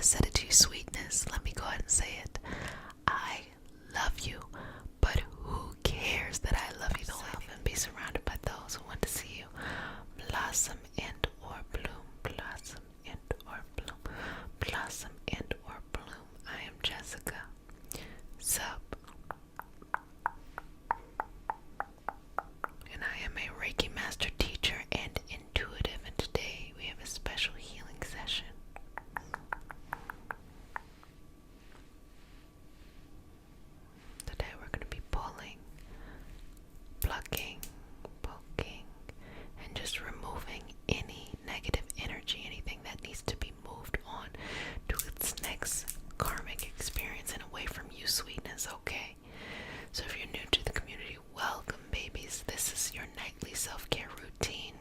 said it to you, sweetness. Let me go ahead and say it. I love you, but who cares that I love you? Yourself and be surrounded by those who want to see you blossom and or bloom, blossom and or bloom, blossom and or bloom. I am Jessica. Sup? And I am a Reiki master teacher and intuitive, and today we have a special healing session. Today we're going to be pulling, plucking, poking, and just removing any negative energy, anything that needs to be moved on to its next karmic experience and away from you, sweetness, okay? So if you're new to the community, welcome, babies. This is your nightly self-care routine,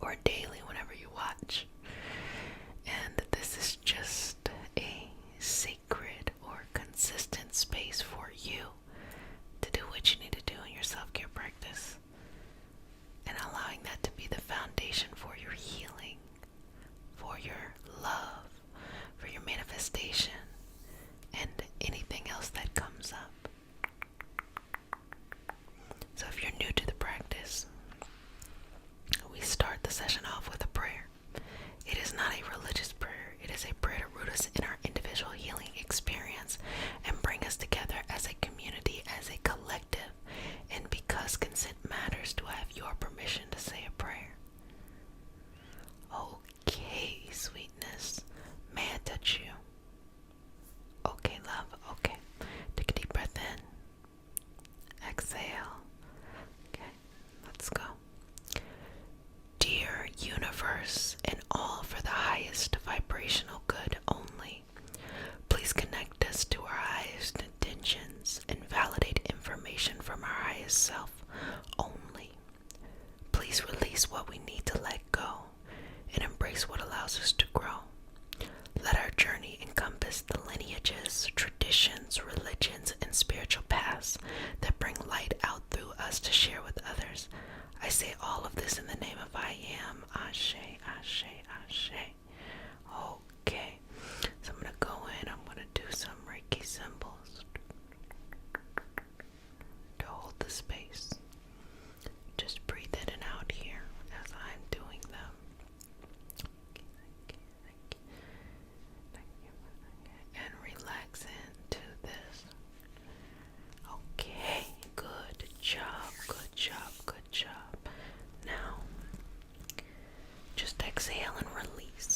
or daily whenever you watch. And this is just a sacred or consistent space for you to do what you need to do in your self-care practice, and allowing that to be the foundation for your healing, for your love, for your manifestation, and anything else that comes up. So if you're new to the practice, we start the session off with a prayer. It is not a religious prayer. It is a prayer to root us in our individual healing experience and bring us together as a community, as a collective. And because consent matters, do I have your permission to say a prayer? Okay, sweetness. May I touch you? Okay, love. Okay. Take a deep breath in. Exhale. Okay, let's go. Dear universe, and all for the highest vibrational good only, please connect us to our highest intentions and validate information from our highest self only. Please release what we need to let go and embrace what allows us to grow. Let our journey encompass the lineages, traditions, religions, and spiritual paths that bring light out through us to share with others. I say all of this in the name of I am. Ashe, Ashe, Ashe. Okay, so I'm going to go in. I'm going to do some Reiki symbols to hold the space. Just breathe in and out here as I'm doing them. And relax into this. Okay, good job, good job, good job. Now, just exhale and release.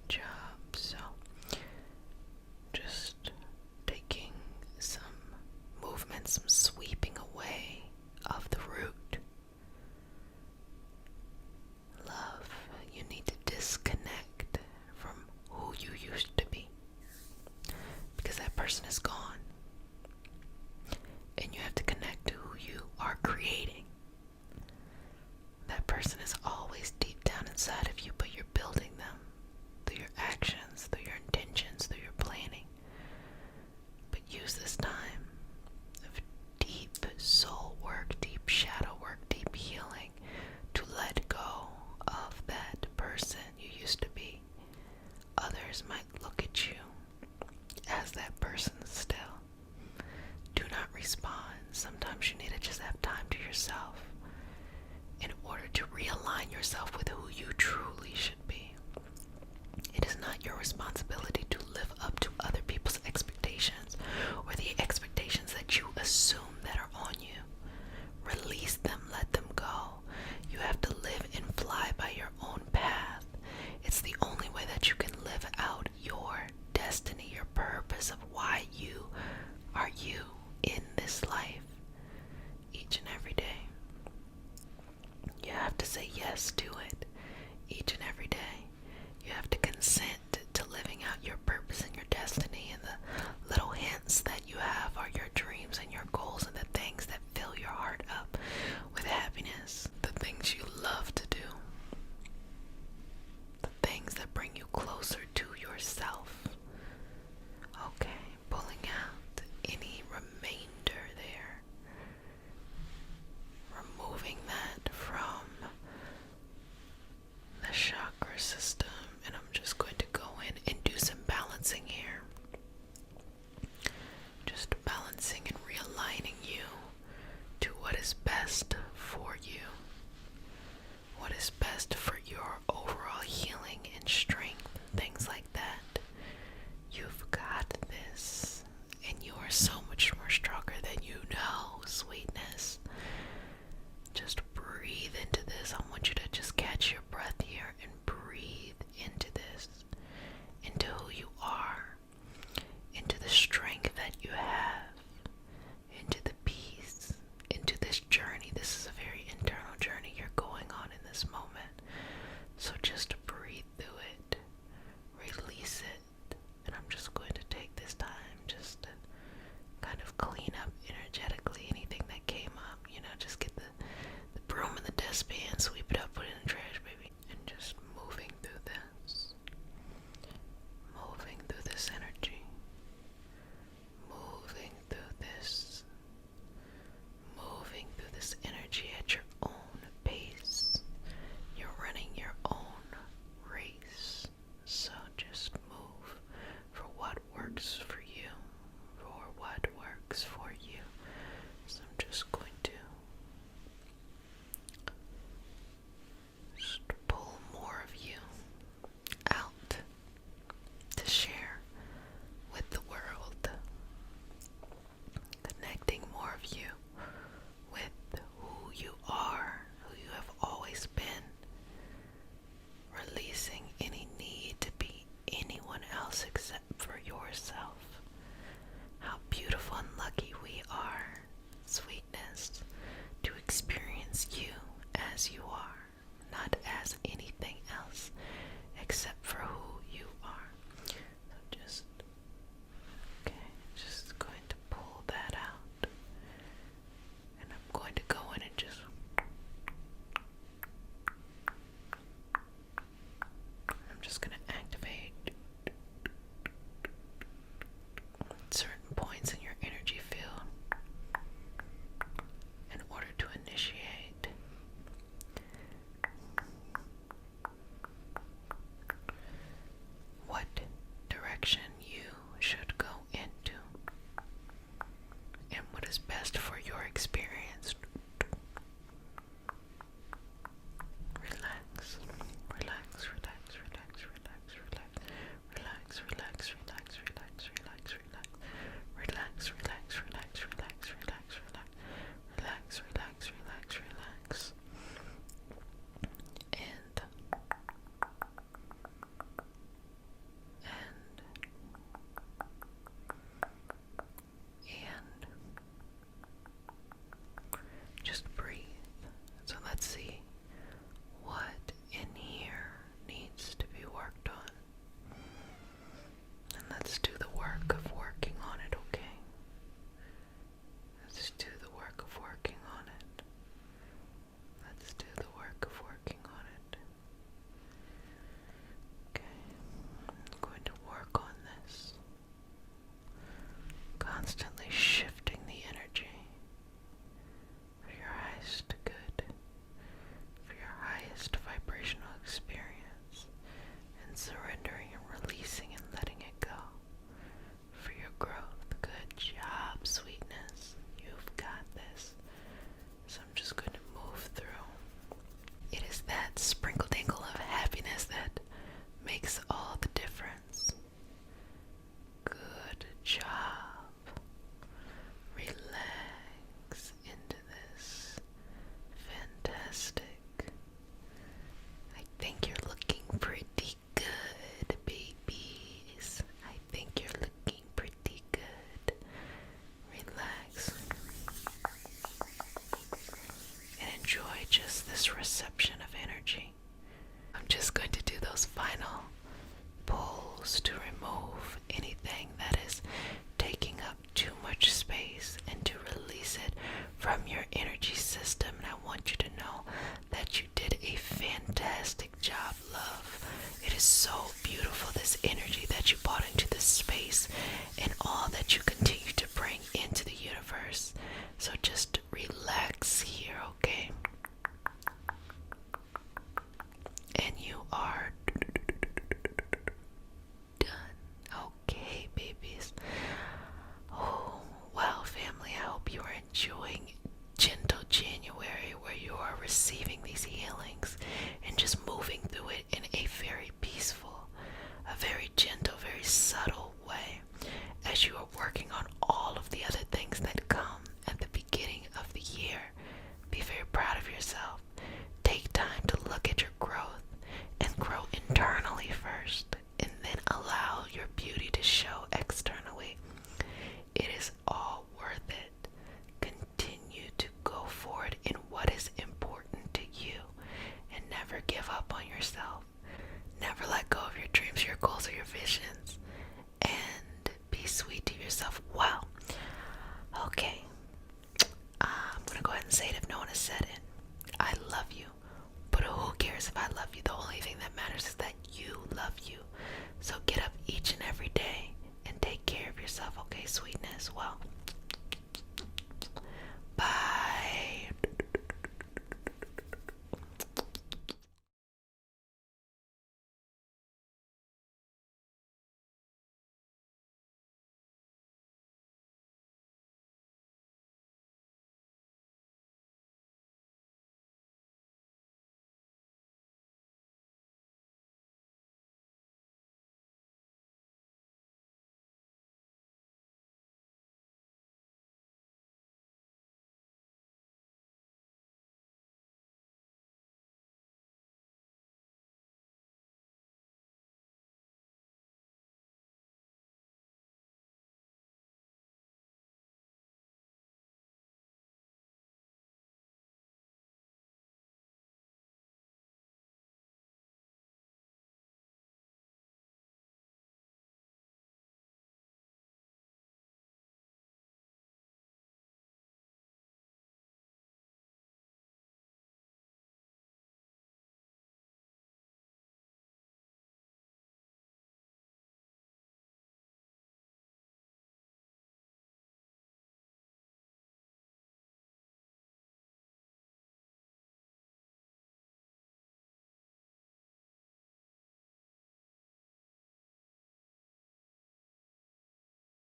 job. So, just taking some movement, some sweeping away of the root. Love, you need to disconnect from who you used to be, because that person is gone, and you have to connect to who you are creating. That person is always deep down inside of you, but you're building them through your actions, through your intentions, through your planning. But use this time of deep soul work, deep shadow work, deep healing to let go of that person you used to be. Others might look at you as that person still. Do not respond. Sometimes you need to just have time to yourself in order to realign yourself with who you truly should be. It is not your responsibility to live up to other people's expectations or the expectations that you assume that are on you. Release them, let them go. You have to live and fly by your own path. It's the only way that you can live out your destiny, your purpose of why you are you in this life each and every day. You have to say yes to it each and every day. You have to consent to living out your this energy that you brought into this space and all that you continue to bring into the universe. So just relax here, okay? And you are done. Okay, babies. Oh, well, family, I hope you are enjoying Gentle January, where you are receiving these healings and just moving through it in a very peaceful, a very gentle, very subtle way, as you are working on all of the other things that come at the beginning of the year. Be very proud of yourself. Take time to look at your growth and grow internally first, and then allow your beauty to show externally. It is all worth it. Continue to go forward in what is important to you and never give up on yourself. Never let go of your dreams, your goals, or your visions. And be sweet to yourself. Well, okay. I'm going to go ahead and say it if no one has said it. I love you. But who cares if I love you? The only thing that matters is that you love you.